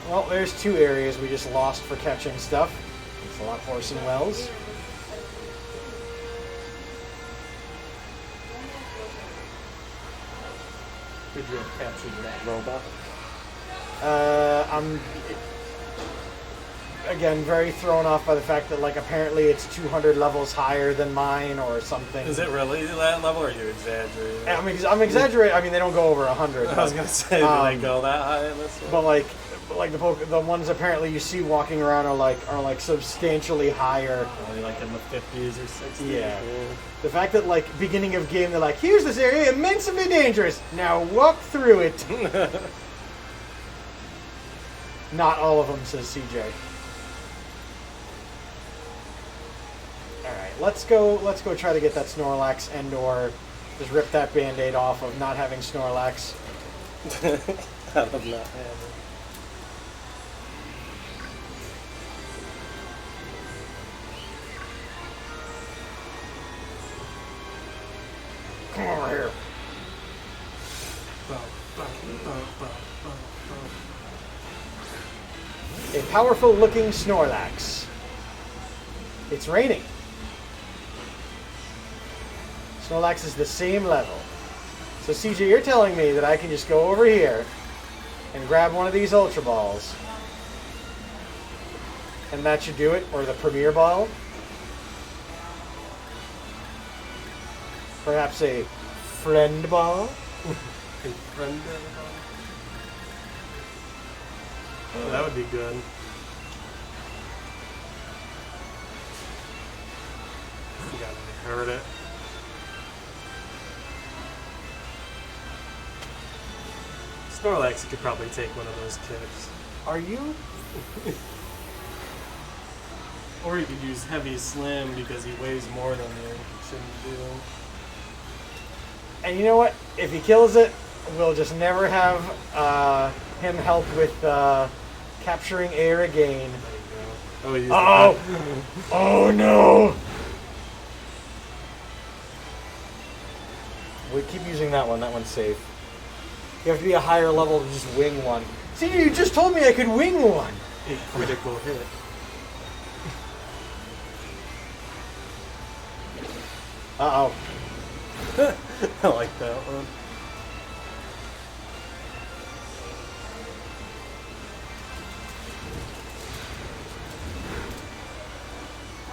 Well, there's 2 areas we just lost for catching stuff. It's a lot of Orson Welles. Could you have captured that robot? I'm again very thrown off by the fact that like apparently it's 200 levels higher than mine or something. Is it really that level, or are you exaggerating? I mean, I'm exaggerating. I mean, they don't go over 100. I was gonna say, do they go that high in this one? But like the ones apparently you see walking around are like substantially higher. Only like in the 50s or 60s. Yeah. The fact that like beginning of game they're like, here's this area immensely dangerous. Now walk through it. Not all of them, says CJ. All right, let's go try to get that Snorlax and/or just rip that Band-Aid off of not having Snorlax. Out of not having. Come over here. A powerful-looking Snorlax. It's raining. Snorlax is the same level. So CJ, you're telling me that I can just go over here and grab one of these Ultra Balls, and that should do it, or the Premier Ball? Perhaps a Friend Ball? Friend oh, that would be good. You gotta hurt it. Snorlax could probably take one of those kicks. Are you? Or you could use Heavy Slim because he weighs more than you. Shouldn't do. And you know what? If he kills it, we'll just never have him help with capturing air again. There you go. Oh! Oh no! We keep using that one. That one's safe. You have to be a higher level to just wing one. See, you just told me I could wing one. A critical hit. Uh-oh. I like that one.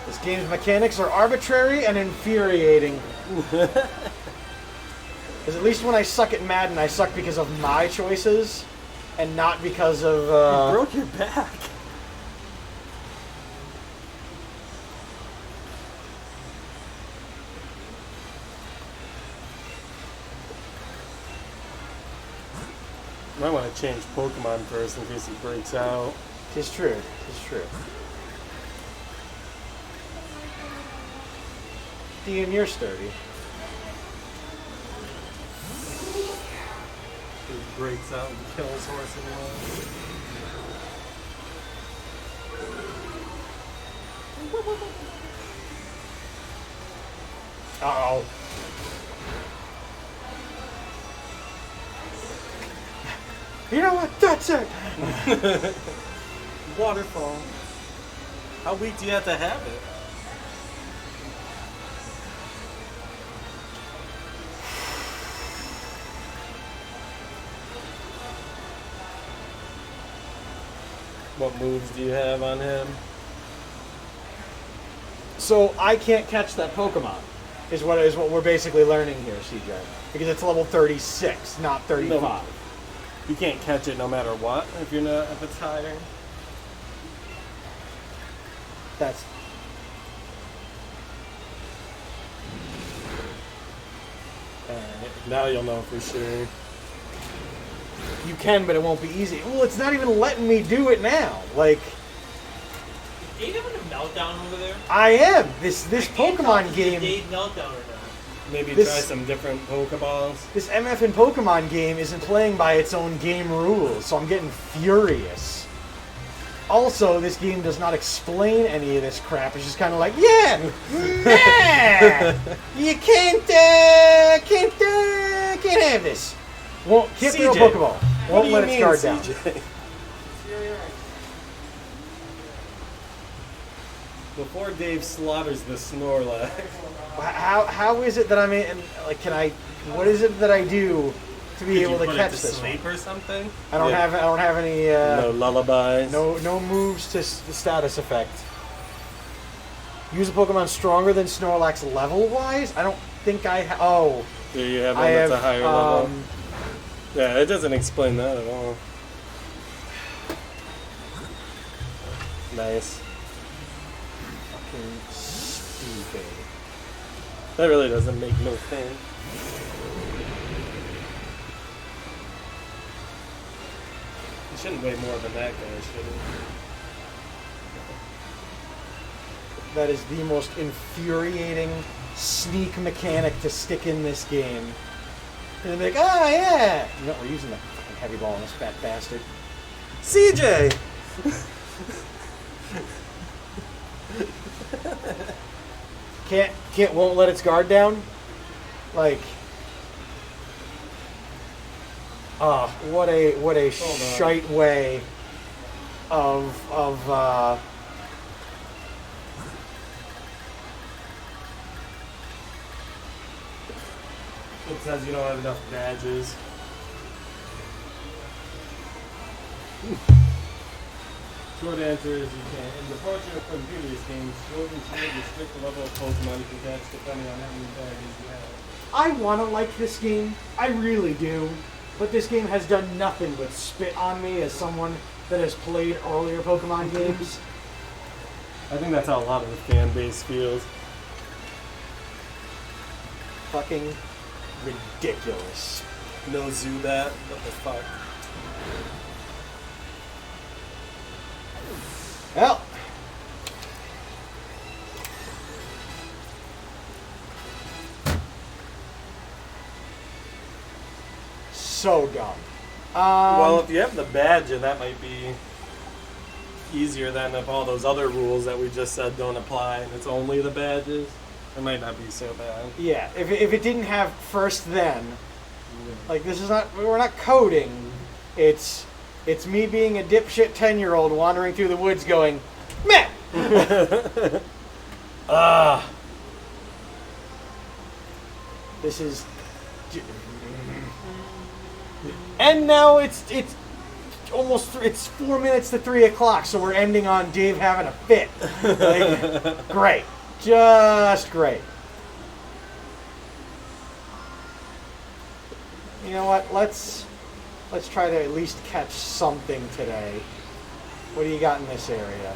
This game's mechanics are arbitrary and infuriating. Because at least when I suck at Madden, I suck because of my choices, and not because of... You broke your back. Might want to change Pokemon first in case it breaks out. Tis true. Tis true. Dean, you're sturdy. It breaks out and kills Horse and Wheel. Uh-oh. You know what? That's it! Waterfall. How weak do you have to have it? What moves do you have on him? So I can't catch that Pokemon, is what we're basically learning here, CJ. Because it's level 36, not 35. No. You can't catch it no matter what if it's higher. That's Alright, now you'll know for sure. you can, but it won't be easy. Well, it's not even letting me do it now. Like Are you having a meltdown over there? I am this Pokemon game. Dave meltdown or not? Maybe This- try some different Pokeballs. This MF and Pokemon game isn't playing by its own game rules, so I'm getting furious. Also, this game does not explain any of this crap. It's just kind of like, yeah, nah, you can't have this. Can't throw a CJ, Pokeball. What Won't do let you its mean, guard down. CJ? Before Dave slaughters the Snorlax. How is it that I'm in? Like, what is it that I do to be Did able you to put catch it to this one? sleep or something? I don't have any. No lullabies. No moves to the status effect. Use a Pokemon stronger than Snorlax level-wise? I don't think I oh. Do you have one I that's have, a higher level? Yeah, it doesn't explain that at all. Nice. Fucking stupid. That really doesn't make no sense. You shouldn't weigh more than that guy, should it? That is the most infuriating sneak mechanic to stick in this game. And they're like, oh yeah! You know, we're using that fucking heavy ball on this fat bastard. CJ! Won't let its guard down? Like, what a shite way of It says you don't have enough badges. Short answer is you can't. In the portrait from previous games, short and shield restrict the level of Pokemon you can catch depending on how many badges you have. I want to like this game. I really do. But this game has done nothing but spit on me as someone that has played earlier Pokemon games. I think that's how a lot of the fan base feels. Fucking ridiculous. No Zubat, what the fuck? Well. So dumb. Well, if you have the badge, that might be easier than if all those other rules that we just said don't apply and it's only the badges. It might not be so bad. Yeah, if it didn't have first then, like this is not, we're not coding. It's me being a dipshit 10-year-old wandering through the woods going, meh. This is, and now it's almost it's 4 minutes to 3 o'clock, so we're ending on Dave having a fit. Like, great, just great. You know what? Let's try to at least catch something today. What do you got in this area?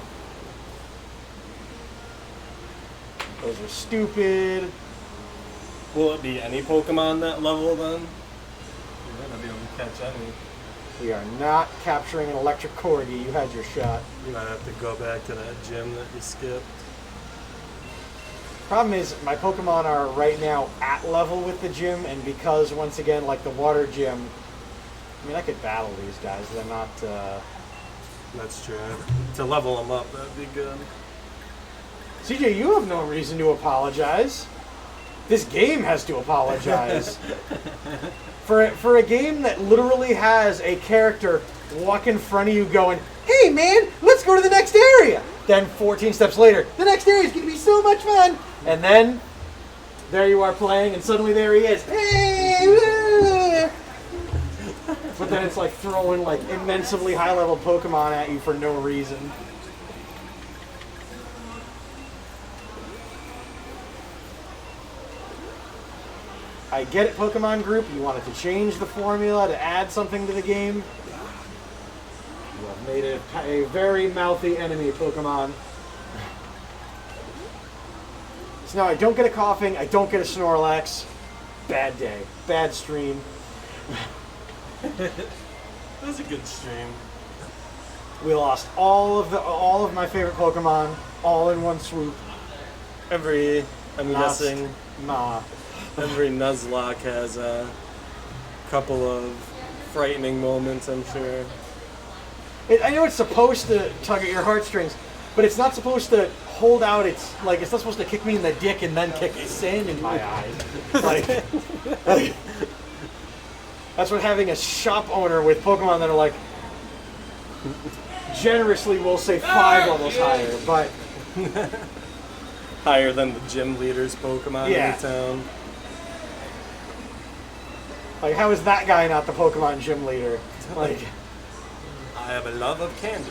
Those are stupid. Will it be any Pokemon that level then? You're gonna be able to catch any. We are not capturing an electric corgi. You had your shot. You might have to go back to that gym that you skipped. Problem is, my Pokemon are right now at level with the gym, and because, once again, like the water gym, I mean, I could battle these guys. They're not, That's true. To level them up, that'd be good. CJ, you have no reason to apologize. This game has to apologize. For a game that literally has a character walk in front of you going, hey man, let's go to the next area. Then 14 steps later, the next area is going to be so much fun. And then, there you are playing, and suddenly there he is. Hey! but then it's like throwing like immensely high level Pokemon at you for no reason. I get it, Pokemon Group. You wanted to change the formula to add something to the game. You have made it a very mouthy enemy, Pokemon. So now I don't get a coughing. I don't get a Snorlax. Bad day. Bad stream. That was a good stream. We lost all of my favorite Pokemon all in one swoop. I'm guessing Nah. every Nuzlocke has a couple of frightening moments, I'm sure. I know it's supposed to tug at your heartstrings, but it's not supposed to hold out its, like, it's not supposed to kick me in the dick and then kick sand in my eyes. Like, that's what having a shop owner with Pokemon that are like, generously we'll say 5 levels higher, but Higher than the gym leader's Pokemon Yeah. in the town. like, how is that guy not the Pokemon gym leader? Like, I have a love of candy.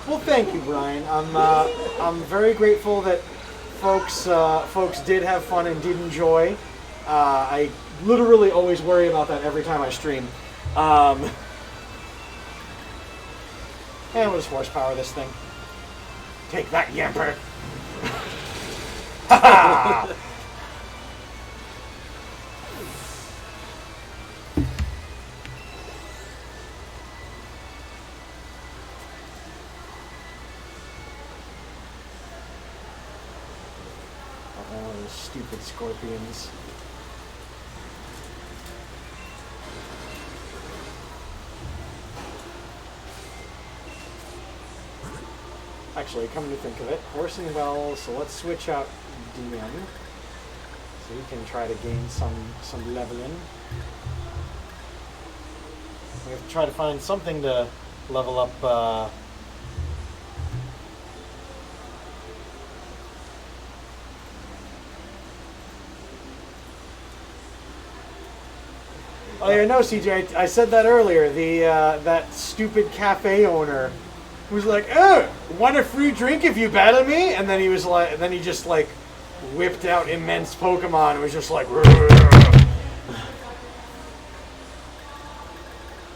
well, thank you, Brian. I'm very grateful that folks did have fun and did enjoy. I literally always worry about that every time I stream. And we'll just horsepower this thing. Take that, Yamper. Ha Oh, those stupid scorpions. Actually, come to think of it, Horse and Well, so let's switch out DM. So we can try to gain some leveling. We have to try to find something to level up. Oh yeah, no, CJ, I said that earlier. The that stupid cafe owner was like, "Oh, want a free drink if you battle me?" And then he was like, then he just like whipped out immense Pokemon. It was just like,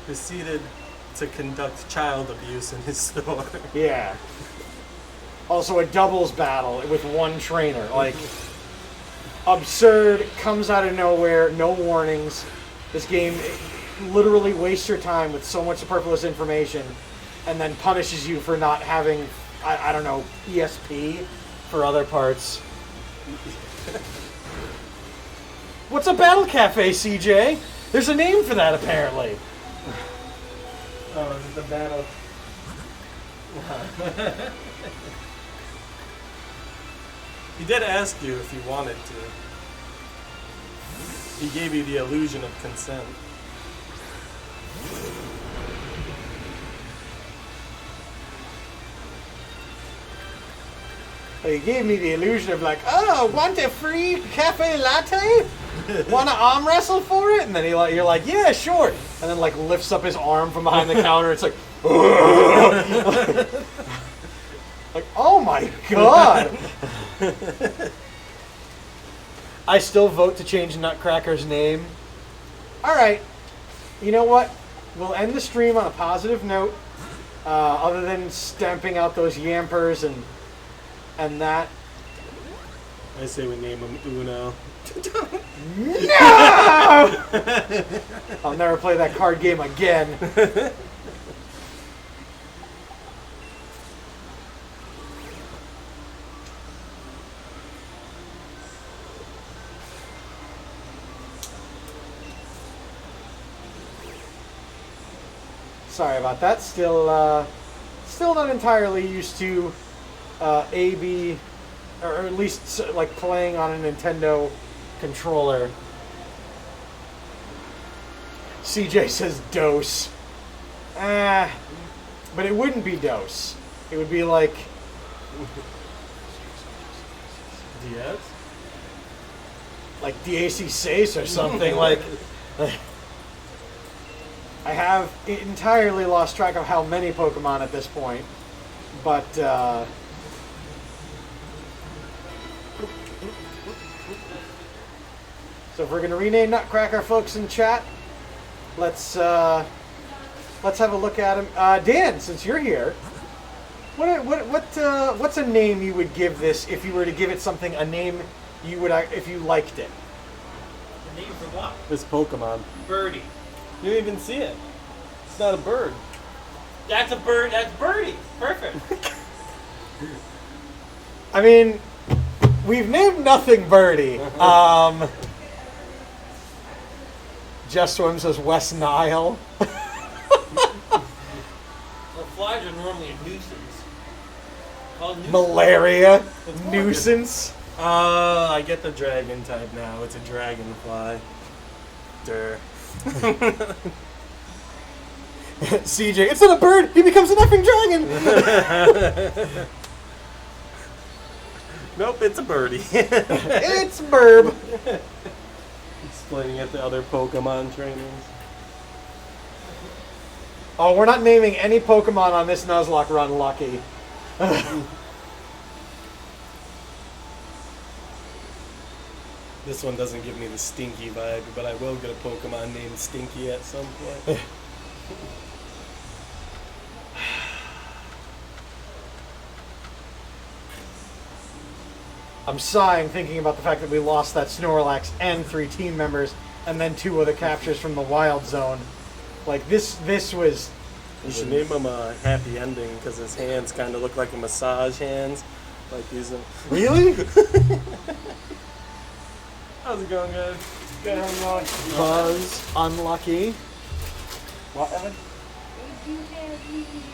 Proceeded to conduct child abuse in his store. yeah. Also, a doubles battle with one trainer, like absurd. Comes out of nowhere, no warnings. This game literally wastes your time with so much superfluous information, and then punishes you for not having, I don't know, ESP for other parts. What's a battle cafe, CJ? There's a name for that, apparently. Oh, the battle. He did ask you if you wanted to. He gave you the illusion of consent. He gave me the illusion of like, oh, want a free cafe latte? Want to arm wrestle for it? And then you're like, yeah, sure. And then like lifts up his arm from behind the counter. It's like, like, oh my god. I still vote to change Nutcracker's name. All right. You know what? We'll end the stream on a positive note. Other than stamping out those Yampers and that. I say we name him Uno. No! I'll never play that card game again. Sorry about that. Still not entirely used to AB, or at least like playing on a Nintendo controller. CJ says dose. But it wouldn't be dose. It would be like Diaz? like DAC6 or something. like I have entirely lost track of how many Pokemon at this point, but so if we're gonna rename Nutcracker, folks in chat, let's have a look at him. Dan, since you're here, what's a name you would give this if you were to give it something? A name you would if you liked it. The name for what? This Pokemon. Birdie. You didn't even see it. It's not a bird. That's a bird. That's Birdie. Perfect. I mean, we've named nothing Birdie. Just Swim says West Nile. Well, flies are normally a nuisance. Called nuisance. Malaria. Nuisance. I get the dragon type now. It's a dragonfly. Durr. CJ, it's not a bird. He becomes an effing dragon. Nope, it's a birdie. It's Burb. Explaining it to other Pokemon trainers. Oh, we're not naming any Pokemon on this Nuzlocke run, Lucky. This one doesn't give me the Stinky vibe, but I will get a Pokemon named Stinky at some point. I'm sighing thinking about the fact that we lost that Snorlax and 3 team members, and then 2 other captures from the Wild Zone. Like, this was... You should name him a Happy Ending, because his hands kind of look like a massage hands. Like these. Really? How's it going, guys? Good, how's it going? Buzz, unlucky. What, Evan?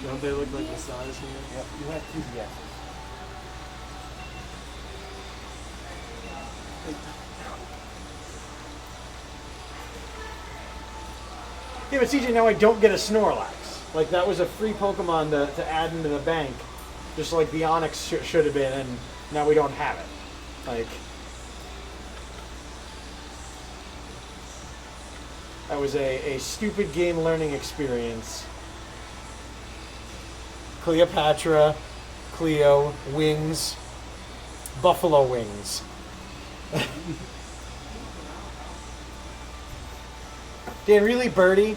Don't they look like massage hands? Yep, you have 2 guesses. Yeah, but CJ, now I don't get a Snorlax. Like, that was a free Pokemon to add into the bank, just like the Onyx should have been, and now we don't have it. Like, that was a stupid game learning experience. Cleopatra, Cleo, Wings, Buffalo Wings. Dan, really, Birdie?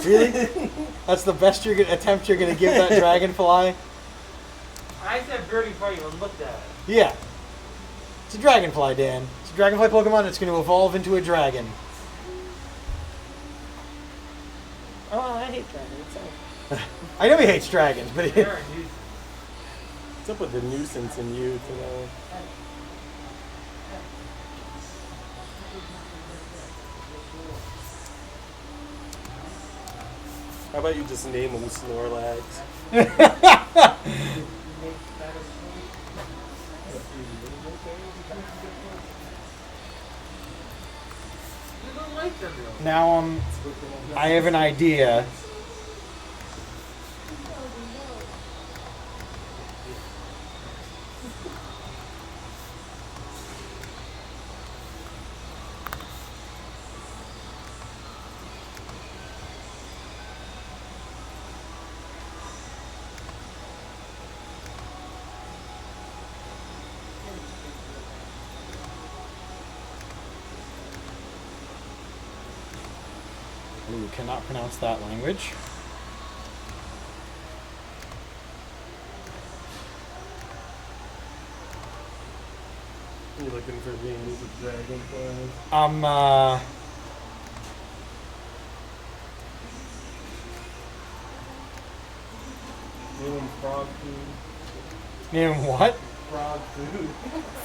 Really? That's the best attempt you're gonna give that dragonfly? I said Birdie before you even looked at it. Yeah. It's a dragonfly, Dan. It's a dragonfly Pokemon that's gonna evolve into a dragon. Oh, I hate dragons. I know he hates dragons, but They're a nuisance. What's up with the nuisance in you today? How about you just name him Snorlax? You don't like them, though. now I have an idea. Ooh, cannot pronounce that language. You looking for names of dragonflies? Name him Frog Food. Name him what? Frog Food.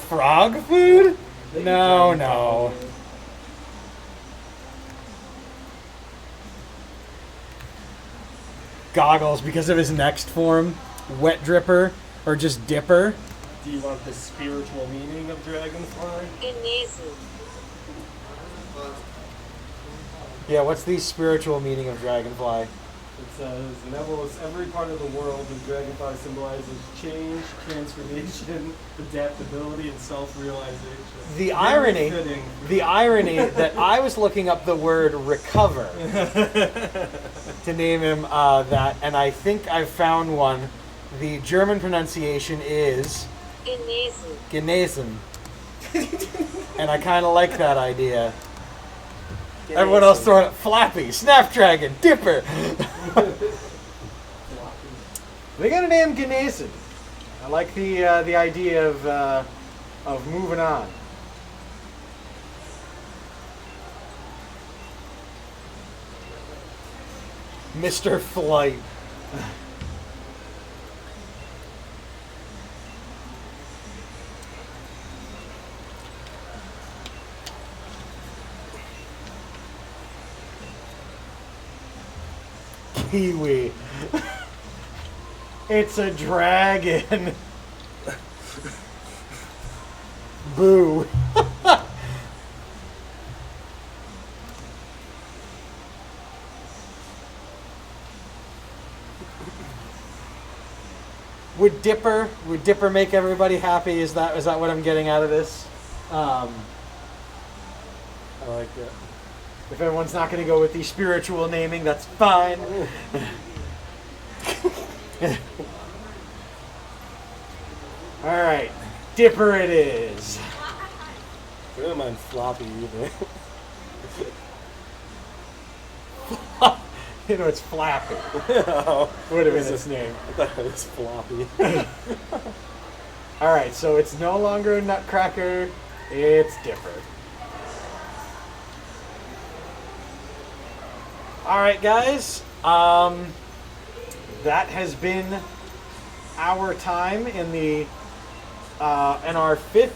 Frog food? No. Goggles because of his next form. Wet Dripper or just Dipper. Do you want the spiritual meaning of dragonfly? Yeah, what's the spiritual meaning of dragonfly? It says, Neville's every part of the world in Dragonfly symbolizes change, transformation, adaptability, and self-realization. The Very irony, fitting. the irony that I was looking up the word recover to name him that, and I think I found one. The German pronunciation is genesen. And I kind of like that idea. Everyone else throwing it Flappy, Snapdragon, Dipper. They got a name genesen. I like the idea of moving on. Mr. Flight. Kiwi. It's a dragon. Boo. Would Dipper make everybody happy? Is that what I'm getting out of this? I like it. If everyone's not going to go with the spiritual naming, that's fine. All right, Dipper it is. I don't mind Floppy either. You know, it's Flappy. Oh, Would have been his name. I thought it was Floppy. All right, so it's no longer a Nutcracker, it's Dipper. All right, guys. That has been our time in our 5th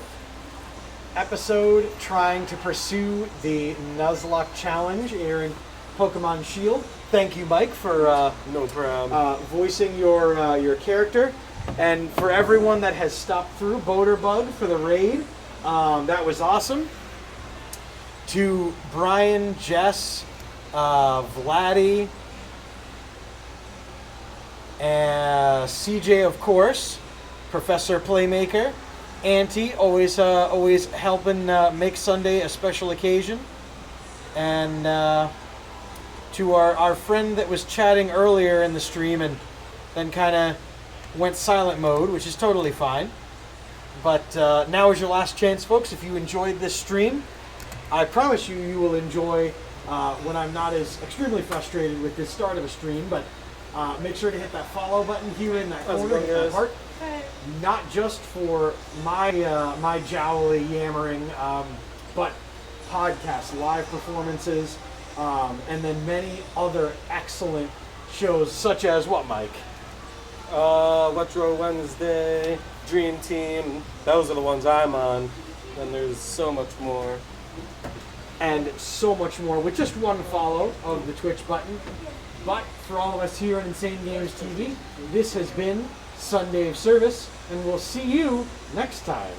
episode trying to pursue the Nuzlocke challenge here in Pokemon Shield. Thank you, Mike, for No problem. voicing your character, and for everyone that has stopped through, Boaterbug for the raid. That was awesome. To Brian, Jess, Vladdy, and CJ, of course, Professor Playmaker, Auntie, always helping make Sunday a special occasion, and to our friend that was chatting earlier in the stream and then kind of went silent mode, which is totally fine. But now is your last chance, folks. If you enjoyed this stream, I promise you will enjoy when I'm not as extremely frustrated with the start of a stream. But make sure to hit that follow button here in that corner, hit that heart. Not just for my my jowly yammering, but podcasts, live performances, and then many other excellent shows, such as what, Mike? Retro Wednesday, Dream Team. Those are the ones I'm on. Then there's so much more. And so much more with just one follow of the Twitch button. But for all of us here on Insane Games TV, this has been Sunday of Service, and we'll see you next time.